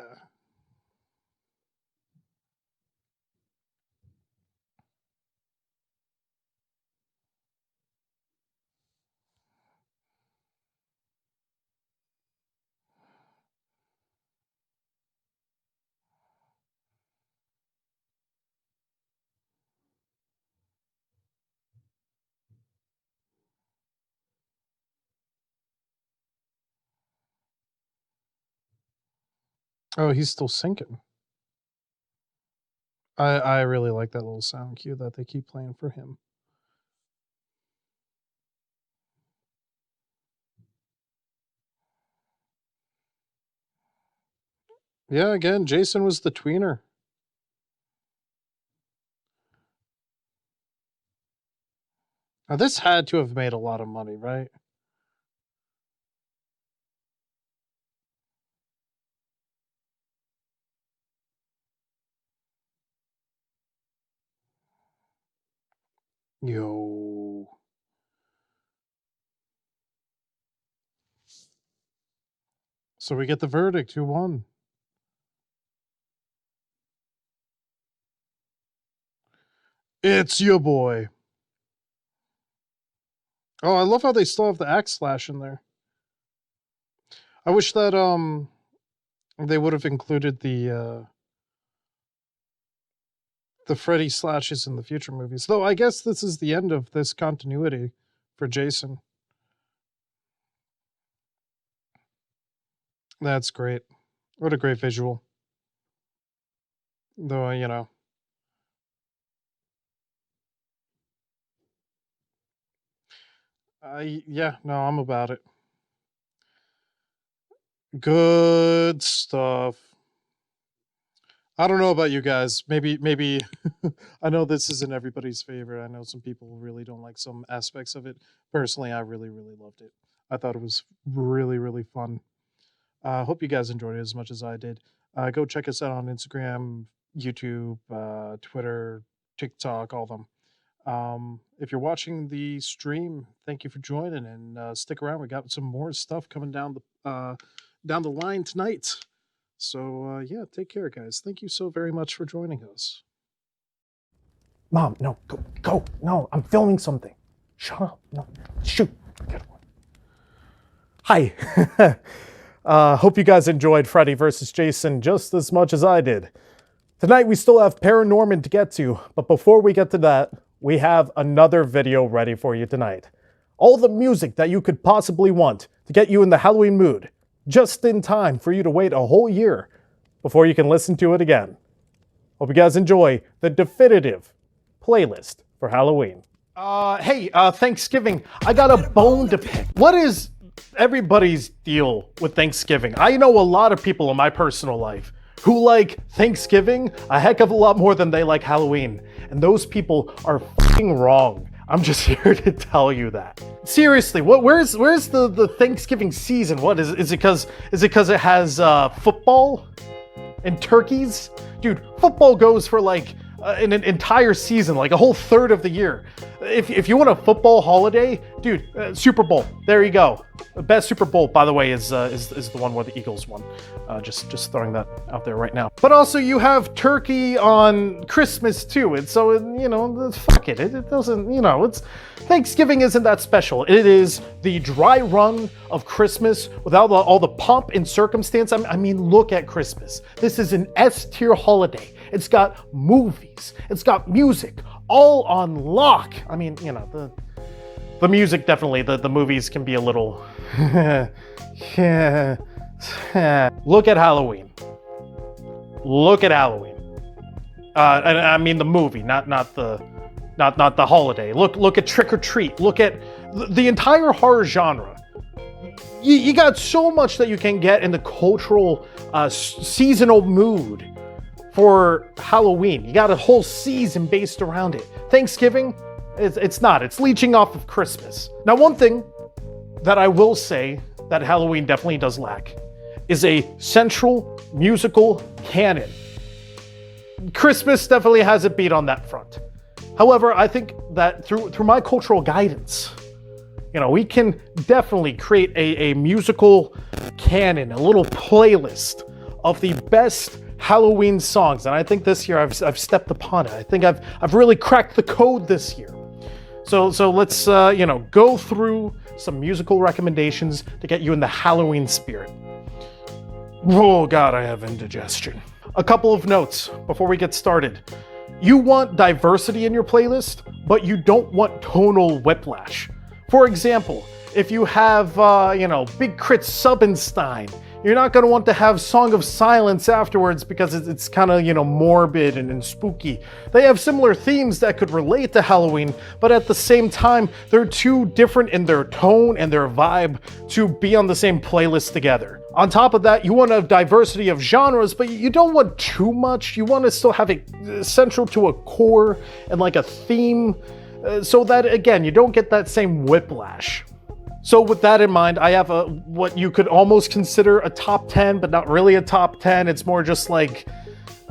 Oh, he's still sinking. I really like that little sound cue that they keep playing for him. Yeah, again, Jason was the tweener. Now, this had to have made a lot of money, right? Yo. So we get the verdict. Who won? It's your boy. Oh, I love how they still have the axe slash in there. I wish that they would have included the Freddy slashes in the future movies. Though I guess this is the end of this continuity for Jason. That's great. What a great visual. Though, you know. Yeah, no, I'm about it. Good stuff. I don't know about you guys. Maybe I know this isn't everybody's favorite. I know some people really don't like some aspects of it. Personally, I really, really loved it. I thought it was really, really fun. Hope you guys enjoyed it as much as I did. Go check us out on Instagram, YouTube, Twitter, TikTok, all of them. If you're watching the stream, thank you for joining, and stick around. We got some more stuff coming down the line tonight. So yeah, take care, guys. Thank you so very much for joining us. Mom, no, go, no, I'm filming something. Shut up, no, shoot. Hi. Hope you guys enjoyed Freddy vs. Jason just as much as I did. Tonight we still have Paranorman to get to, but before we get to that, we have another video ready for you tonight. All the music that you could possibly want to get you in the Halloween mood, just in time for you to wait a whole year before you can listen to it again. Hope you guys enjoy the definitive playlist for Halloween. Hey, Thanksgiving, I got a bone to pick. What is everybody's deal with Thanksgiving? I know a lot of people in my personal life who like Thanksgiving a heck of a lot more than they like Halloween. And those people are fucking wrong. I'm just here to tell you that. Seriously, where's the Thanksgiving season? What is it because it has football and turkeys? Dude, football goes for like an entire season, like a whole third of the year. If you want a football holiday, dude, Super Bowl. There you go. The best Super Bowl, by the way, is the one where the Eagles won. Just throwing that out there right now. But also, you have turkey on Christmas too, and so you know, fuck it. It doesn't, you know, it's Thanksgiving isn't that special. It is the dry run of Christmas without all the pomp and circumstance. I mean, look at Christmas. This is an S-tier holiday. It's got movies. It's got music, all on lock. I mean, you know, the music definitely, the movies can be a little... Look at Halloween. Look at Halloween. And I mean the movie, not the holiday. Look at Trick or Treat. Look at the entire horror genre. You got so much that you can get in the cultural seasonal mood for Halloween. You got a whole season based around it. Thanksgiving, it's not. It's leeching off of Christmas. Now, one thing that I will say that Halloween definitely does lack is a central musical canon. Christmas definitely has a beat on that front. However, I think that through my cultural guidance, we can definitely create a musical canon, a little playlist of the best Halloween songs. And I think this year I've stepped upon it. I think I've really cracked the code this year. So let's go through some musical recommendations to get you in the Halloween spirit. Oh God, I have indigestion. A couple of notes before we get started. You want diversity in your playlist, but you don't want tonal whiplash. For example, if you have, Big Crit Subbenstein, you're not going to want to have Song of Silence afterwards because it's kind of, morbid and spooky. They have similar themes that could relate to Halloween, but at the same time, they're too different in their tone and their vibe to be on the same playlist together. On top of that, you want a diversity of genres, but you don't want too much. You want to still have it central to a core and like a theme, so that, again, you don't get that same whiplash. So with that in mind, I have what you could almost consider a top 10, but not really a top 10. It's more just like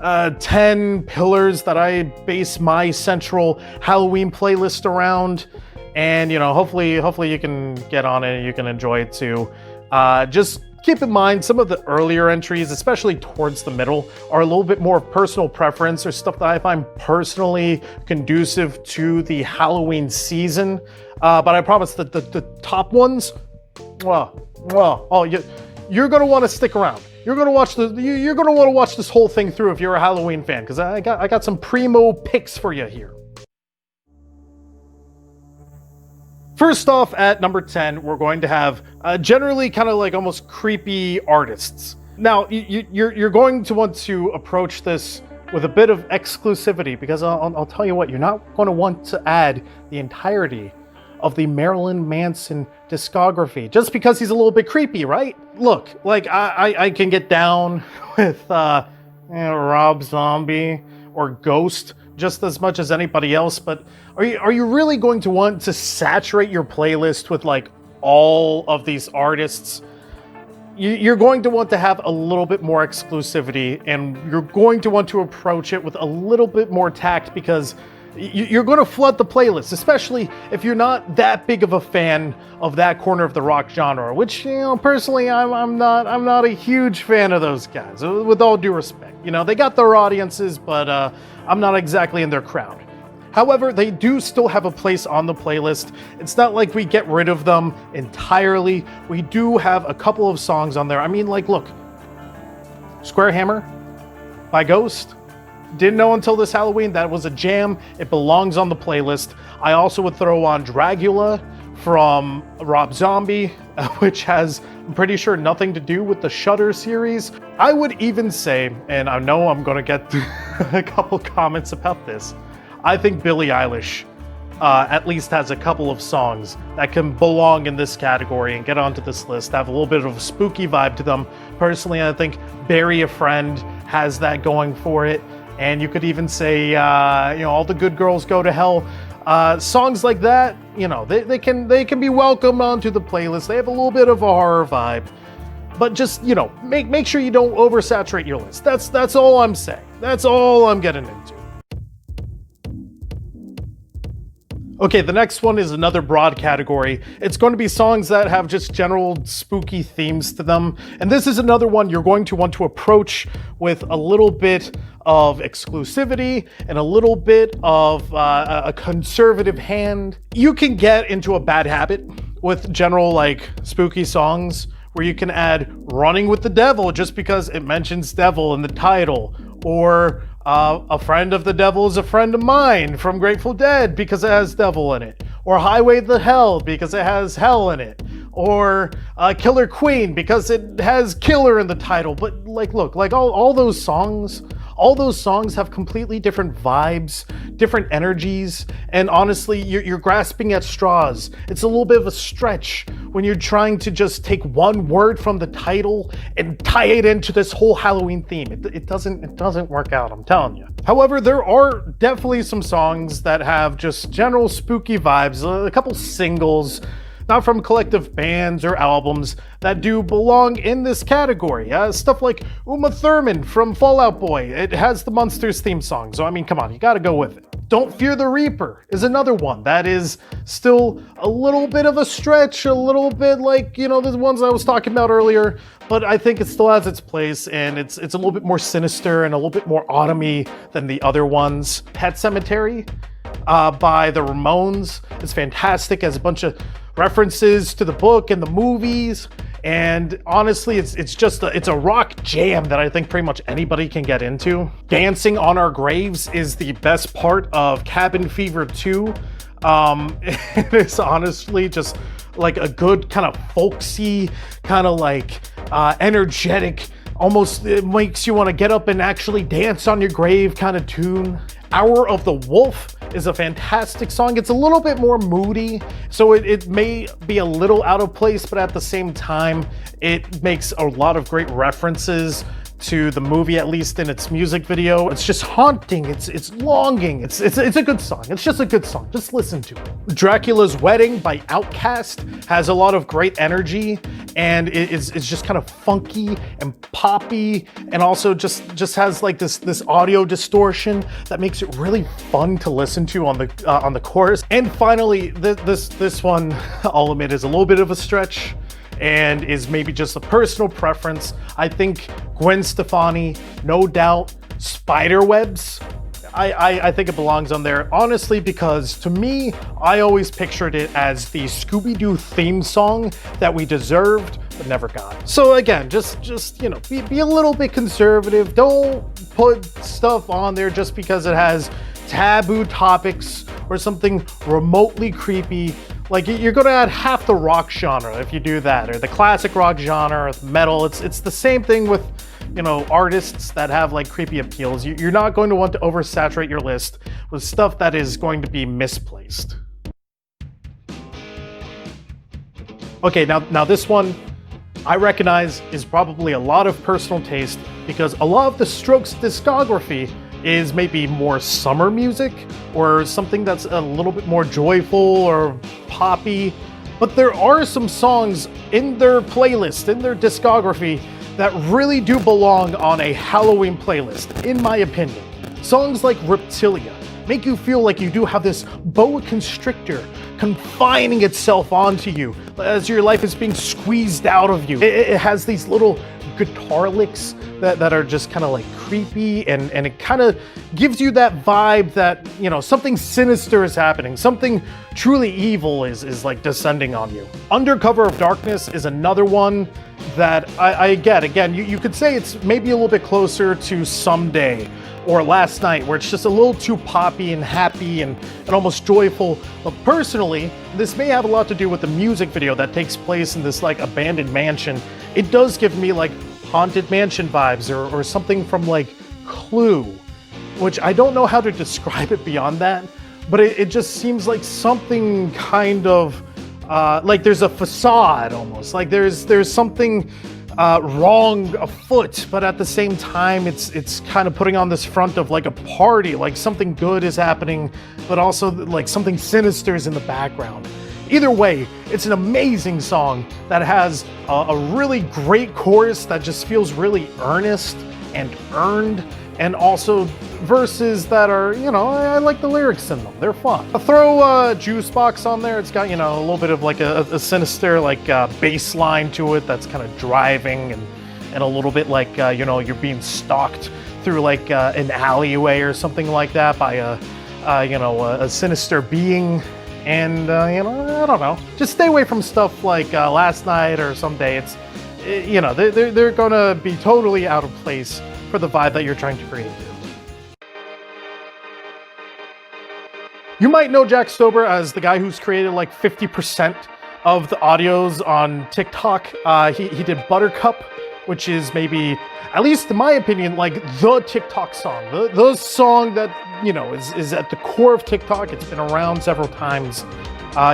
10 pillars that I base my central Halloween playlist around. And, hopefully you can get on it and you can enjoy it too. Just keep in mind, some of the earlier entries, especially towards the middle, are a little bit more personal preference or stuff that I find personally conducive to the Halloween season. But I promise that the top ones, you're gonna want to stick around. You're gonna want to watch this whole thing through if you're a Halloween fan, because I got some primo picks for you here. First off, at number 10, we're going to have generally kind of like almost creepy artists. Now, you're going to want to approach this with a bit of exclusivity, because I'll tell you what, you're not going to want to add the entirety of the Marilyn Manson discography just because he's a little bit creepy, right? Look, like I can get down with Rob Zombie or Ghost just as much as anybody else, but are you really going to want to saturate your playlist with like all of these artists? You're going to want to have a little bit more exclusivity, and you're going to want to approach it with a little bit more tact, because you're going to flood the playlist, especially if you're not that big of a fan of that corner of the rock genre, which, personally, I'm not a huge fan of those guys, with all due respect. They got their audiences, but I'm not exactly in their crowd. However, they do still have a place on the playlist. It's not like we get rid of them entirely. We do have a couple of songs on there. I mean, like, look, Square Hammer by Ghost. Didn't know until this Halloween that was a jam. It belongs on the playlist. I also would throw on Dragula from Rob Zombie, which has, I'm pretty sure, nothing to do with the Shudder series. I would even say, and I know I'm going to get a couple comments about this, I think Billie Eilish at least has a couple of songs that can belong in this category and get onto this list, have a little bit of a spooky vibe to them. Personally, I think Bury a Friend has that going for it. And you could even say, All the Good Girls Go to Hell. Songs like that, they can be welcomed onto the playlist. They have a little bit of a horror vibe. But just, make sure you don't oversaturate your list. That's all I'm saying. That's all I'm getting into. Okay, the next one is another broad category. It's going to be songs that have just general spooky themes to them. And this is another one you're going to want to approach with a little bit of exclusivity and a little bit of a conservative hand. You can get into a bad habit with general like spooky songs where you can add Running with the Devil just because it mentions devil in the title, or A Friend of the Devil is a Friend of Mine from Grateful Dead because it has devil in it, or Highway to Hell because it has hell in it, or Killer Queen because it has killer in the title. But look, all those songs have completely different vibes, different energies, and honestly, you're grasping at straws. It's a little bit of a stretch when you're trying to just take one word from the title and tie it into this whole Halloween theme. It doesn't work out, I'm telling you. However, there are definitely some songs that have just general spooky vibes, a couple singles, not from collective bands or albums, that do belong in this category. Stuff like Uma Thurman from Fall Out Boy. It has the Munsters theme song, so I mean, come on, you gotta go with it. Don't Fear the Reaper is another one that is still a little bit of a stretch, a little bit like, you know, the ones I was talking about earlier, but I think it still has its place, and it's a little bit more sinister and a little bit more autumny than the other ones. Pet Sematary by the Ramones is fantastic, as a bunch of references to the book and the movies, and honestly, it's a rock jam that I think pretty much anybody can get into. Dancing on Our Graves is the best part of Cabin Fever 2. It's honestly just like a good kind of folksy, kind of like energetic, almost it makes you want to get up and actually dance on your grave kind of tune. Hour of the Wolf is a fantastic song. It's a little bit more moody, so it may be a little out of place, but at the same time, it makes a lot of great references to the movie, at least in its music video. It's just haunting, it's longing, it's a good song. It's just a good song, just listen to it. Dracula's Wedding by Outkast has a lot of great energy, and it's just kind of funky and poppy, and also just has like this audio distortion that makes it really fun to listen to on the chorus. And finally, this one, I'll admit, is a little bit of a stretch, and is maybe just a personal preference. I think Gwen Stefani, No Doubt, Spiderwebs, I think it belongs on there, honestly, because to me, I always pictured it as the Scooby-Doo theme song that we deserved but never got. So again, just you know, be a little bit conservative. Don't put stuff on there just because it has taboo topics or something remotely creepy. Like, you're gonna add half the rock genre if you do that, or the classic rock genre, or metal. It's the same thing with, you know, artists that have like creepy appeals. You're not going to want to oversaturate your list with stuff that is going to be misplaced. Okay, now this one I recognize is probably a lot of personal taste, because a lot of the Strokes discography is maybe more summer music or something that's a little bit more joyful or poppy, but there are some songs in their playlist, in their discography, that really do belong on a Halloween playlist, in my opinion. Songs like Reptilia make you feel like you do have this boa constrictor confining itself onto you as your life is being squeezed out of you. It has these little guitar licks that are just kind of like creepy, and it kind of gives you that vibe that, you know, something sinister is happening, something truly evil is like descending on you. Under Cover of Darkness is another one that I get. Again, you could say it's maybe a little bit closer to Someday or Last Night, where it's just a little too poppy and happy and almost joyful. But personally, this may have a lot to do with the music video that takes place in this like abandoned mansion. It does give me like Haunted Mansion vibes, or something from like Clue, which I don't know how to describe it beyond that, but it just seems like something kind of like there's a facade almost, like there's something wrong afoot, but at the same time it's kind of putting on this front of like a party, like something good is happening, but also like something sinister is in the background. Either way, it's an amazing song that has a really great chorus that just feels really earnest and earned, and also verses that are, you know, I like the lyrics in them. They're fun. I'll throw Juice Box on there. It's got, you know, a little bit of like a sinister like bass line to it that's kind of driving, and a little bit like, you know, you're being stalked through like an alleyway or something like that by a sinister being. And, you know, I don't know. Just stay away from stuff like Last Night or Someday. It's, you know, they're gonna be totally out of place for the vibe that you're trying to create. You might know Jack Stober as the guy who's created like 50% of the audios on TikTok. He did Buttercup which is maybe, at least in my opinion, like the TikTok song, the song that, you know, is at the core of TikTok. It's been around several times.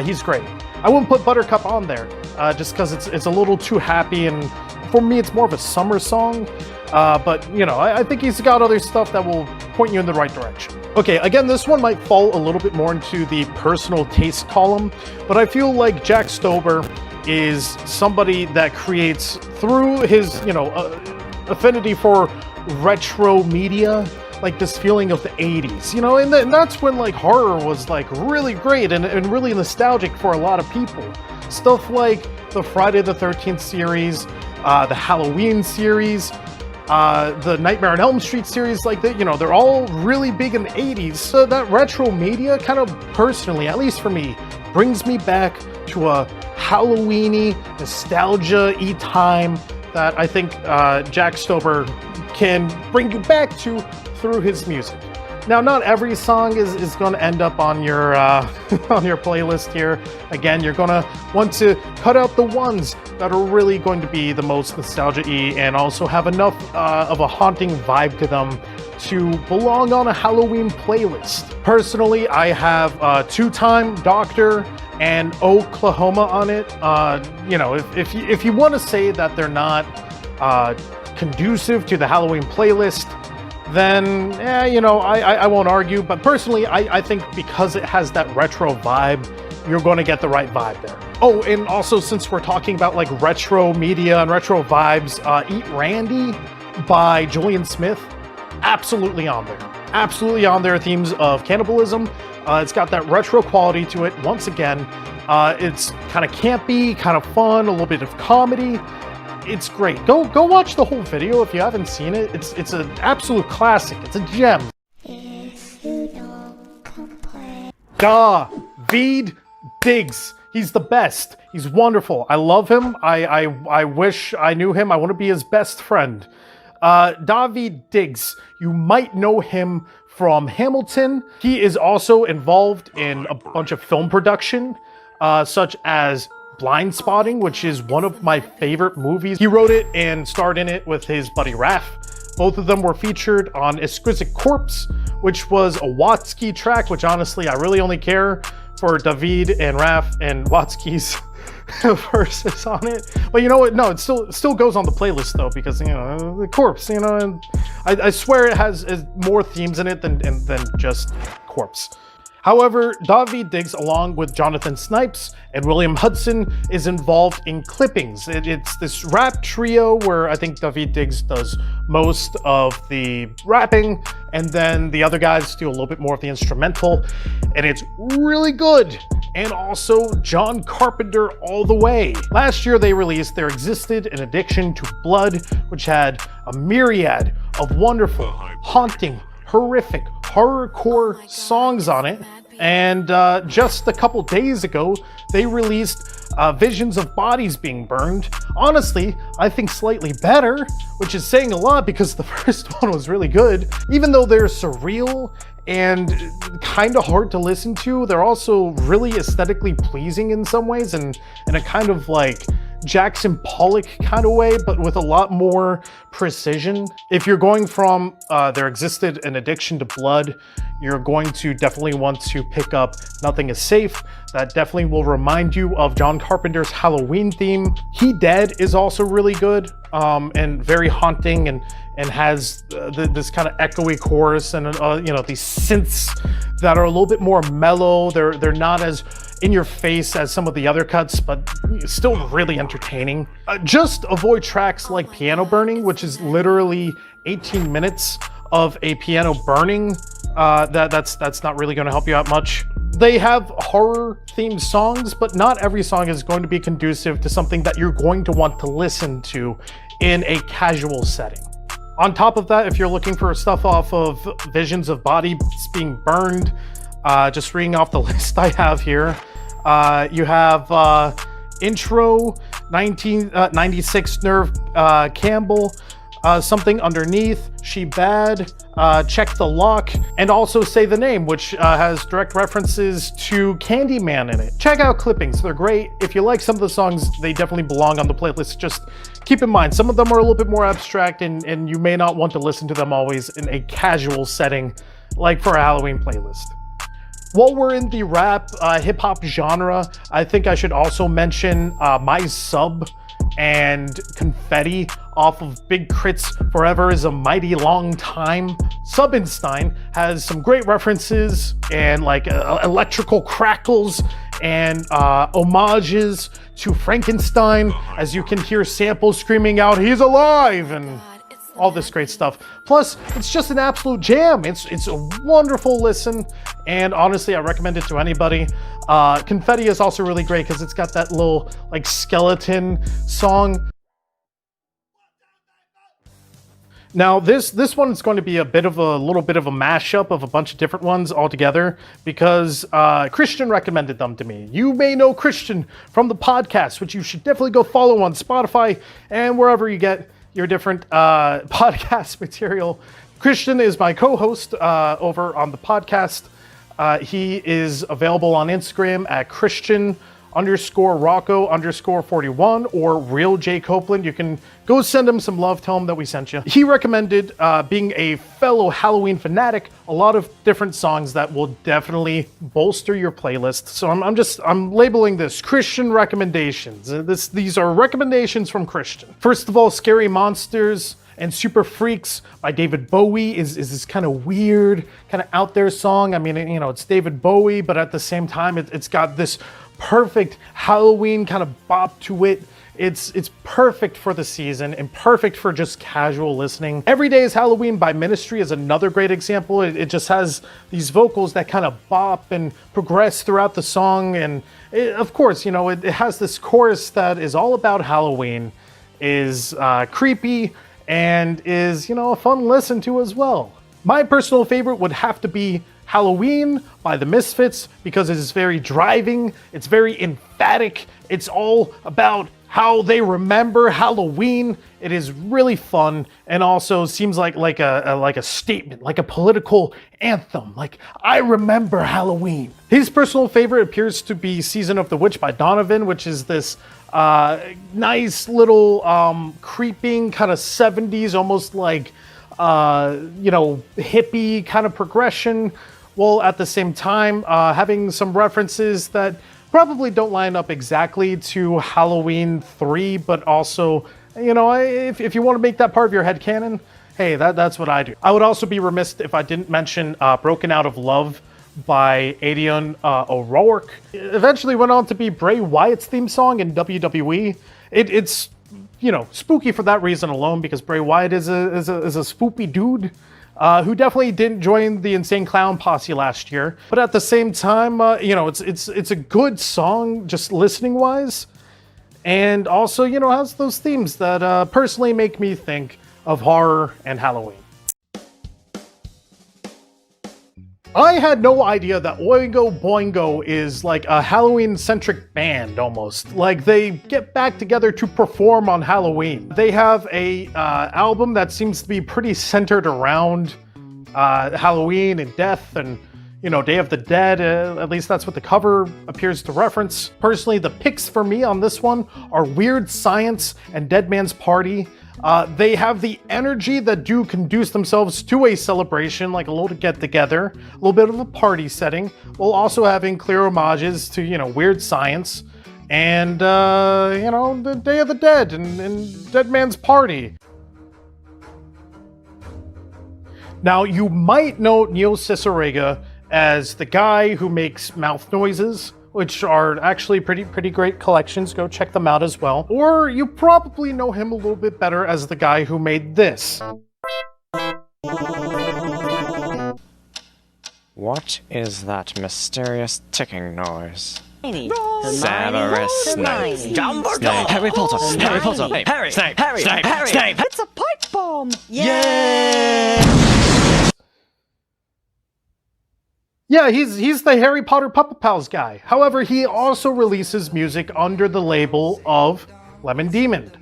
He's great. I wouldn't put Buttercup on there just because it's a little too happy, and for me it's more of a summer song. But you know, I think he's got other stuff that will point you in the right direction. Okay, again, this one might fall a little bit more into the personal taste column, but I feel like Jack Stober is somebody that creates through his, you know, affinity for retro media, like this feeling of the 80s, you know, and that's when like horror was like really great and really nostalgic for a lot of people. Stuff like the Friday the 13th series, the Halloween series, the Nightmare on Elm Street series, like that, you know, they're all really big in the 80s. So that retro media kind of personally, at least for me, brings me back to a Halloween-y, nostalgia-y time that I think Jack Stober can bring you back to through his music. Now, not every song is going to end up on your on your playlist here. Again, you're going to want to cut out the ones that are really going to be the most nostalgia-y and also have enough of a haunting vibe to them to belong on a Halloween playlist. Personally, I have Two-Time Doctor and Oklahoma on it. You know, if you want to say that they're not conducive to the Halloween playlist, then you know, I won't argue. But personally, I think because it has that retro vibe, you're going to get the right vibe there. Oh, and also, since we're talking about like retro media and retro vibes, Eat Randy by Julian Smith, absolutely on there. Absolutely on there. Themes of cannibalism. It's got that retro quality to it. Once again, it's kind of campy, kind of fun, a little bit of comedy. It's great. Go watch the whole video if you haven't seen it. It's an absolute classic. It's a gem. Daveed Diggs. He's the best. He's wonderful. I love him. I wish I knew him. I want to be his best friend. Daveed Diggs. You might know him from Hamilton. He is also involved in a bunch of film production, such as Blind Spotting, which is one of my favorite movies. He wrote it and starred in it with his buddy Raph. Both of them were featured on Exquisite Corpse, which was a Watsky track, which honestly, I really only care for Daveed and Raph and Watsky's verses on it. But you know what? No, it still goes on the playlist though, because, you know, the Corpse, you know, and I swear it has more themes in it than just Corpse. However, Daveed Diggs, along with Jonathan Snipes and William Hudson, is involved in clippings. It's this rap trio where I think Daveed Diggs does most of the rapping, and then the other guys do a little bit more of the instrumental, and it's really good. And also John Carpenter all the way. Last year they released There Existed an Addiction to Blood, which had a myriad of wonderful, haunting, horrific, horrorcore songs on it. And just a couple days ago, they released Visions of Bodies Being Burned. Honestly, I think slightly better, which is saying a lot because the first one was really good. Even though they're surreal and kind of hard to listen to, they're also really aesthetically pleasing in some ways, and in a kind of like Jackson Pollock kind of way, but with a lot more precision. If you're going from There Existed an Addiction to Blood, you're going to definitely want to pick up Nothing Is Safe. That definitely will remind you of John Carpenter's Halloween theme. He Dead is also really good and very haunting, and has this kind of echoey chorus and you know, these synths that are a little bit more mellow. They're not as in your face as some of the other cuts, but still really entertaining. Just avoid tracks like Piano Burning, which is literally 18 minutes of a piano burning. That's not really going to help you out much. They have horror themed songs, but not every song is going to be conducive to something that you're going to want to listen to in a casual setting. On top of that, if you're looking for stuff off of Visions of Bodies Being Burned, just reading off the list I have here, you have Intro, 1996 Nerve Campbell, Something Underneath, She Bad, Check the Lock, and also Say the Name, which has direct references to Candyman in it. Check out clippings, they're great. If you like some of the songs, they definitely belong on the playlist. Just keep in mind, some of them are a little bit more abstract and you may not want to listen to them always in a casual setting, like for a Halloween playlist. While we're in the rap hip-hop genre, I think I should also mention My Sub and Confetti off of Big Crit's Forever is a Mighty Long Time. Subinstein has some great references and like electrical crackles and homages to Frankenstein, as you can hear samples screaming out, "He's alive!" and all this great stuff. Plus, it's just an absolute jam. It's a wonderful listen, and honestly, I recommend it to anybody. Confetti is also really great because it's got that little like skeleton song. Now, this one is going to be a little bit of a mashup of a bunch of different ones all together because Christian recommended them to me. You may know Christian from the podcast, which you should definitely go follow on Spotify and wherever you get your different podcast material. Christian is my co-host over on the podcast. He is available on Instagram at Christian_Rocco_41 or Real J Copeland. You can go send him some love, tell him that we sent you. He recommended, being a fellow Halloween fanatic, a lot of different songs that will definitely bolster your playlist. So I'm labeling this Christian recommendations. These are recommendations from Christian. First of all, Scary Monsters and Super Freaks by David Bowie is this kind of weird, kind of out there song. I mean, you know, it's David Bowie, but at the same time, it's got this perfect Halloween kind of bop to it. It's perfect for the season and perfect for just casual listening. Every Day is Halloween by Ministry is another great example. It just has these vocals that kind of bop and progress throughout the song. And of course, you know, it has this chorus that is all about Halloween, is creepy, and is, you know, a fun listen to as well. My personal favorite would have to be Halloween by the Misfits because it is very driving, it's very emphatic, it's all about how they remember Halloween. It is really fun and also seems like a statement, like a political anthem, like I remember Halloween. His personal favorite appears to be Season of the Witch by Donovan, which is this nice little creeping kind of 70s, almost like you know, hippie kind of progression, while at the same time having some references that probably don't line up exactly to Halloween 3, but also, you know, if you want to make that part of your headcanon, hey, that's what I do. I would also be remiss if I didn't mention Broken Out of Love by Adion O'Rourke. It eventually went on to be Bray Wyatt's theme song in WWE. It's, you know, spooky for that reason alone, because Bray Wyatt is a spoopy dude who definitely didn't join the Insane Clown Posse last year. But at the same time, you know, it's a good song just listening wise, and also, you know, has those themes that personally make me think of horror and Halloween. I had no idea that Oingo Boingo is like a Halloween-centric band almost. Like they get back together to perform on Halloween. They have a album that seems to be pretty centered around Halloween and death and, you know, Day of the Dead. At least that's what the cover appears to reference. Personally, the picks for me on this one are Weird Science and Dead Man's Party. They have the energy that do conduce themselves to a celebration, like a little get-together, a little bit of a party setting, while also having clear homages to, you know, Weird Science and, you know, the Day of the Dead and Dead Man's Party. Now, you might know Neil Cicierega as the guy who makes mouth noises, which are actually pretty great collections. Go check them out as well. Or you probably know him a little bit better as the guy who made this. What is that mysterious ticking noise? Severus Snape. Dumbledore! Harry Potter! Harry Potter! Harry! Snape! Harry! Snape! Harry! Snape! It's a pipe bomb! Yeah, he's the Harry Potter Puppet Pals guy. However, he also releases music under the label of Lemon Demon.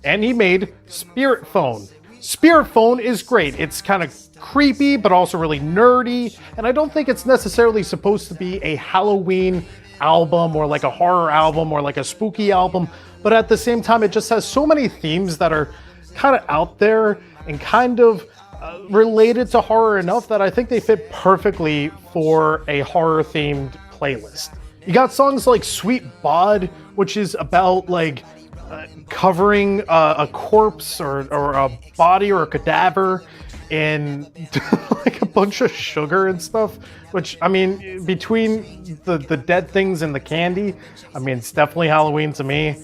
And he made Spirit Phone, Spirit Phone is great. It's kind of creepy, but also really nerdy. And I don't think it's necessarily supposed to be a Halloween album or like a horror album or like a spooky album. But at the same time, it just has so many themes that are kind of out there and kind of related to horror enough that I think they fit perfectly for a horror-themed playlist. You got songs like Sweet Bod, which is about like covering a corpse or a body or a cadaver in like a bunch of sugar and stuff, which, I mean, between the dead things and the candy, I mean, it's definitely Halloween to me.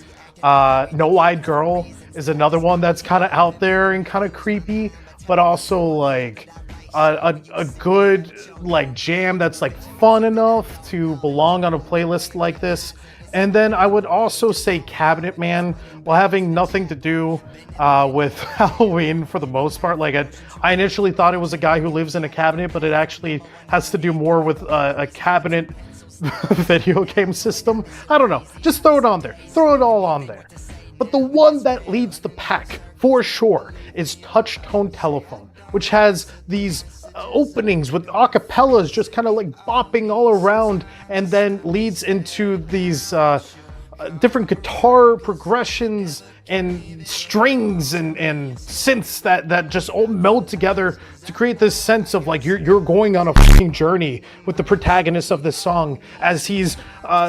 No Eyed Girl is another one that's kind of out there and kind of creepy, but also like a good like jam that's like fun enough to belong on a playlist like this. And then I would also say Cabinet Man, while having nothing to do with Halloween for the most part. Like I initially thought it was a guy who lives in a cabinet, but it actually has to do more with a cabinet video game system. I don't know. Just throw it on there. Throw it all on there. But the one that leads the pack for sure is Touch Tone Telephone, which has these openings with acapellas just kind of like bopping all around, and then leads into these different guitar progressions and strings and synths that just all meld together to create this sense of like you're going on a fucking journey with the protagonist of this song as he's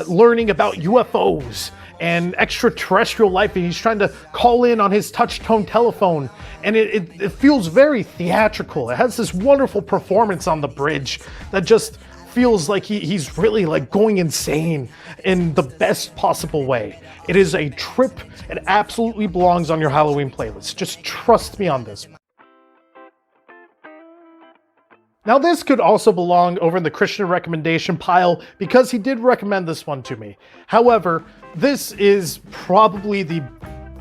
learning about UFOs and extraterrestrial life, and he's trying to call in on his touch-tone telephone, and it feels very theatrical. It has this wonderful performance on the bridge that just feels like he's really like going insane in the best possible way. It is a trip. It absolutely belongs on your Halloween playlist. Just trust me on this. Now, this could also belong over in the Christian recommendation pile because he did recommend this one to me. However, this is probably the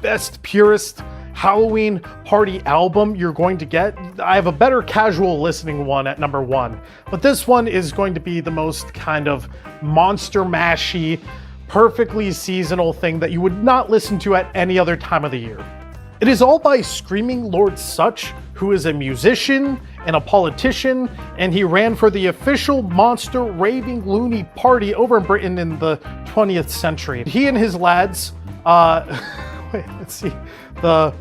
best, purest Halloween party album you're going to get. I have a better casual listening one at number 1, but this one is going to be the most kind of monster mashy, perfectly seasonal thing that you would not listen to at any other time of the year. It is all by Screaming Lord Sutch, who is a musician and a politician, and he ran for the official monster raving loony party over in Britain in the 20th century. He and his lads, wait, let's see, the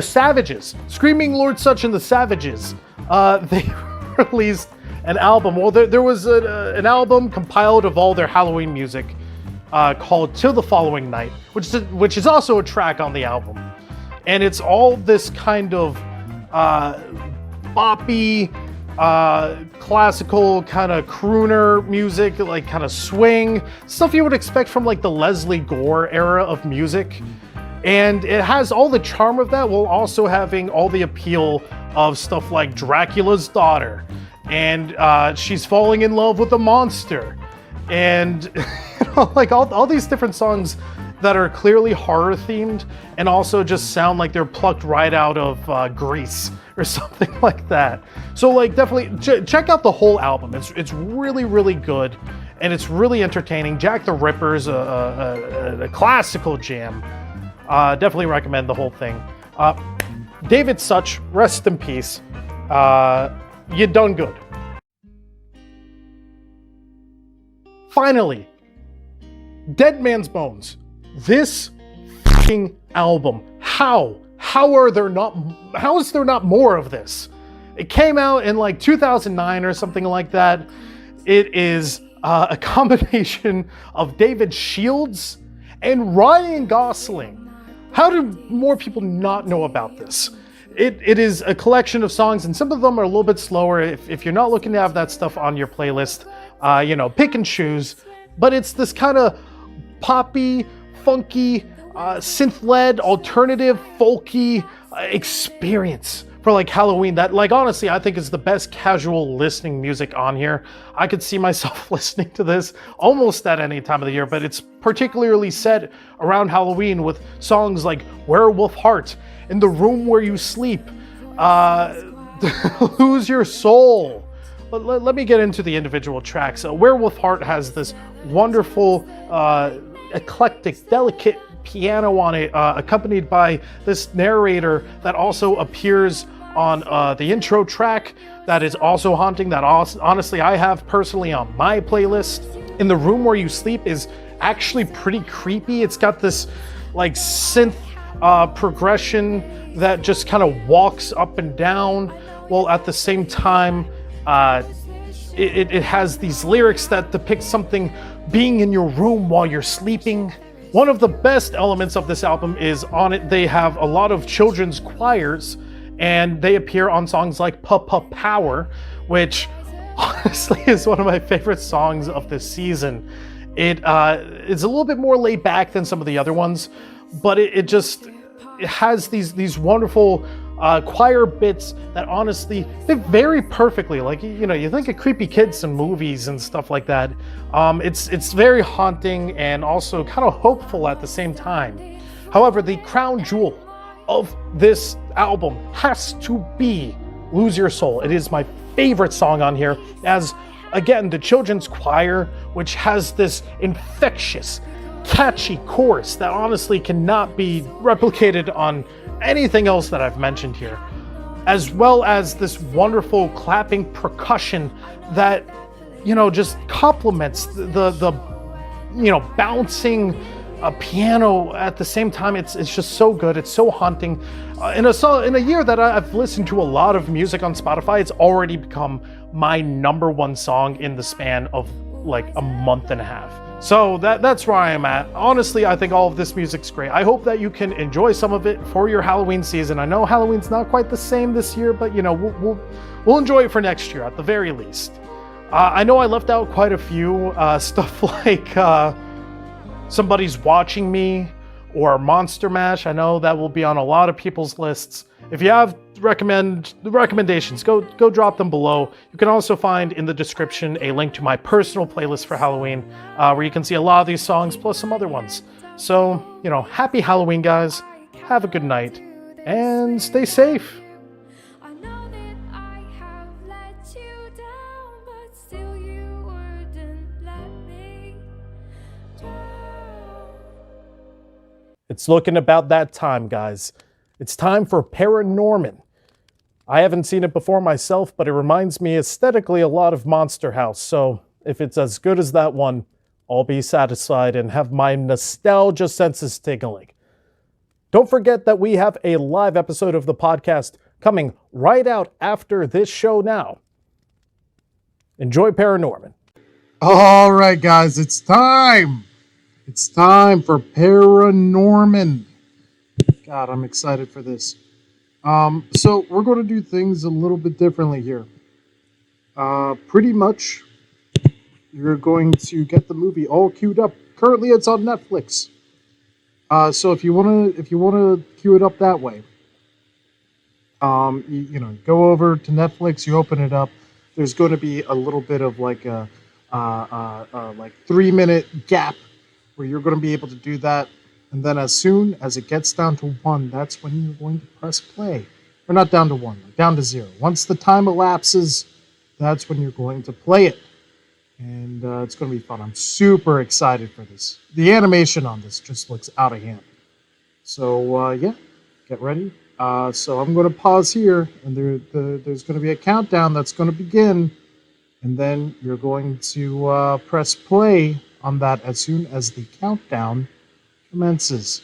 Savages, Screaming Lord Sutch and the Savages, they released an album. Well, there was an album compiled of all their Halloween music called Till the Following Night, which is also a track on the album. And it's all this kind of boppy, classical kind of crooner music, like kind of swing, stuff you would expect from like the Leslie Gore era of music. And it has all the charm of that while also having all the appeal of stuff like Dracula's Daughter, and She's Falling in Love with a Monster, and like all these different songs that are clearly horror themed and also just sound like they're plucked right out of Grease or something like that. So like definitely check out the whole album. It's really, really good, and it's really entertaining. Jack the Ripper's a classical jam. Definitely recommend the whole thing. David Sutch, rest in peace. You done good. Finally, Dead Man's Bones. This fucking album. How is there not more of this? It came out in like 2009 or something like that. It is a combination of David Shields and Ryan Gosling. How do more people not know about this? It is a collection of songs, and some of them are a little bit slower. If you're not looking to have that stuff on your playlist, pick and choose. But it's this kind of poppy, funky, synth-led, alternative, folky experience for like Halloween that, like, honestly, I think is the best casual listening music on here. I could see myself listening to this almost at any time of the year, but it's particularly set around Halloween with songs like Werewolf Heart, In the Room Where You Sleep, Lose Your Soul. But let me get into the individual tracks. Werewolf Heart has this wonderful, eclectic, delicate piano on it, accompanied by this narrator that also appears on the intro track that is also haunting, that honestly I have personally on my playlist. In the Room Where You Sleep is actually pretty creepy. It's got this like synth progression that just kind of walks up and down, while at the same time it has these lyrics that depict something being in your room while you're sleeping. One of the best elements of this album is on it they have a lot of children's choirs, and they appear on songs like Papa Power, which honestly is one of my favorite songs of this season. It is a little bit more laid back than some of the other ones, but it has these wonderful choir bits that honestly fit very perfectly. Like, you know, you think of creepy kids in movies and stuff like that. It's very haunting and also kind of hopeful at the same time. However, the crown jewel of this album has to be Lose Your Soul. It is my favorite song on here, as again, the children's choir, which has this infectious, catchy chorus that honestly cannot be replicated on anything else that I've mentioned here, as well as this wonderful clapping percussion that, you know, just complements the you know, bouncing piano at the same time. It's just so good. It's so haunting. In a year that I've listened to a lot of music on Spotify, it's already become my #1 song in the span of like a month and a half. So that's where I am at. Honestly, I think all of this music's great. I hope that you can enjoy some of it for your Halloween season. I know Halloween's not quite the same this year, but you know, we'll enjoy it for next year at the very least. I know I left out quite a few stuff like Somebody's Watching Me or Monster Mash. I know that will be on a lot of people's lists. If you have recommendations, go drop them below. You can also find in the description a link to my personal playlist for Halloween, where you can see a lot of these songs plus some other ones. So, you know, happy Halloween, guys. Have a good night and stay safe. It's looking about that time, guys. It's time for Paranorman. I haven't seen it before myself, but it reminds me aesthetically a lot of Monster House. So if it's as good as that one, I'll be satisfied and have my nostalgia senses tingling. Don't forget that we have a live episode of the podcast coming right out after this show now. Enjoy Paranorman. All right, guys, it's time. It's time for Paranorman. God, I'm excited for this. So we're going to do things a little bit differently here. Pretty much, you're going to get the movie all queued up. Currently, it's on Netflix. So if you wanna queue it up that way, you know, go over to Netflix. You open it up. There's going to be a little bit of like a like 3-minute gap where you're going to be able to do that. And then as soon as it gets down to 1, that's when you're going to press play. Or not down to 1, down to 0. Once the time elapses, that's when you're going to play it. And it's going to be fun. I'm super excited for this. The animation on this just looks out of hand. So, yeah, get ready. So I'm going to pause here, and there's going to be a countdown that's going to begin. And then you're going to press play on that as soon as the countdown commences.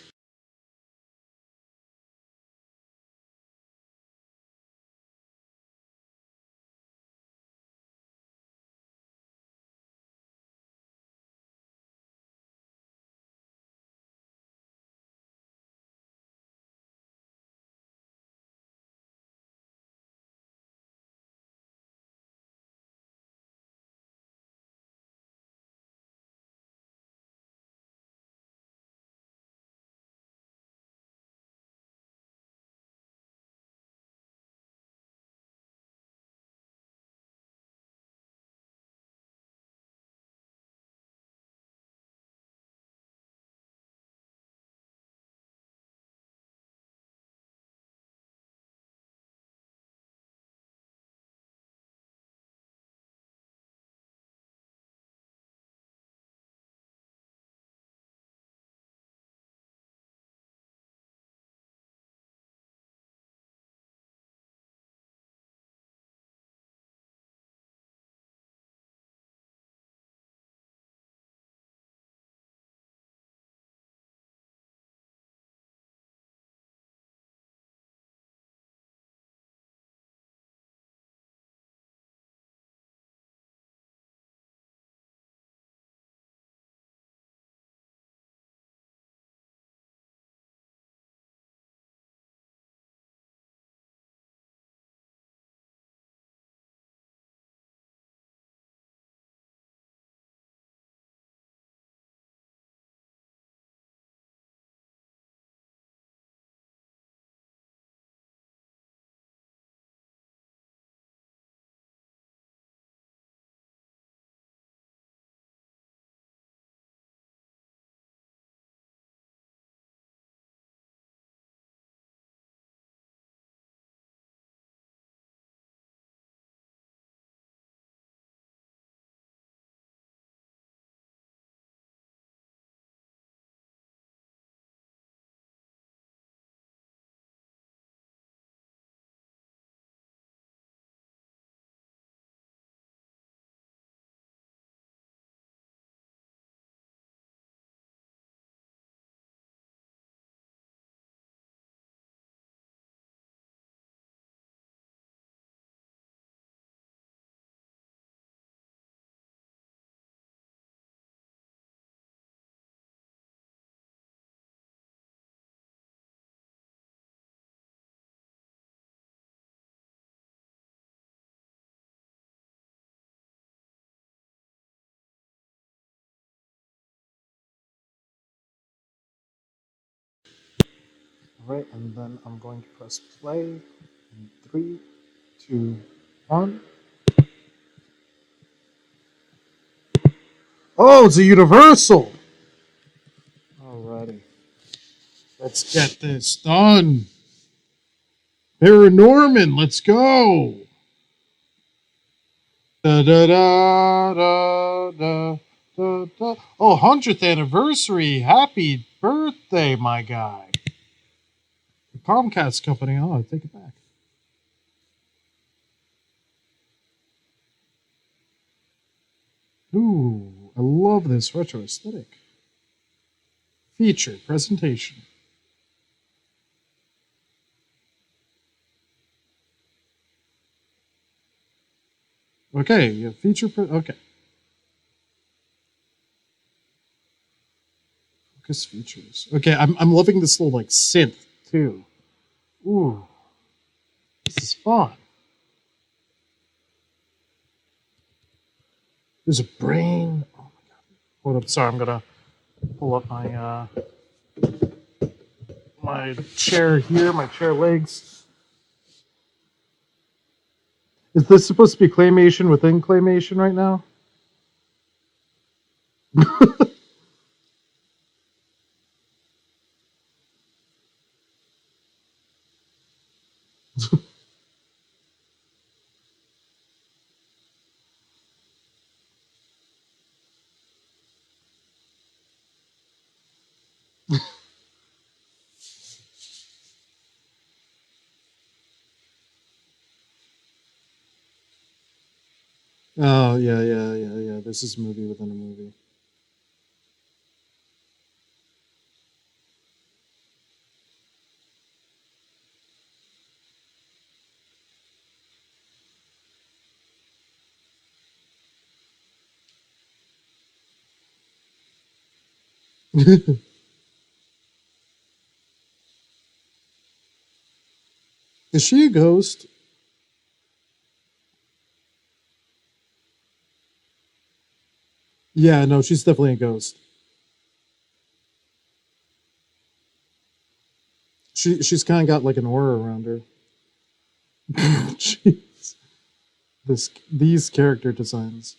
Alright, and then I'm going to press play in 3, 2, 1. Oh, it's a Universal! Alrighty. Let's get this done. Paranorman, let's go! Da da da da da da da. Oh, 100th anniversary! Happy birthday, my guy! The Comcast company. Oh, I take it back. Ooh, I love this retro aesthetic. Feature presentation. Okay, yeah, okay. Focus features. Okay, I'm loving this little like synth too. Ooh, this is fun. There's a brain. Oh my god. Hold up, sorry, I'm gonna pull up my my chair here, my chair legs. Is this supposed to be claymation within claymation right now? Oh yeah. This is a movie within a movie. Is she a ghost? Yeah, no, she's definitely a ghost. She's kind of got like an aura around her. Jeez. These character designs.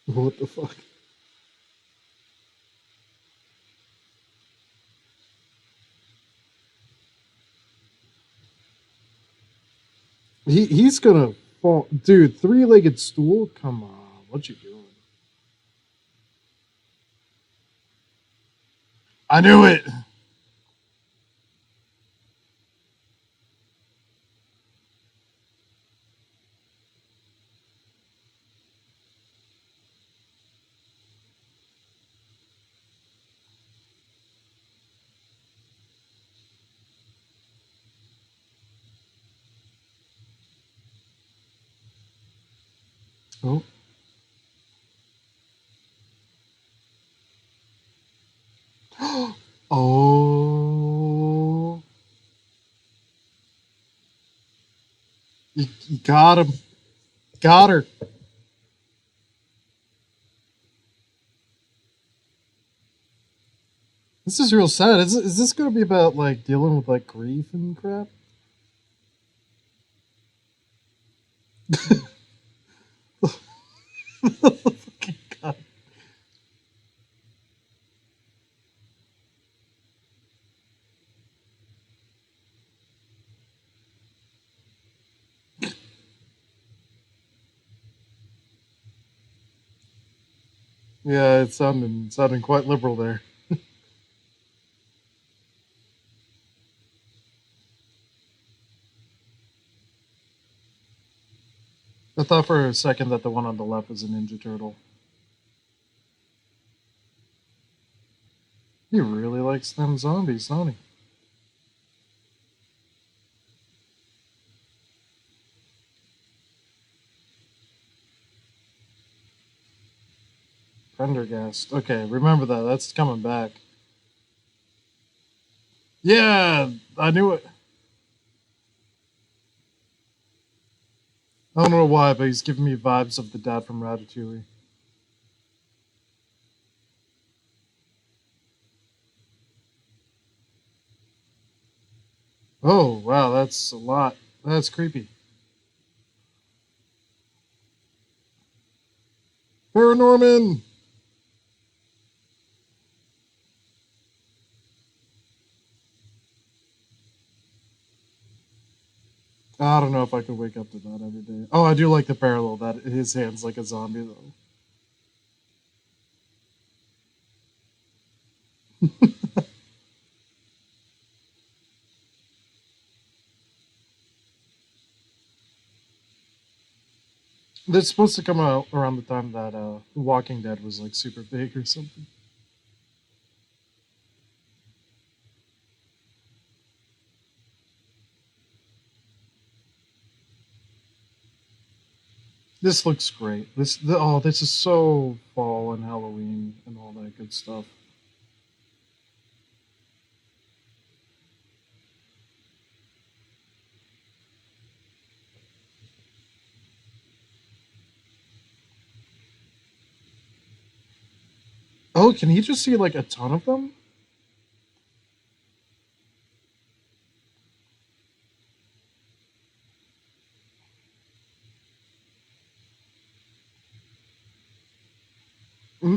What the fuck? He's gonna fall, dude. 3-legged stool. Come on, what you doing? I knew it. Oh. Oh. You got him. Got her. This is real sad. Is this going to be about like dealing with like grief and crap? Fucking God. Yeah, it's sounding quite liberal there. I thought for a second that the one on the left was a Ninja Turtle. He really likes them zombies, don't he? Prendergast. Okay, remember that. That's coming back. Yeah, I knew it. I don't know why, but he's giving me vibes of the dad from Ratatouille. Oh, wow, that's a lot. That's creepy. Paranorman! I don't know if I could wake up to that every day. Oh, I do like the parallel that his hand's like a zombie, though. They're supposed to come out around the time that Walking Dead was like super big or something. This looks great. This is so fall and Halloween and all that good stuff. Oh, can he just see like a ton of them?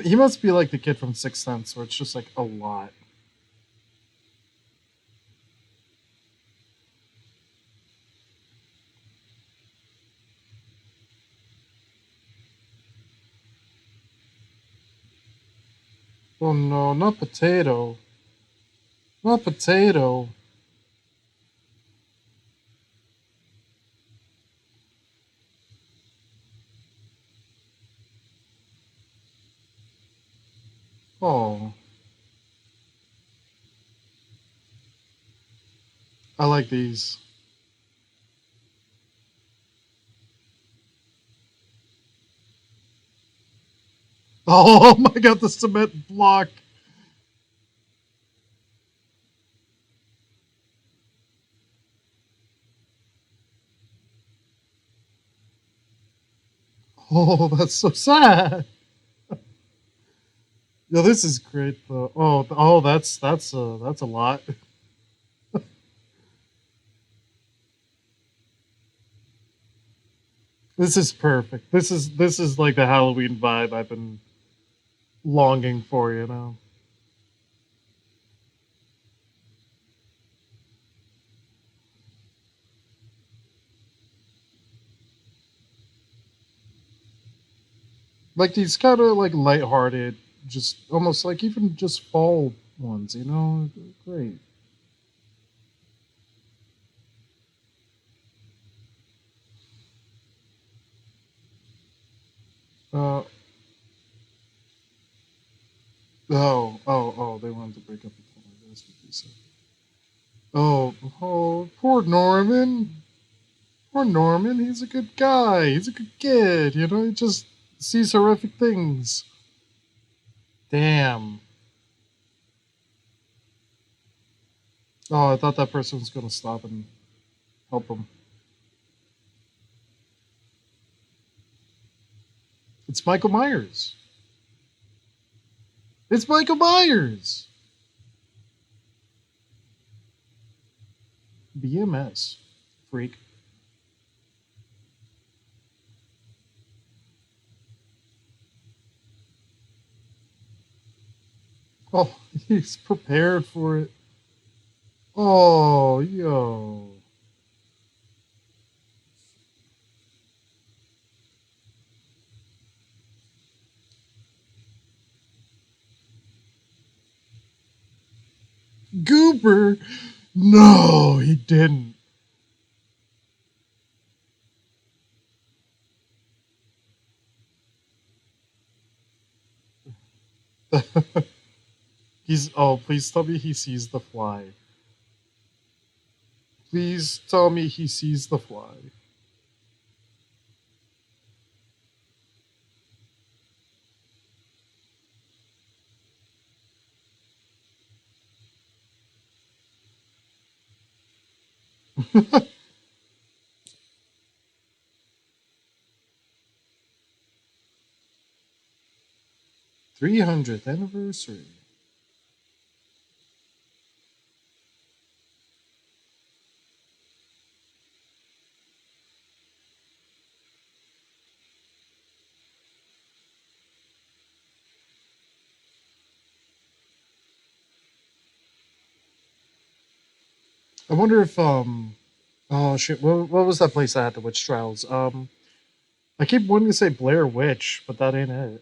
He must be like the kid from Sixth Sense, where it's just like a lot. Oh no, not potato. Not potato. Oh, I like these. Oh my god, the cement block. Oh, that's so sad. Yeah, this is great though. Oh, that's a lot. This is perfect. This is like the Halloween vibe I've been longing for, you know. Like these kind of like lighthearted, just almost like even just fall ones, you know. Great. Uh oh, they wanted to break up the family. That's what they said. Oh, poor Norman. Poor Norman. He's a good guy. He's a good kid. You know, he just sees horrific things. Damn. Oh, I thought that person was gonna stop and help him. It's Michael Myers. It's Michael Myers. BMS. Freak. Oh, he's prepared for it. Oh, yo. Goober? No, he didn't. Please tell me he sees the fly. Please tell me he sees the fly. $300th anniversary. I wonder if oh shit, what was that place that had the witch trials? I keep wanting to say Blair Witch, but that ain't it.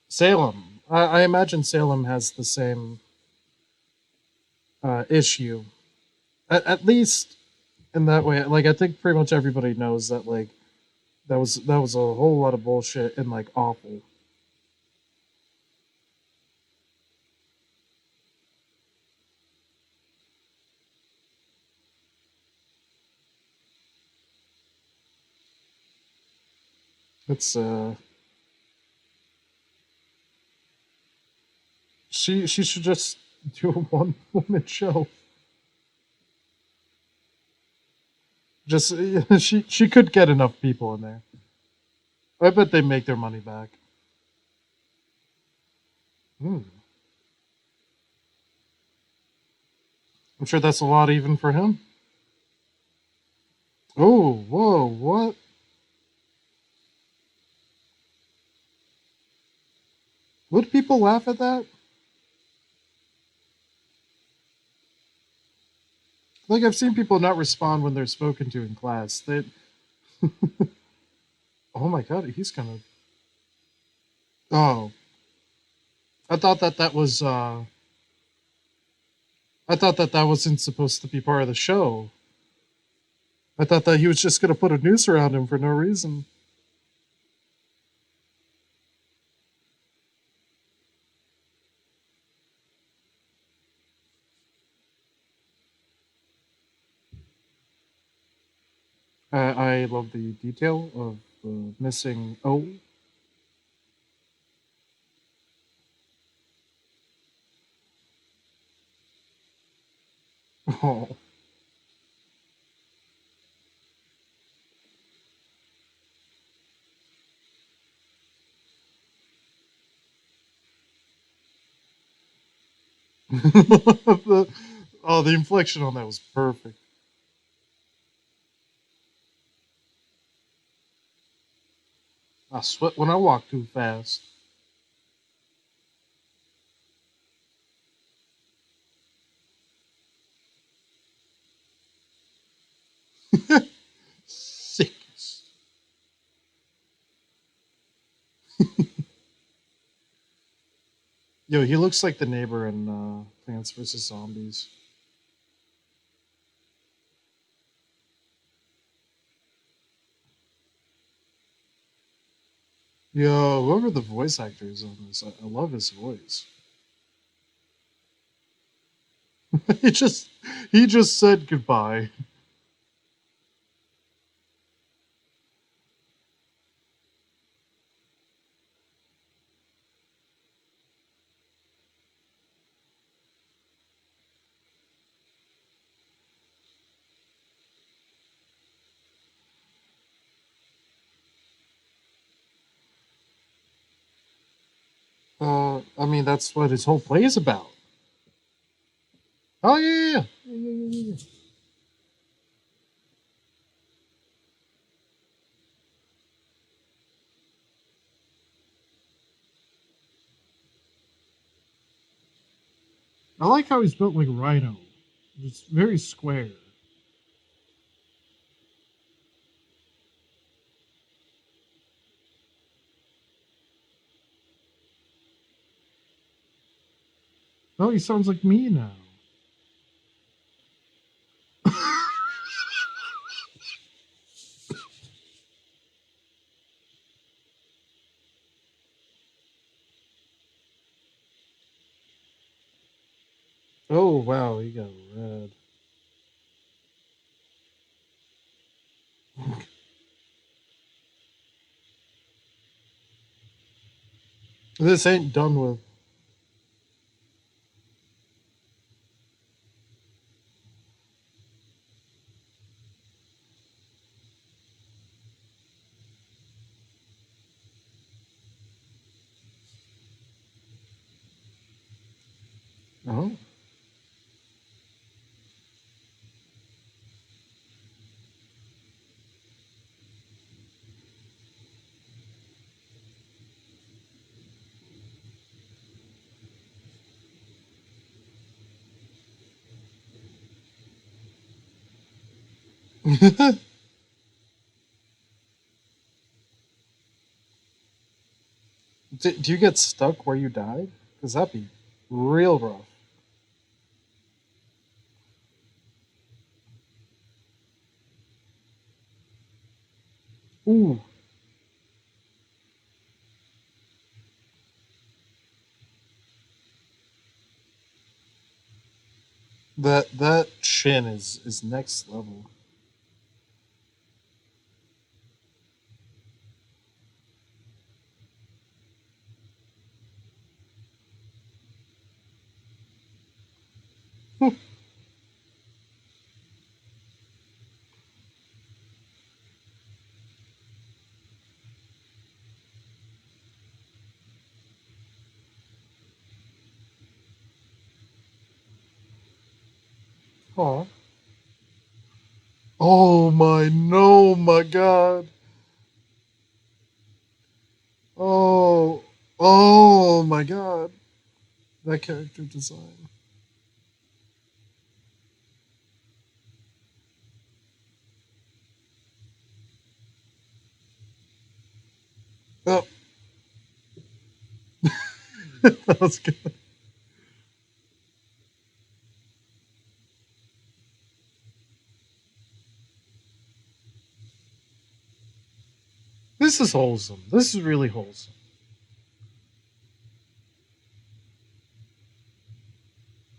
Salem. I imagine Salem has the same issue. At least in that way. Like I think pretty much everybody knows that like that was a whole lot of bullshit and like awful. It's she should just do a one woman show. Just she could get enough people in there. I bet they make their money back. I'm sure that's a lot even for him. Oh, whoa, what? Would people laugh at that? Like I've seen people not respond when they're spoken to in class. They oh my god, he's gonna. Oh, I thought that was. I thought that wasn't supposed to be part of the show. I thought that he was just gonna put a noose around him for no reason. I love the detail of missing O. Oh. The inflection on that was perfect. I sweat when I walk too fast. Sickness. Yo, he looks like the neighbor in Plants vs. Zombies. Yo, whoever the voice actor is on this, I love his voice. he just said goodbye. I mean that's what his whole play is about. Oh yeah. I like how he's built like Rhino. It's very square. Oh, he sounds like me now. Oh wow, he got red. This ain't done with. Oh. Do you get stuck where you died? Because that'd be real rough. Ooh. That chin is next level. Oh. Oh my no my god. Oh. Oh my god. That character design. Oh. That was good. This is wholesome. This is really wholesome.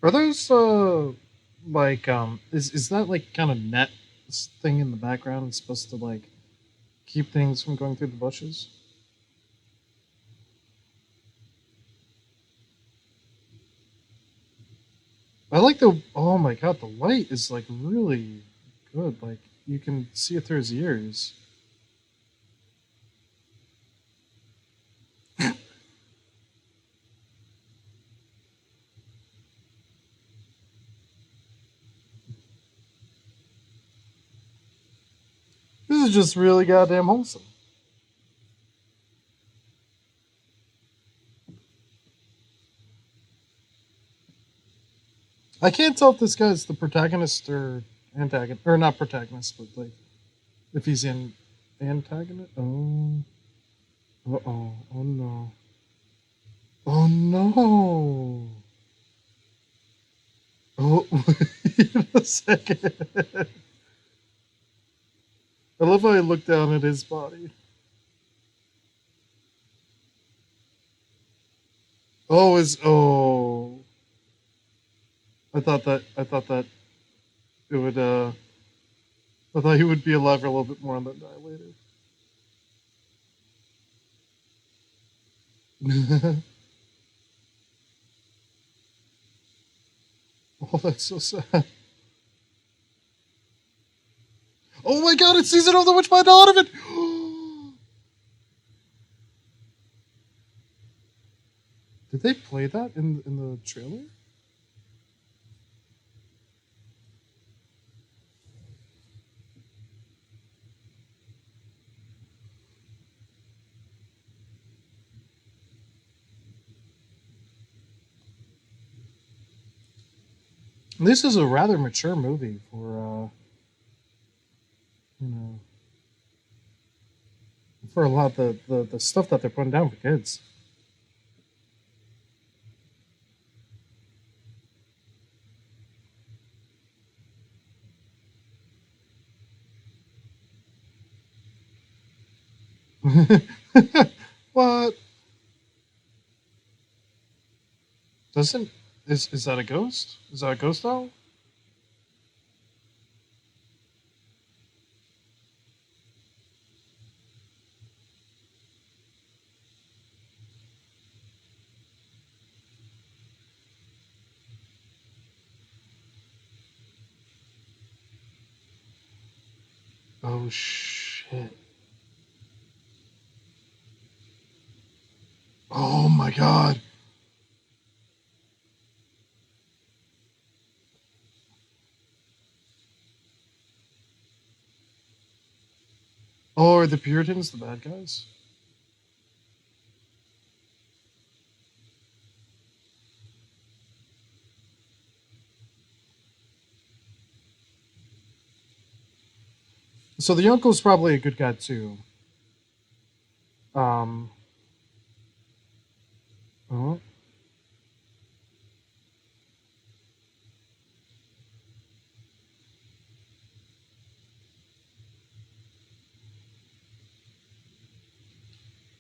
Are those like is that like kind of net thing in the background? It's supposed to like keep things from going through the bushes? I like the oh my god, the light is like really good. Like you can see it through his ears. This is just really goddamn wholesome. I can't tell if this guy's the protagonist or antagonist, or not protagonist, but like if he's in antagonist. Oh, oh no, oh no. Oh, wait a second. I love how I look down at his body. Oh, is oh. I thought that it would I thought he would be alive for a little bit more and then die later. Oh, that's so sad. Oh my god, it's Season of the Witch by Donovan! Did they play that in the trailer? This is a rather mature movie for you know, for a lot of the stuff that they're putting down for kids. What? Doesn't is that a ghost? Is that a ghost owl? Oh shit. Oh my god. Oh, are the Puritans the bad guys? So the uncle's probably a good guy too. Um. Oh.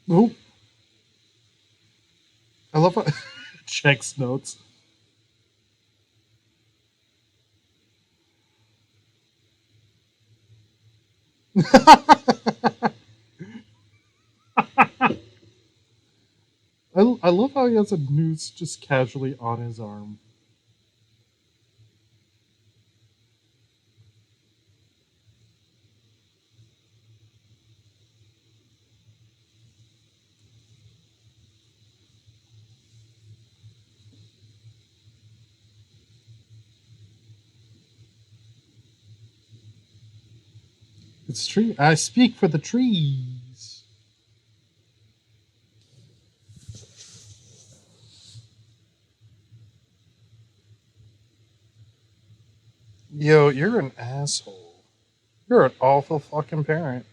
Oh. I love how checks notes. I love how he has a noose just casually on his arm. It's tree. I speak for the trees. Yo, you're an asshole. You're an awful fucking parent.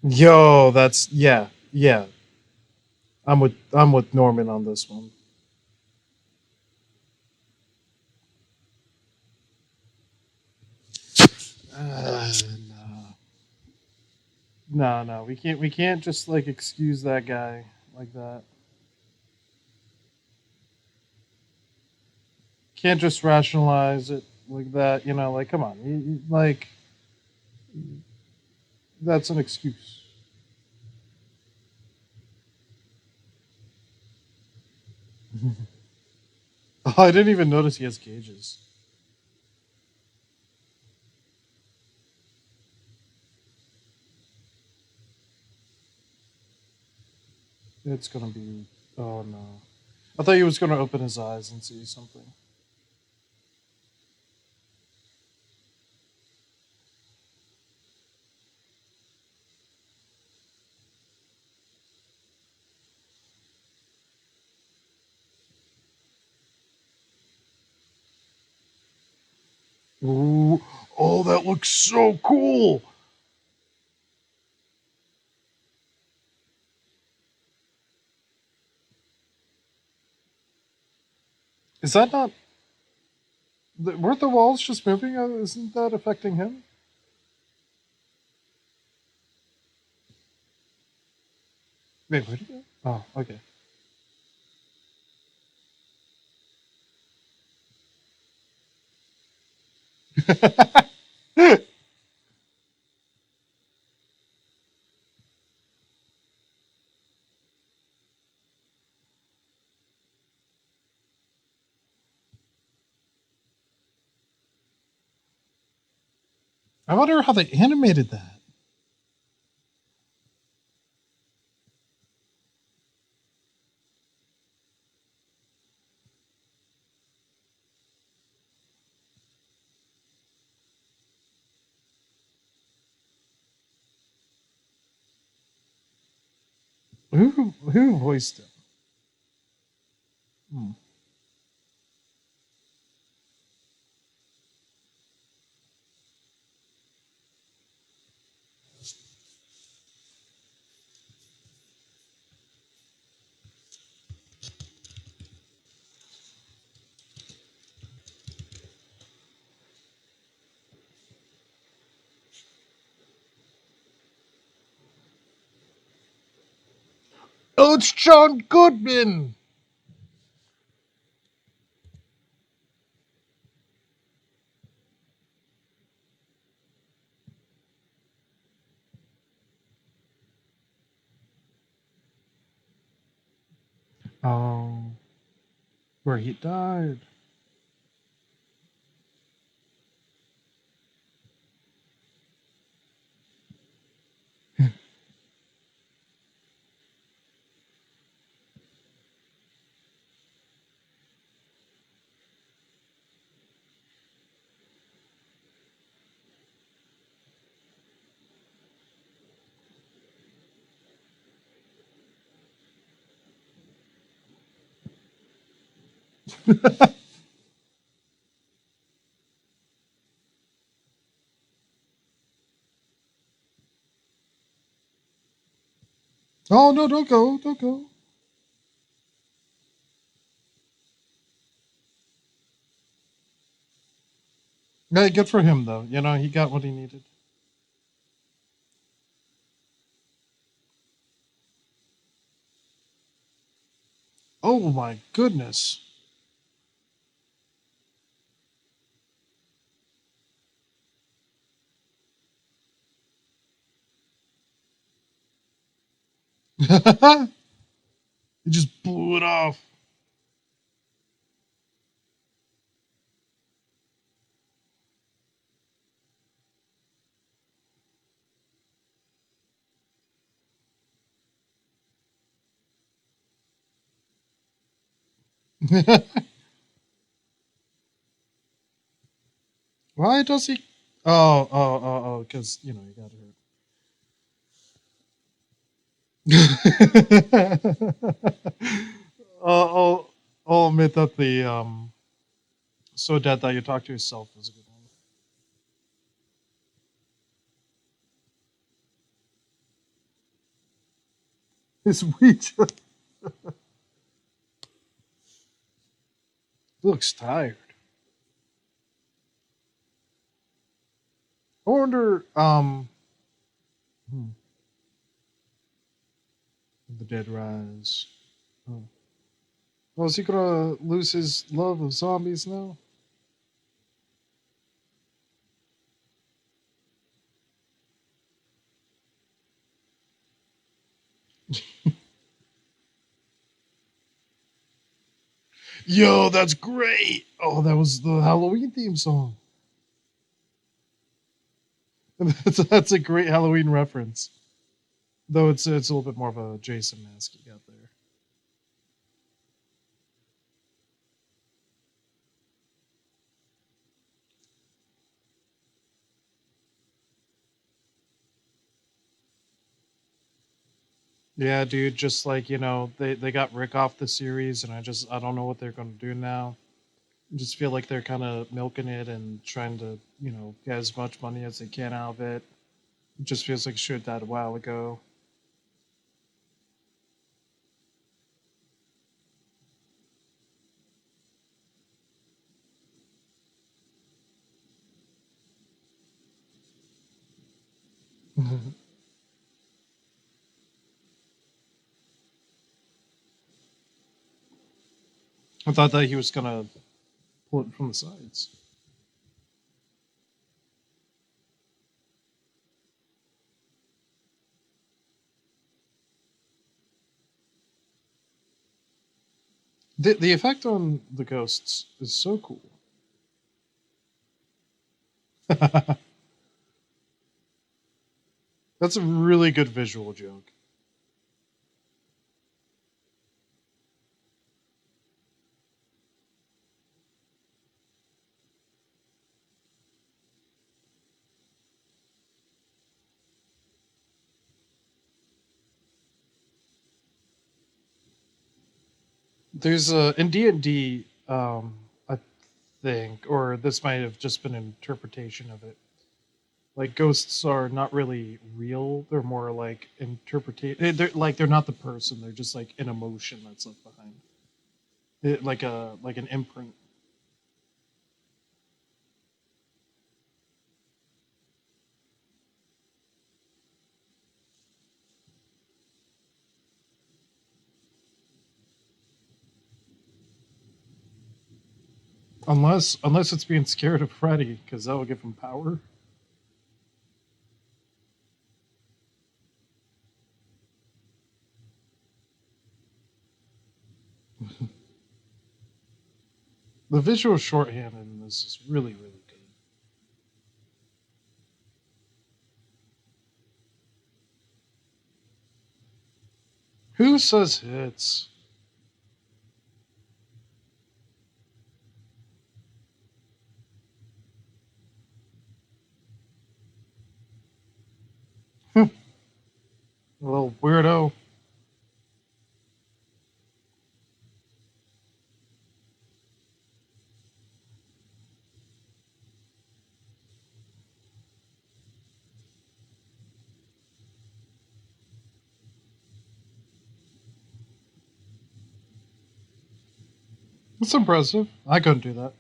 Yo, that's yeah. I'm with Norman on this one. No. No, we can't just like excuse that guy like that. Can't just rationalize it like that, like come on. Like that's an excuse. Oh, I didn't even notice he has gauges. It's gonna be. Oh no! I thought he was gonna open his eyes and see something. Ooh! Oh, that looks so cool. Is that not? Weren't the walls just moving? Isn't that affecting him? Wait, where did it go? Oh, okay. I wonder how they animated that. Who voiced him? Hmm. Oh, it's John Goodman. Oh, where he died. Oh no, don't go, don't go. Yeah, good for him though. You know, he got what he needed. Oh my goodness. He just blew it off. Why does he? Oh, because, you know, he got hurt. I'll admit that the so dead that you talk to yourself was a good one. His Ouija looks tired. I wonder, the dead rise. Oh. Well, is he gonna lose his love of zombies now? Yo, that's great! Oh, that was the Halloween theme song. That's a great Halloween reference. Though it's a little bit more of a Jason mask you got there. Yeah, dude, just like, you know, they got Rick off the series, and I don't know what they're gonna do now. I just feel like they're kind of milking it and trying to, you know, get as much money as they can out of it. It just feels like shit that a while ago. I thought that he was gonna pull it from the sides. The effect on the ghosts is so cool. That's a really good visual joke. There's a in D&D, I think, or this might have just been an interpretation of it. Like ghosts are not really real; they're more like interpretate. They're not the person; they're just like an emotion that's left behind. Like an imprint. Unless it's being scared of Freddy, because that will give him power. The visual shorthand in this is really, really good. Who says hits? A little weirdo. It's impressive. I couldn't do that.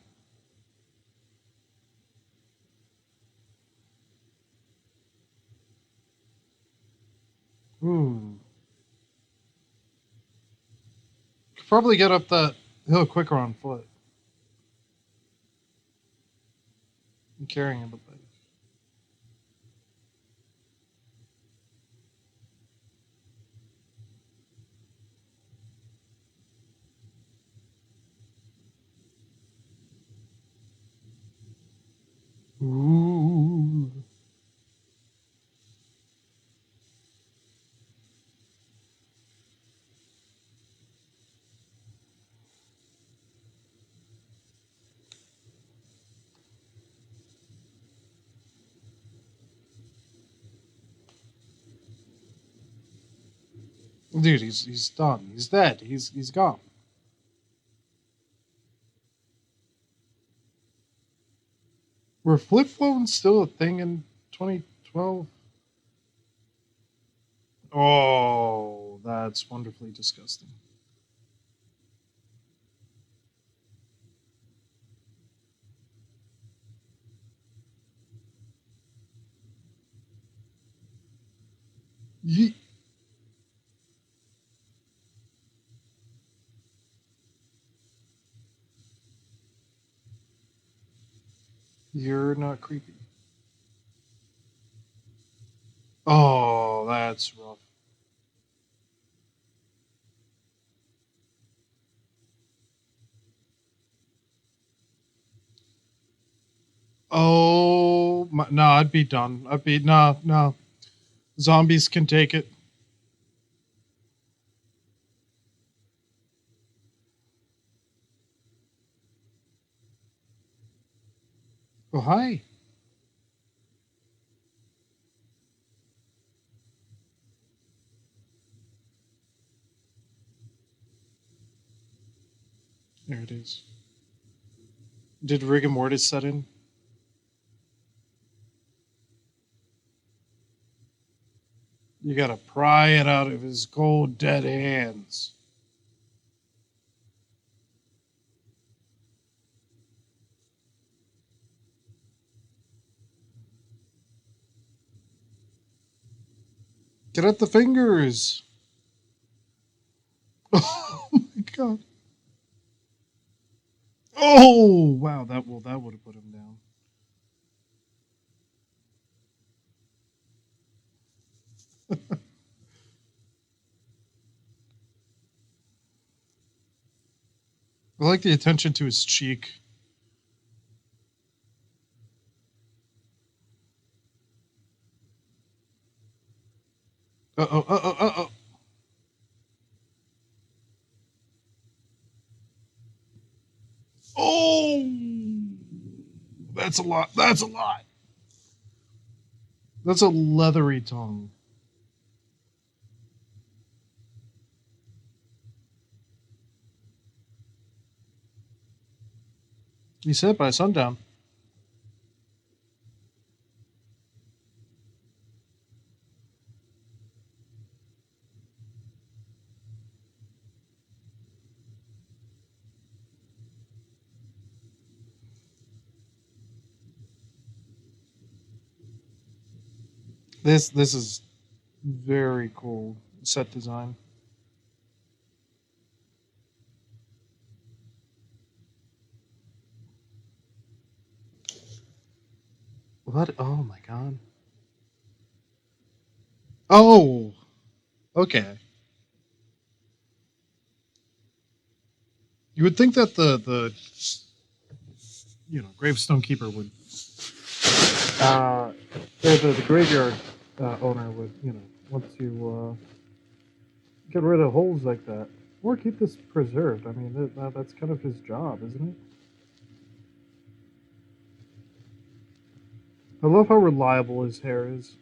Ooh. Could probably get up that hill quicker on foot. I'm carrying him, but ooh. Dude, he's done. He's dead. He's gone. Were flip phones still a thing in 2012? Oh, that's wonderfully disgusting. Ye- You're not creepy. Oh, that's rough. Oh, no, I'd be done. No. Zombies can take it. Oh, hi. There it is. Did rigor mortis set in? You gotta pry it out of his cold, dead hands. Get at the fingers. Oh my god. Oh wow, that would have put him down. I like the attention to his cheek. Uh-oh. Oh! That's a lot. That's a lot. That's a leathery tongue. He said by sundown. This is very cool set design. What? Oh my god. Oh, okay. You would think that the gravestone keeper would the graveyard owner would want to get rid of holes like that or keep this preserved. I mean that's kind of his job, isn't it? I love how reliable his hair is.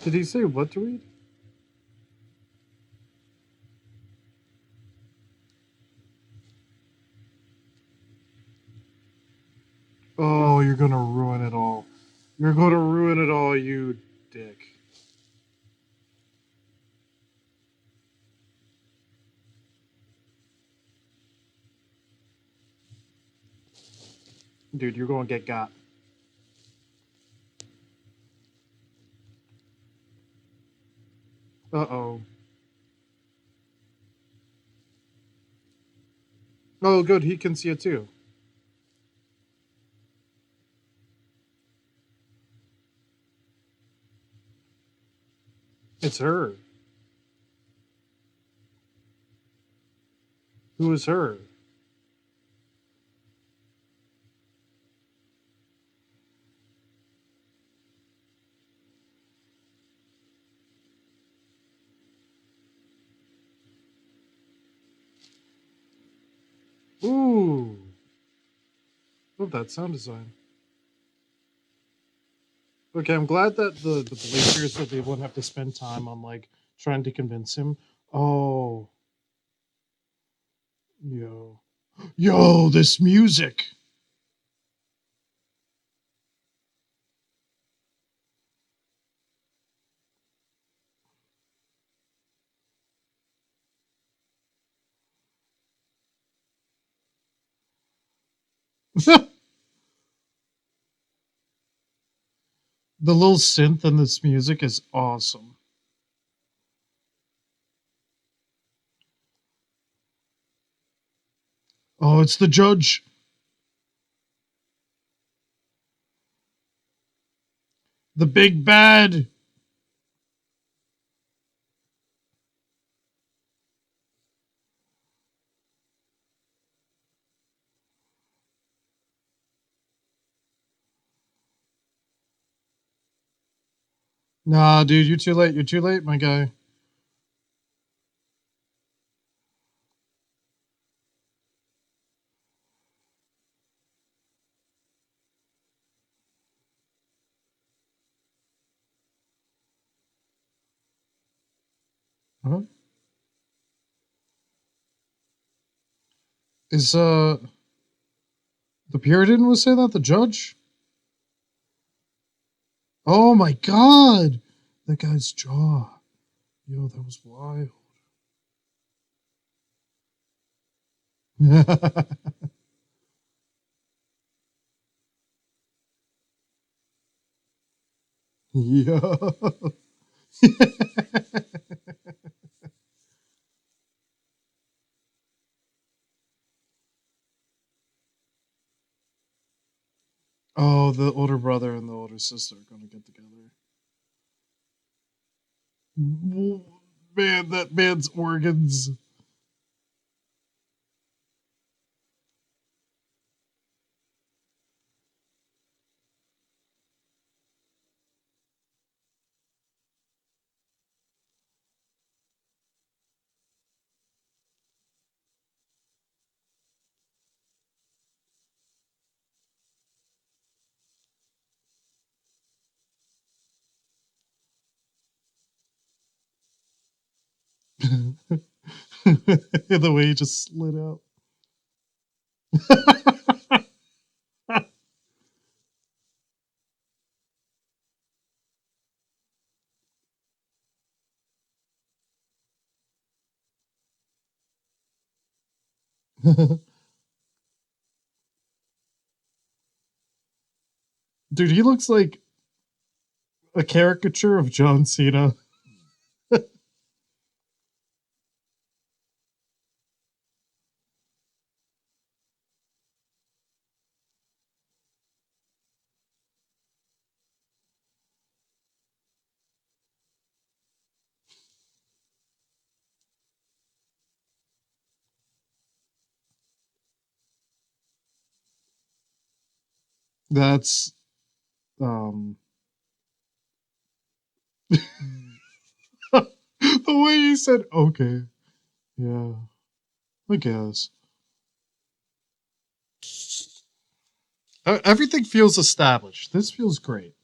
Did he say what to read? Oh, you're gonna ruin it all. You're gonna ruin it all, you dick. Dude, you're gonna get got. Uh-oh. Oh, good, he can see it too. It's her. Who is her? Ooh. Love that sound design. Okay, I'm glad that the police here said they wouldn't have to spend time on, like, trying to convince him. Oh. Yo. Yo, this music! The little synth in this music is awesome. Oh, it's the judge. The big bad. Nah, dude, you're too late. You're too late, my guy. Huh? Is the Puritan was saying that, the judge? Oh my god! That guy's jaw. Yo, that was wild. Yo. Oh, the older brother and the older sister are gonna get together. Man, that man's organs. The way he just slid out. Dude, he looks like a caricature of John Cena. That's the way he said, okay. Yeah. I guess. Everything feels established. This feels great.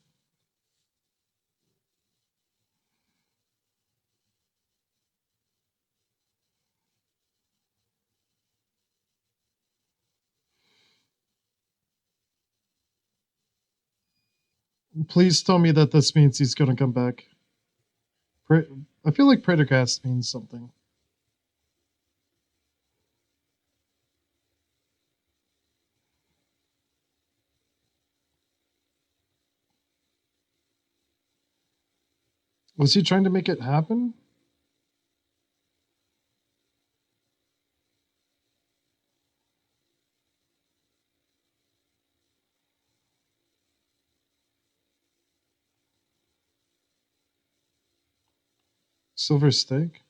Please tell me that this means he's gonna come back. I feel like Prendergast means something. Was he trying to make it happen? Silver Steak?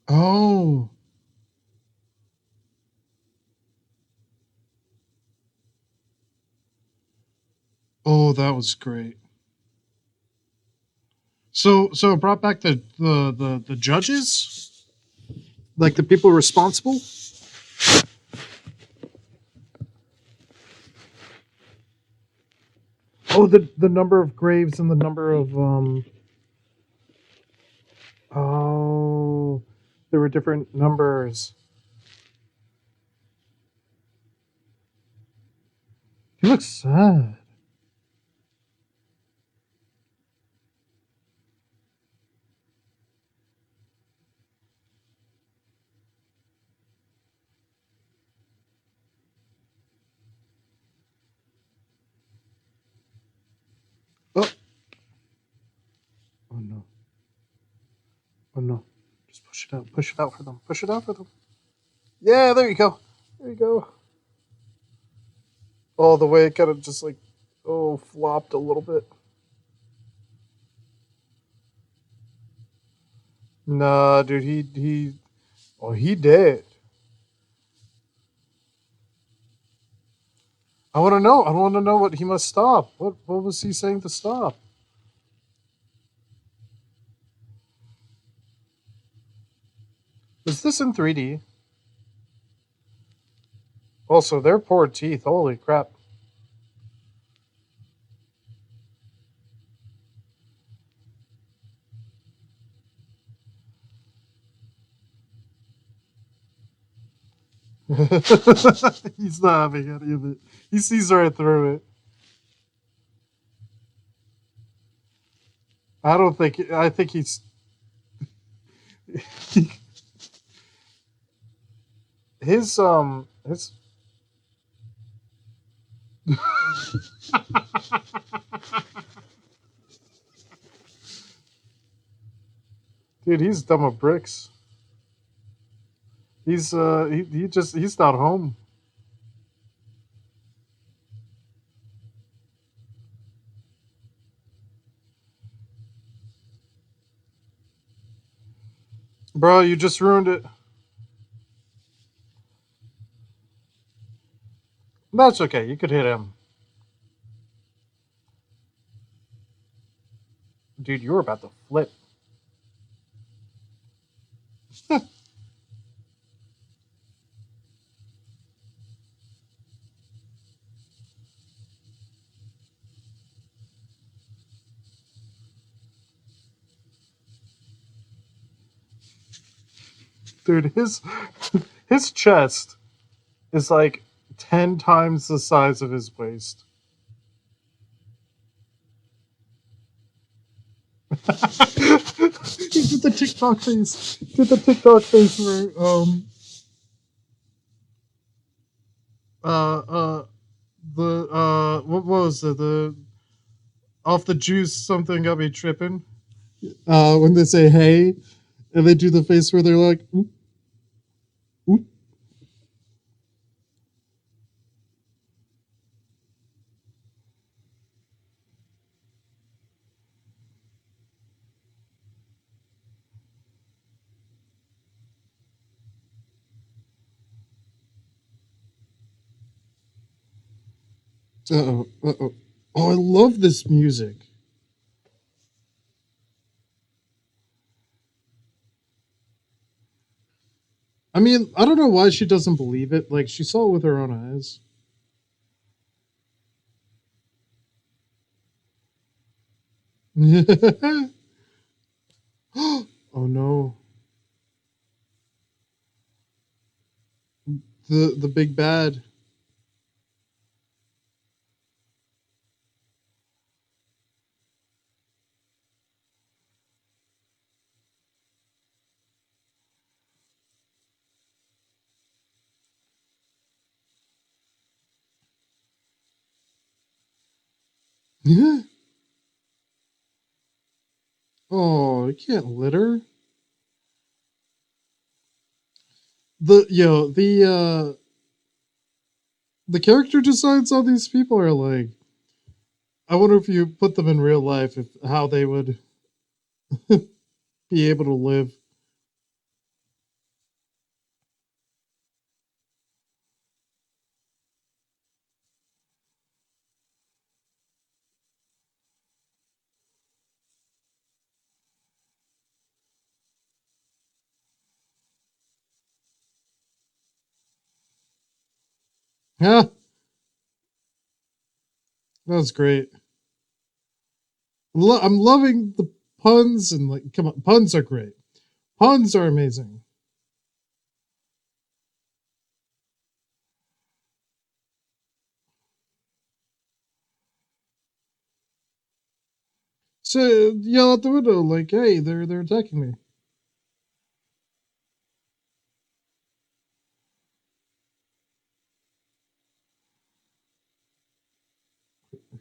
Oh. Oh, that was great. So it brought back the judges? Like the people responsible? Oh, the number of graves and the number of oh, there were different numbers. He looks sad. Oh. Oh no. Oh no. Just push it out. Push it out for them. Push it out for them. Yeah, there you go. There you go. Oh, the way it kind of just like, oh, flopped a little bit. Nah, dude, he did. I want to know. I want to know what he must stop. What was he saying to stop? Is this in 3D? Also, their poor teeth. Holy crap. He's not having any of it. He sees right through it. I think he's his dude, he's dumb of bricks. He's he's not home. Bro, you just ruined it. That's okay. You could hit him. Dude, you were about to flip. Dude, his chest is like 10 times the size of his waist. He did the TikTok face. Did the TikTok face where what was it? The off the juice something got me tripping. When they say hey, and they do the face where they're like, oop, oop. Uh-oh, uh-oh. Oh, I love this music. I mean, I don't know why she doesn't believe it. Like, she saw it with her own eyes. Oh, no. the big bad. Yeah. Oh, you can't litter. The character designs on these people are like, I wonder if you put them in real life, if how they would be able to live. Yeah, that was great. I'm loving the puns and like, come on, puns are great. Puns are amazing. So yell out the window like, "Hey, they're attacking me."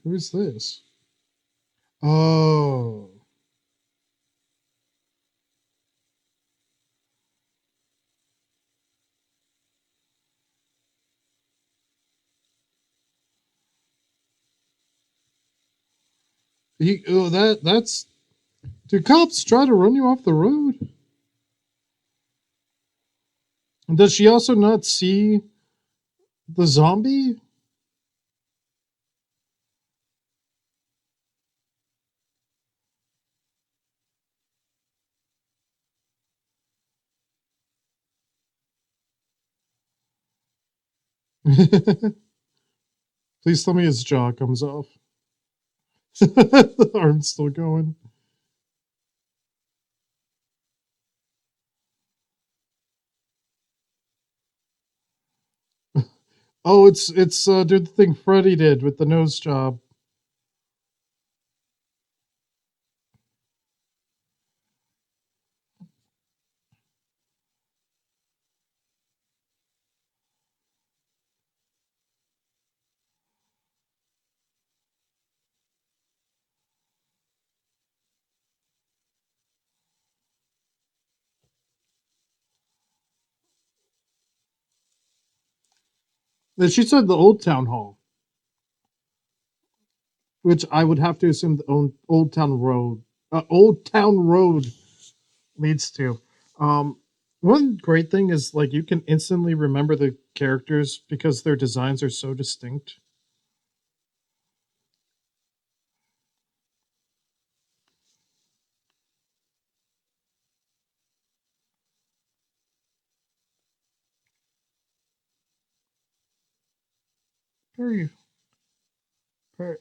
Who's this? Oh, that's. Do cops try to run you off the road? Does she also not see the zombie? Please tell me his jaw comes off. The arm's still going. Oh, it's did the thing Freddy did with the nose job. Then she said the old town hall, which I would have to assume the old town road leads to. One great thing is like you can instantly remember the characters because their designs are so distinct. Very, very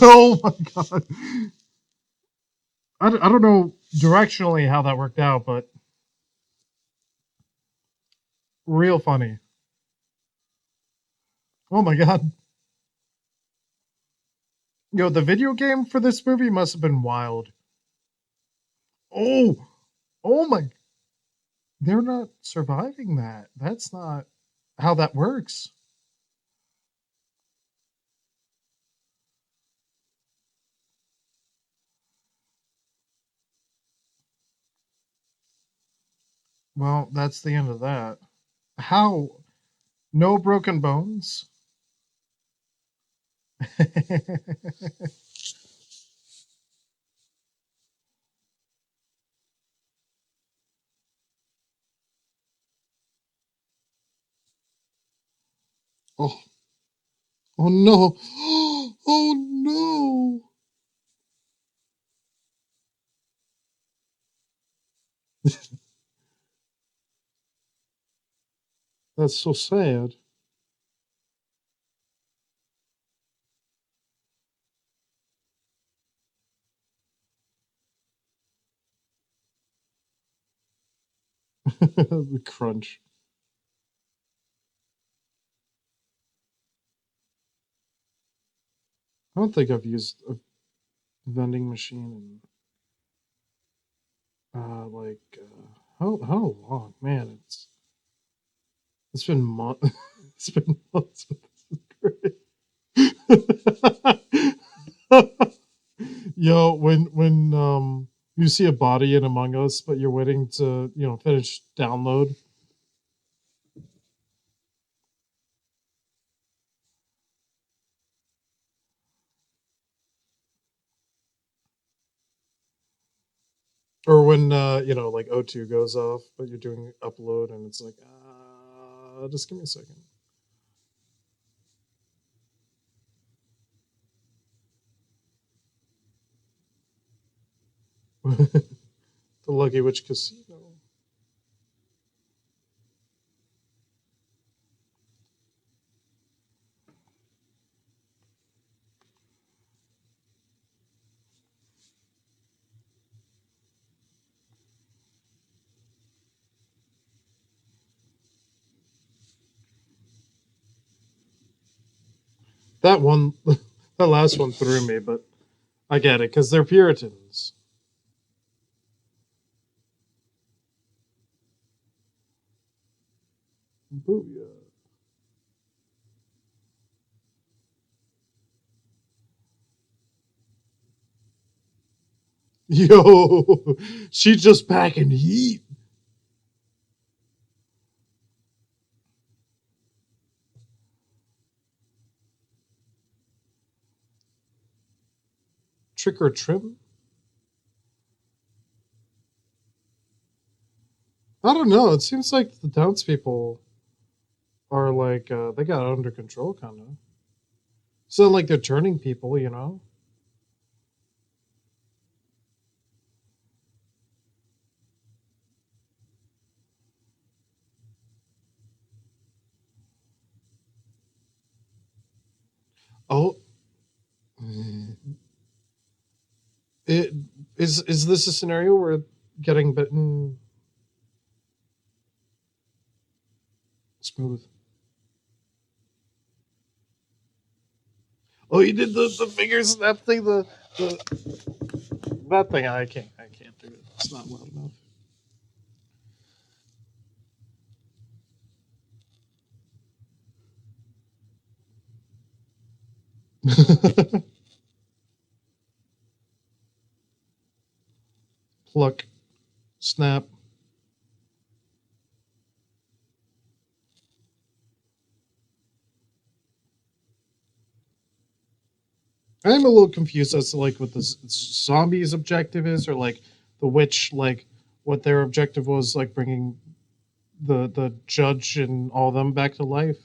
Oh my god! I don't know directionally how that worked out, but real funny. Oh my god! Yo, the video game for this movie must have been wild. Oh, oh my! They're not surviving that. That's not how that works. Well, that's the end of that. How? No broken bones? Oh, oh no! Oh no! That's so sad. The crunch. I don't think I've used a vending machine in how long? Man, it's been months. It's been months. This is great. Yo, when you see a body in Among Us, but you're waiting to finish download. Or when like O2 goes off, but you're doing upload and it's like, just give me a second. The Lucky Witch Casino. That one, that last one threw me, but I get it because they're Puritans. Booyah. Yo, she's just packing heat. Trick or trim? I don't know. It seems like the townspeople are like they got it under control, kind of. So like they're turning people, Oh, it is this a scenario where getting bitten smooth? Oh, you did the finger snap thing, the that thing. I can't do it. It's not loud enough. Pluck, snap. I'm a little confused as to like what the zombies' objective is, or like the witch, like what their objective was, like bringing the judge and all of them back to life.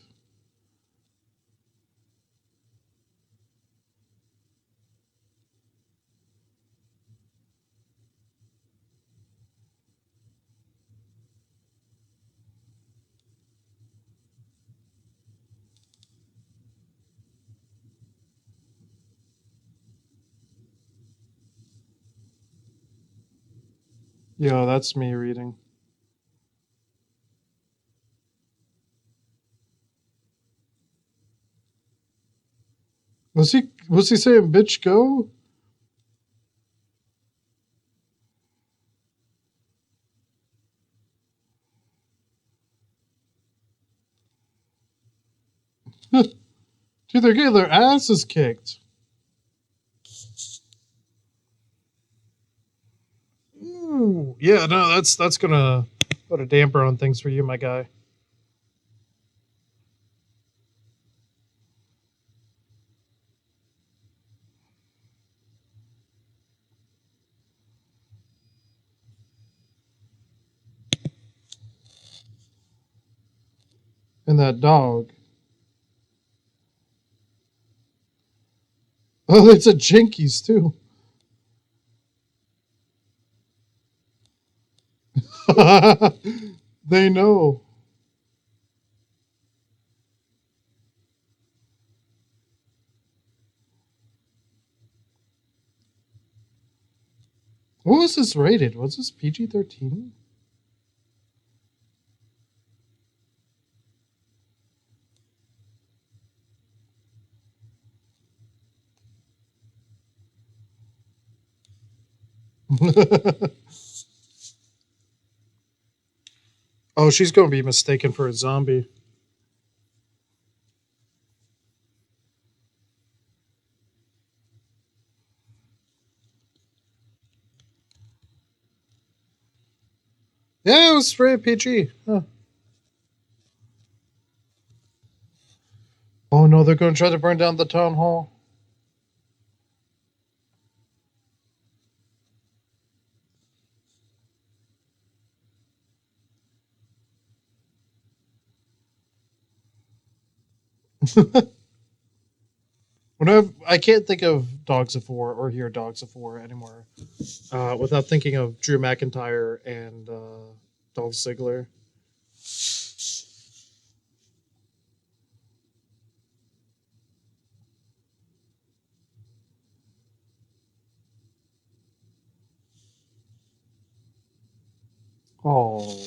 Yo, that's me reading. Was he saying bitch go? Dude, they're getting their asses kicked. Ooh, yeah, no, that's gonna put a damper on things for you, my guy. And that dog. Oh, it's a Jinkies too. They know. What was this rated? Was this PG-13? Oh, she's going to be mistaken for a zombie. Yeah, it was very PG. Huh. Oh no, they're going to try to burn down the town hall. I can't think of Dogs of War or hear Dogs of War anymore without thinking of Drew McIntyre and Dolph Ziggler. Oh,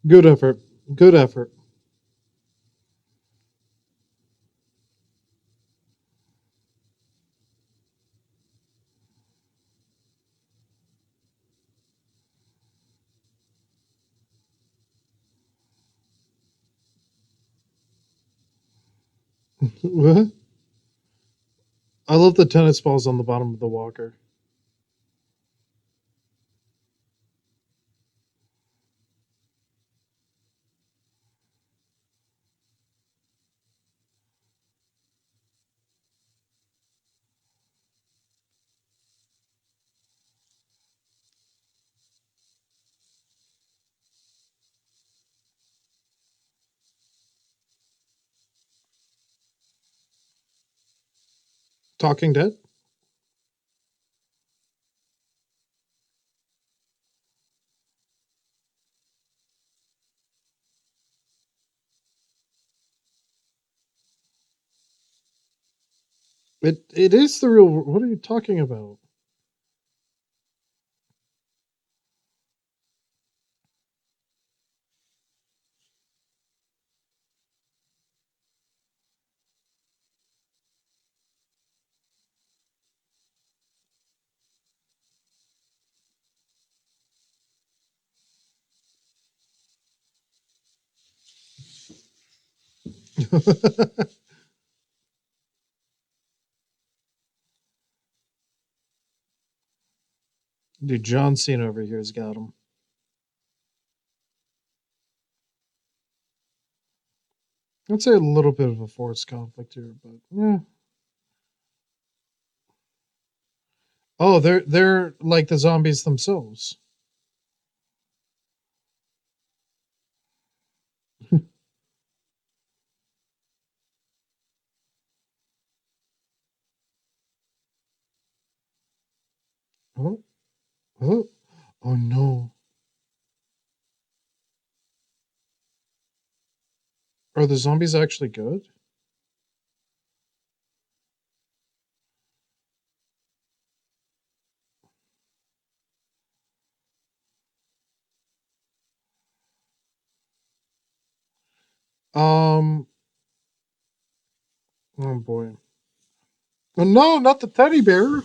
good effort. Good effort. What? I love the tennis balls on the bottom of the walker. Talking Dead? It is the real. What are you talking about? Dude, John Cena over here's got him. I'd say a little bit of a forced conflict here, but yeah. Oh, they're like the zombies themselves. Oh, oh, oh no! Are the zombies actually good? Um. Oh boy. Oh no, not the teddy bear.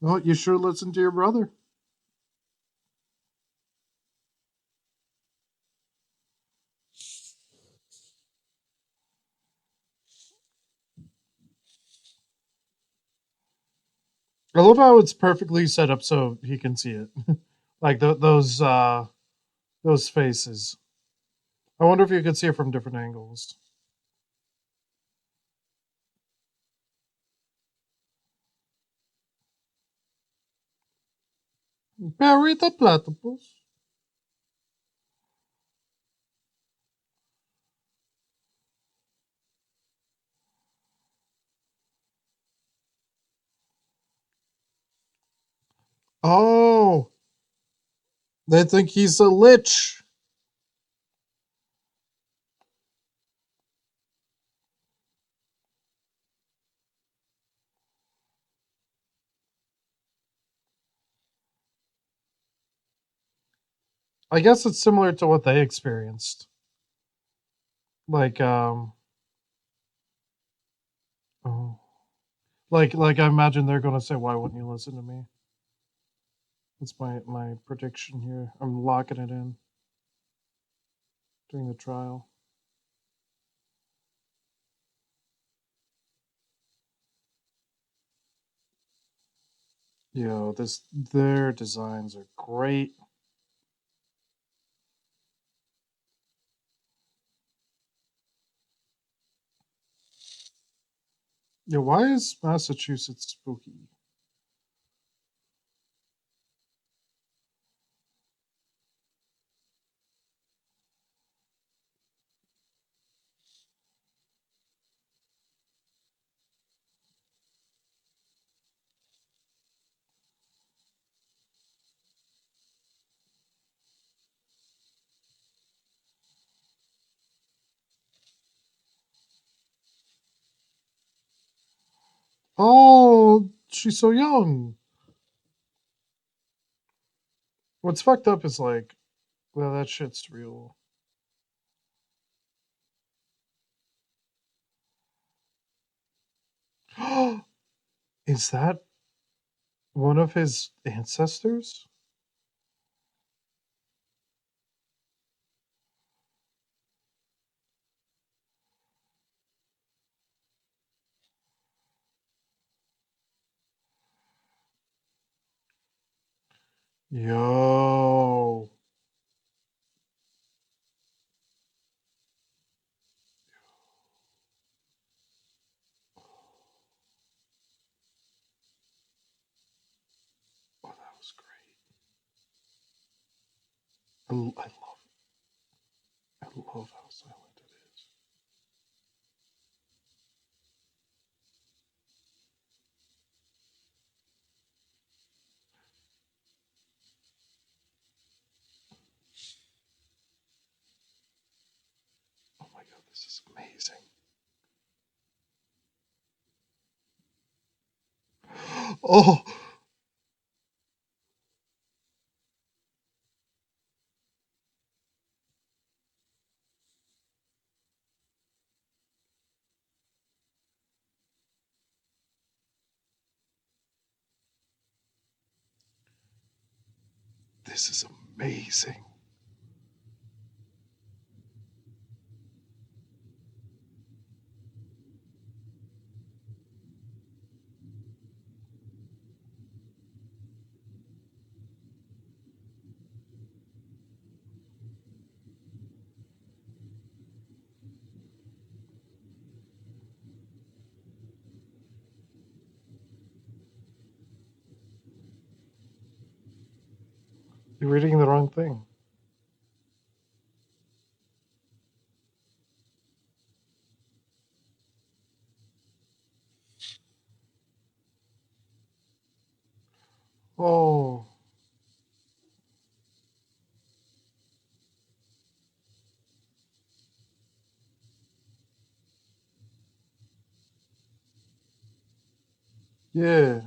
Oh, you sure listen to your brother. I love how it's perfectly set up so he can see it, like those faces. I wonder if you could see it from different angles. Bury the platypus. Oh, they think he's a lich. I guess it's similar to what they experienced. Like, Oh. Like I imagine they're gonna say, "Why wouldn't you listen to me?" That's my prediction here. I'm locking it in during the trial. Yo, their designs are great. Yeah, why is Massachusetts spooky? Oh, she's so young. What's fucked up is like, well, that shit's real. Is that one of his ancestors? Yo. Oh, that was great. I love how silent it is. Oh my god, this is amazing. Oh, this is amazing. You're reading the wrong thing. Oh. Yeah.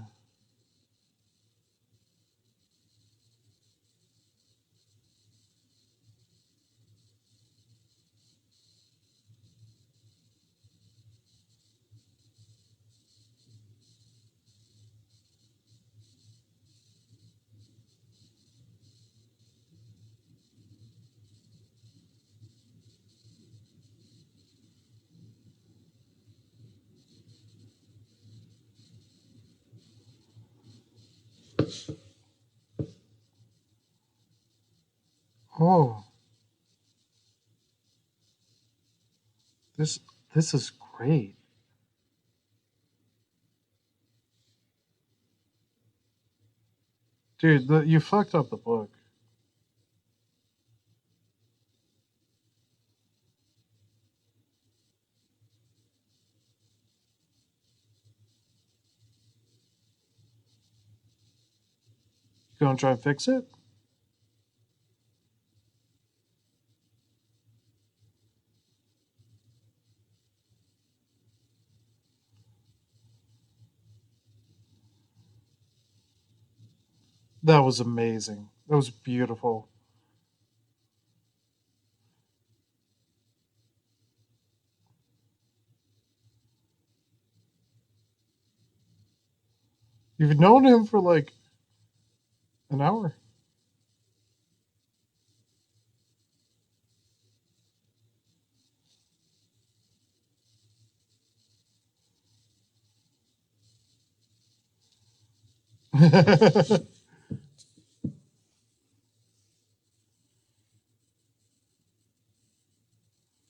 Oh. This this is great. Dude, you fucked up the book. You gonna try and fix it? That was amazing. That was beautiful. You've known him for like an hour.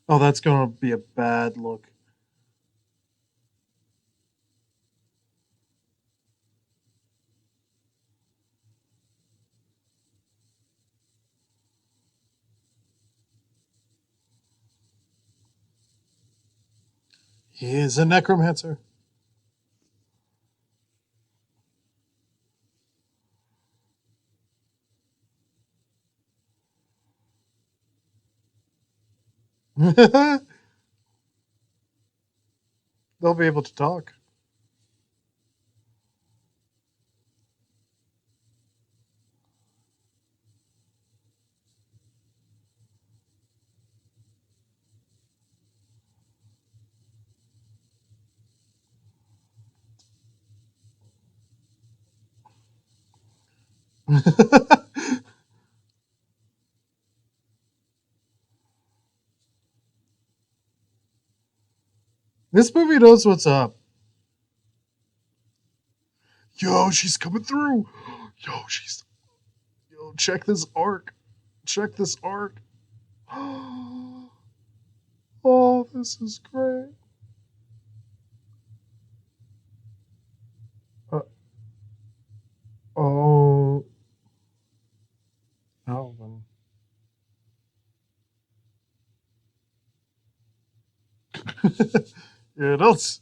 Oh, that's gonna be a bad look. He is a necromancer. They'll be able to talk. This movie knows what's up. Yo, she's coming through. Yo, check this arc. Check this arc. Oh, this is great. Oh. Alvin. Yeah, don't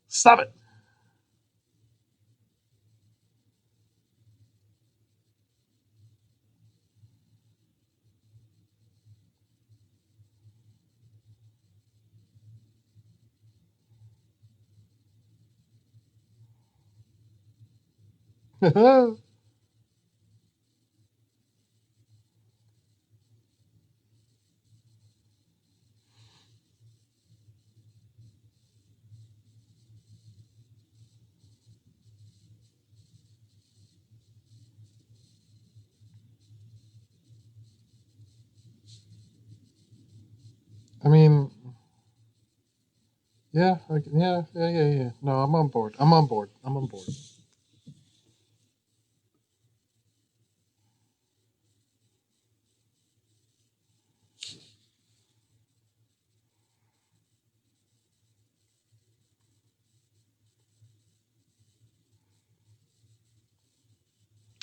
stop it. I mean, yeah. No, I'm on board. I'm on board.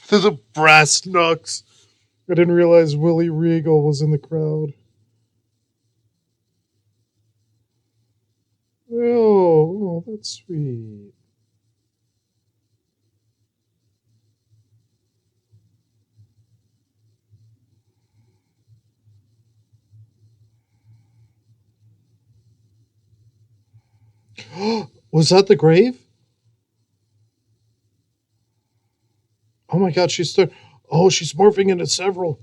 There's a brass knucks. I didn't realize Willie Regal was in the crowd. Oh, that's sweet. Was that the grave? Oh my god, she's morphing into several.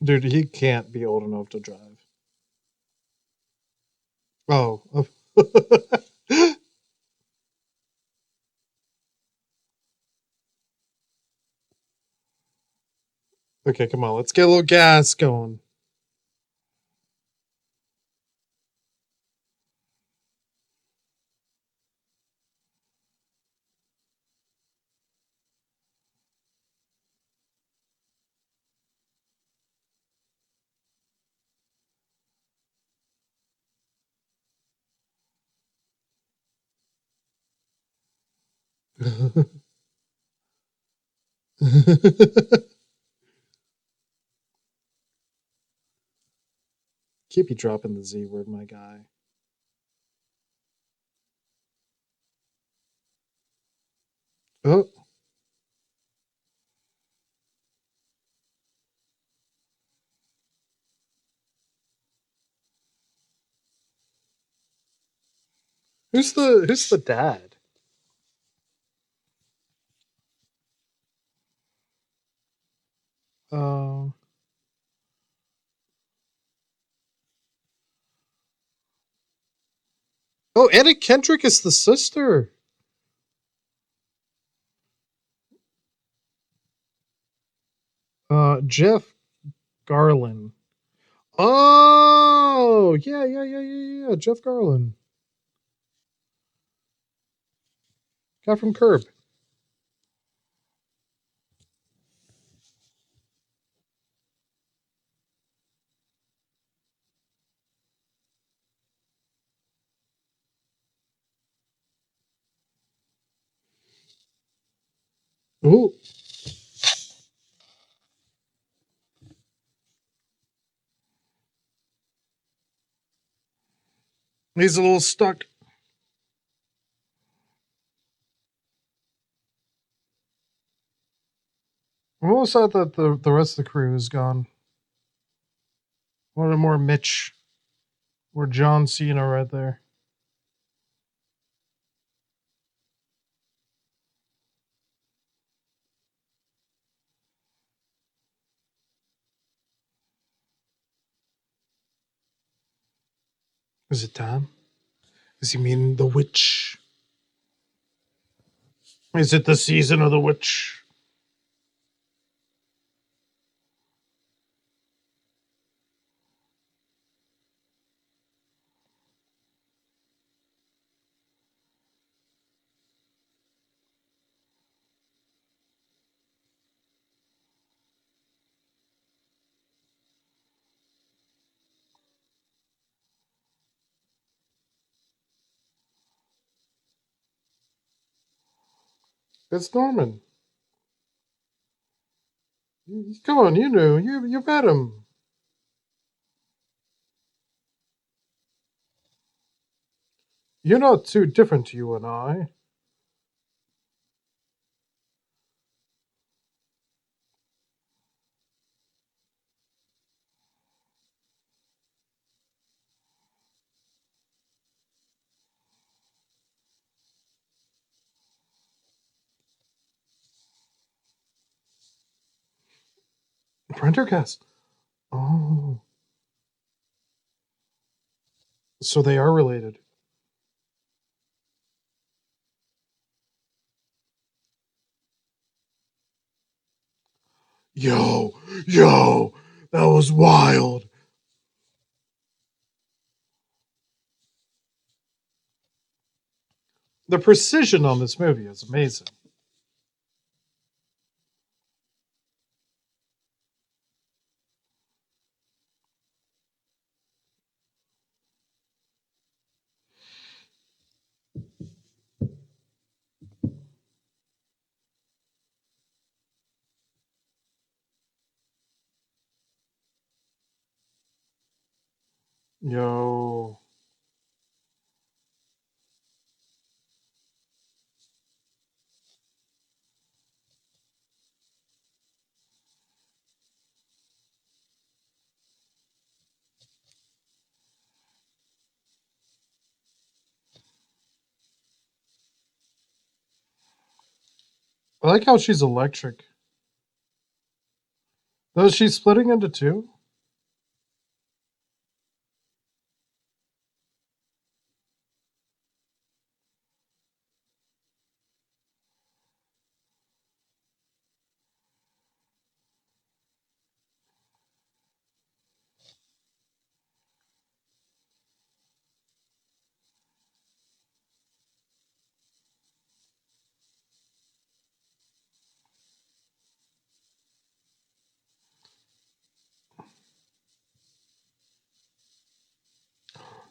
Dude, he can't be old enough to drive. Oh. Okay, come on. Let's get a little gas going. Can't be dropping the Z word, my guy. Oh. Who's the dad? Oh, Anna Kendrick is the sister. Jeff Garlin. Oh, yeah. Jeff Garlin. Guy from Curb. Ooh. He's a little stuck. I'm almost sad that the rest of the crew is gone. Wanted more Mitch or John Cena right there. Is it time? Does he mean the witch? Is it the season of the witch? It's Norman. Come on, you knew. You met him. You're not too different to you and I. Prendergast. Oh. So they are related. Yo, that was wild. The precision on this movie is amazing. Yo. I like how she's electric. Though she's splitting into two?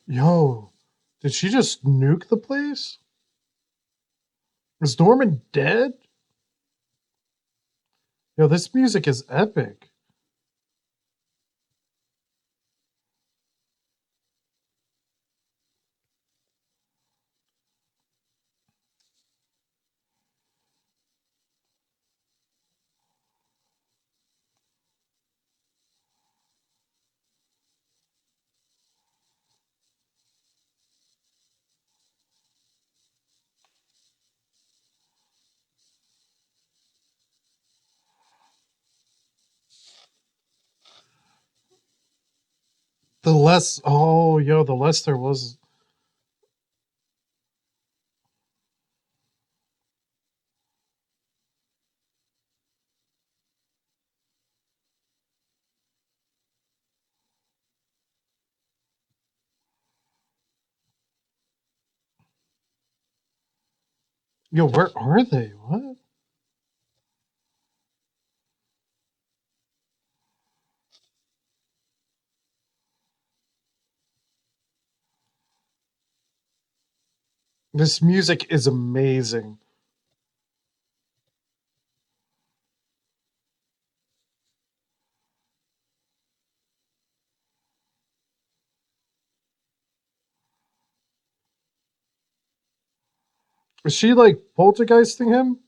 Yo, did she just nuke the place? Is Norman dead? Yo, this music is epic. The less, oh, yo, the less there was. Yo, where are they? What? This music is amazing. Is she like poltergeisting him?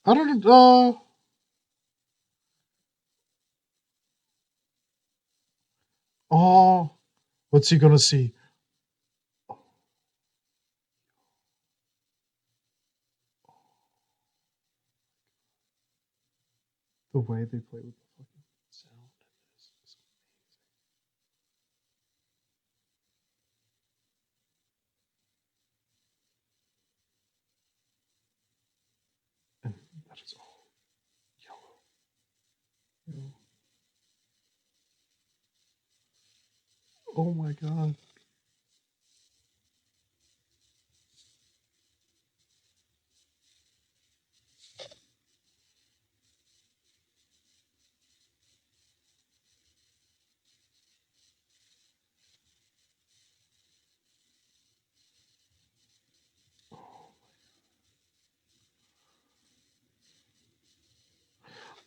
I don't oh, what's he gonna see? The way they play with the fucking sound in this is amazing. And that is all yellow. Oh my god.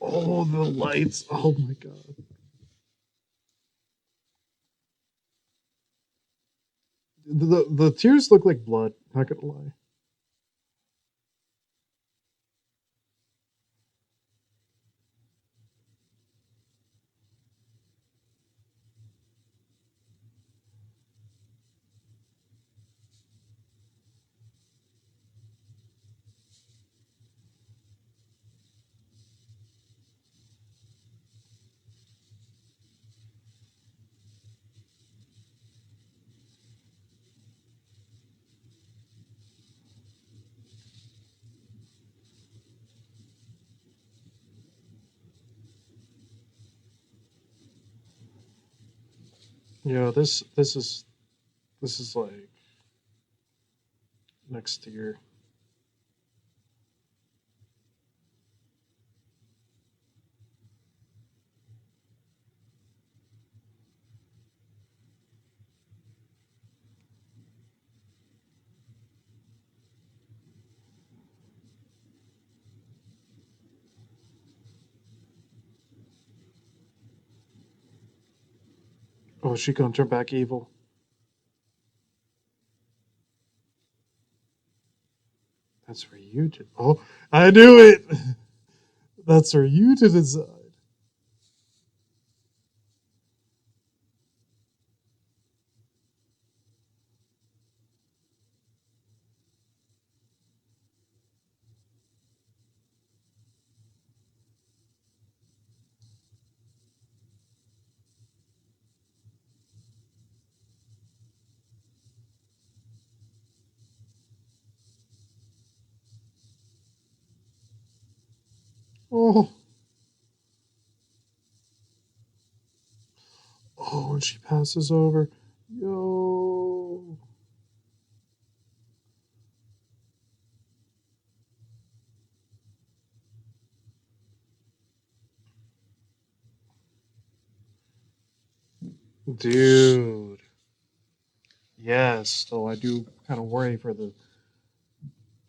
Oh, the lights. Oh my god. The tears look like blood, not gonna lie. Yeah, this is like next tier. Oh, is she gonna turn back evil? That's for you to. Oh, I knew it. That's for you to decide. Oh, oh, and she passes over. Yo. Dude. Yes, though I do kind of worry for the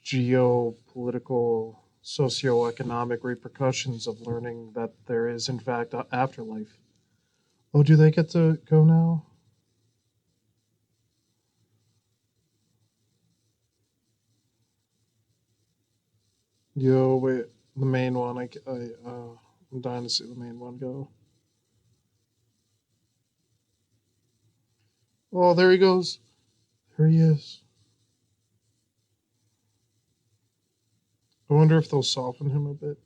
geopolitical socioeconomic repercussions of learning that there is, in fact, a afterlife. Oh, do they get to go now? Yo, wait, the main one. I'm dying to see the main one go. Oh, there he goes. There he is. I wonder if they'll soften him a bit.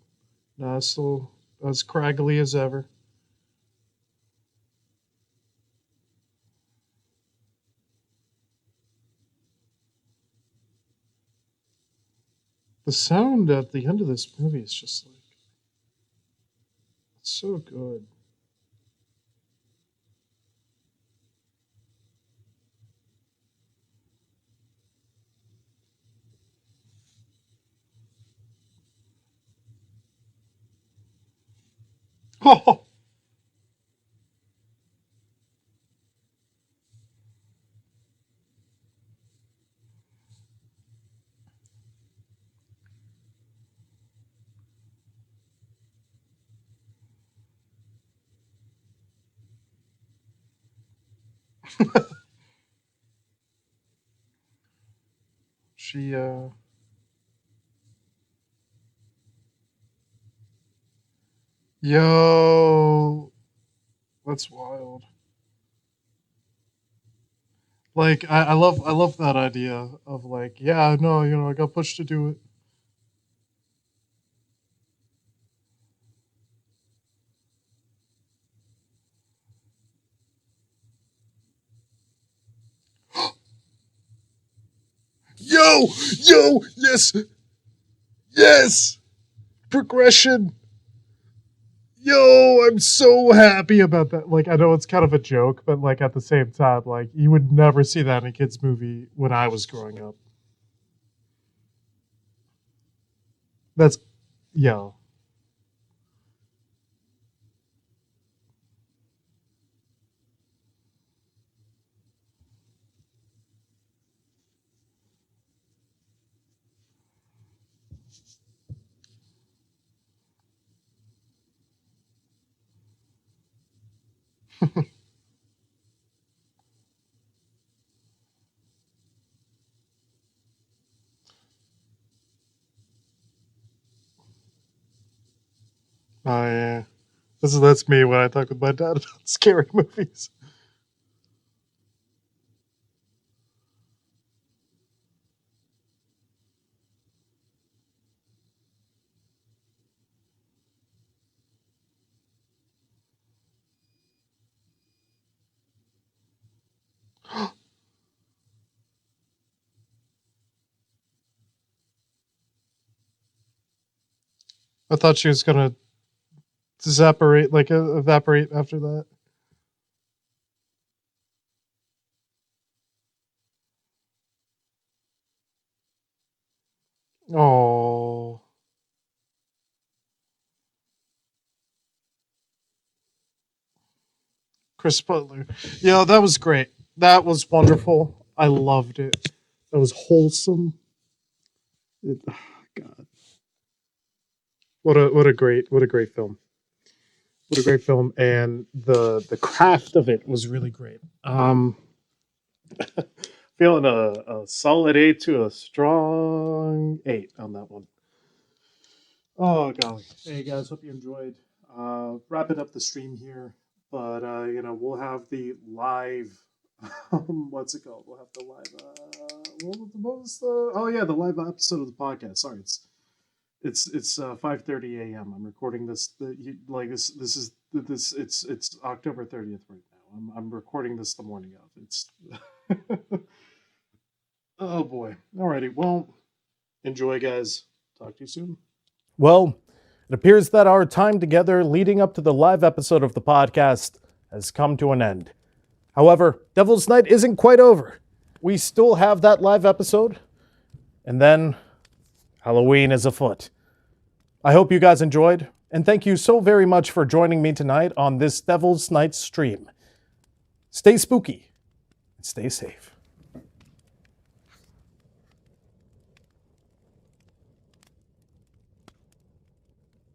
Nah, it's still as craggly as ever. The sound at the end of this movie is just like, it's so good. Oh! She, Yo! That's wild. Like, I love that idea of like, yeah, no, I got pushed to do it. Yo! Yes! Yes! Progression! Yo, I'm so happy about that. Like, I know it's kind of a joke, but like at the same time, like you would never see that in a kid's movie when I was growing up. That's, yo. Oh yeah, that's me when I talk with my dad about scary movies. I thought she was gonna evaporate after that. Oh, Chris Butler. Yeah, that was great. That was wonderful. I loved it. That was wholesome. God, what a great film. What a great film, and the craft of it was really great. Feeling a solid 8 to a strong 8 on that one. Oh golly. Hey guys, hope you enjoyed. Wrapping up the stream here, but we'll have the live what's it called? We'll have the live what was the the live episode of the podcast. Sorry, it's 5:30 a.m. I'm recording this it's October 30th right now. I'm recording this the morning of. It's oh boy. Alrighty, well, enjoy guys. Talk to you soon. Well, it appears that our time together leading up to the live episode of the podcast has come to an end. However, Devil's Night isn't quite over. We still have that live episode, and then Halloween is afoot. I hope you guys enjoyed, and thank you so very much for joining me tonight on this Devil's Night stream. Stay spooky and stay safe.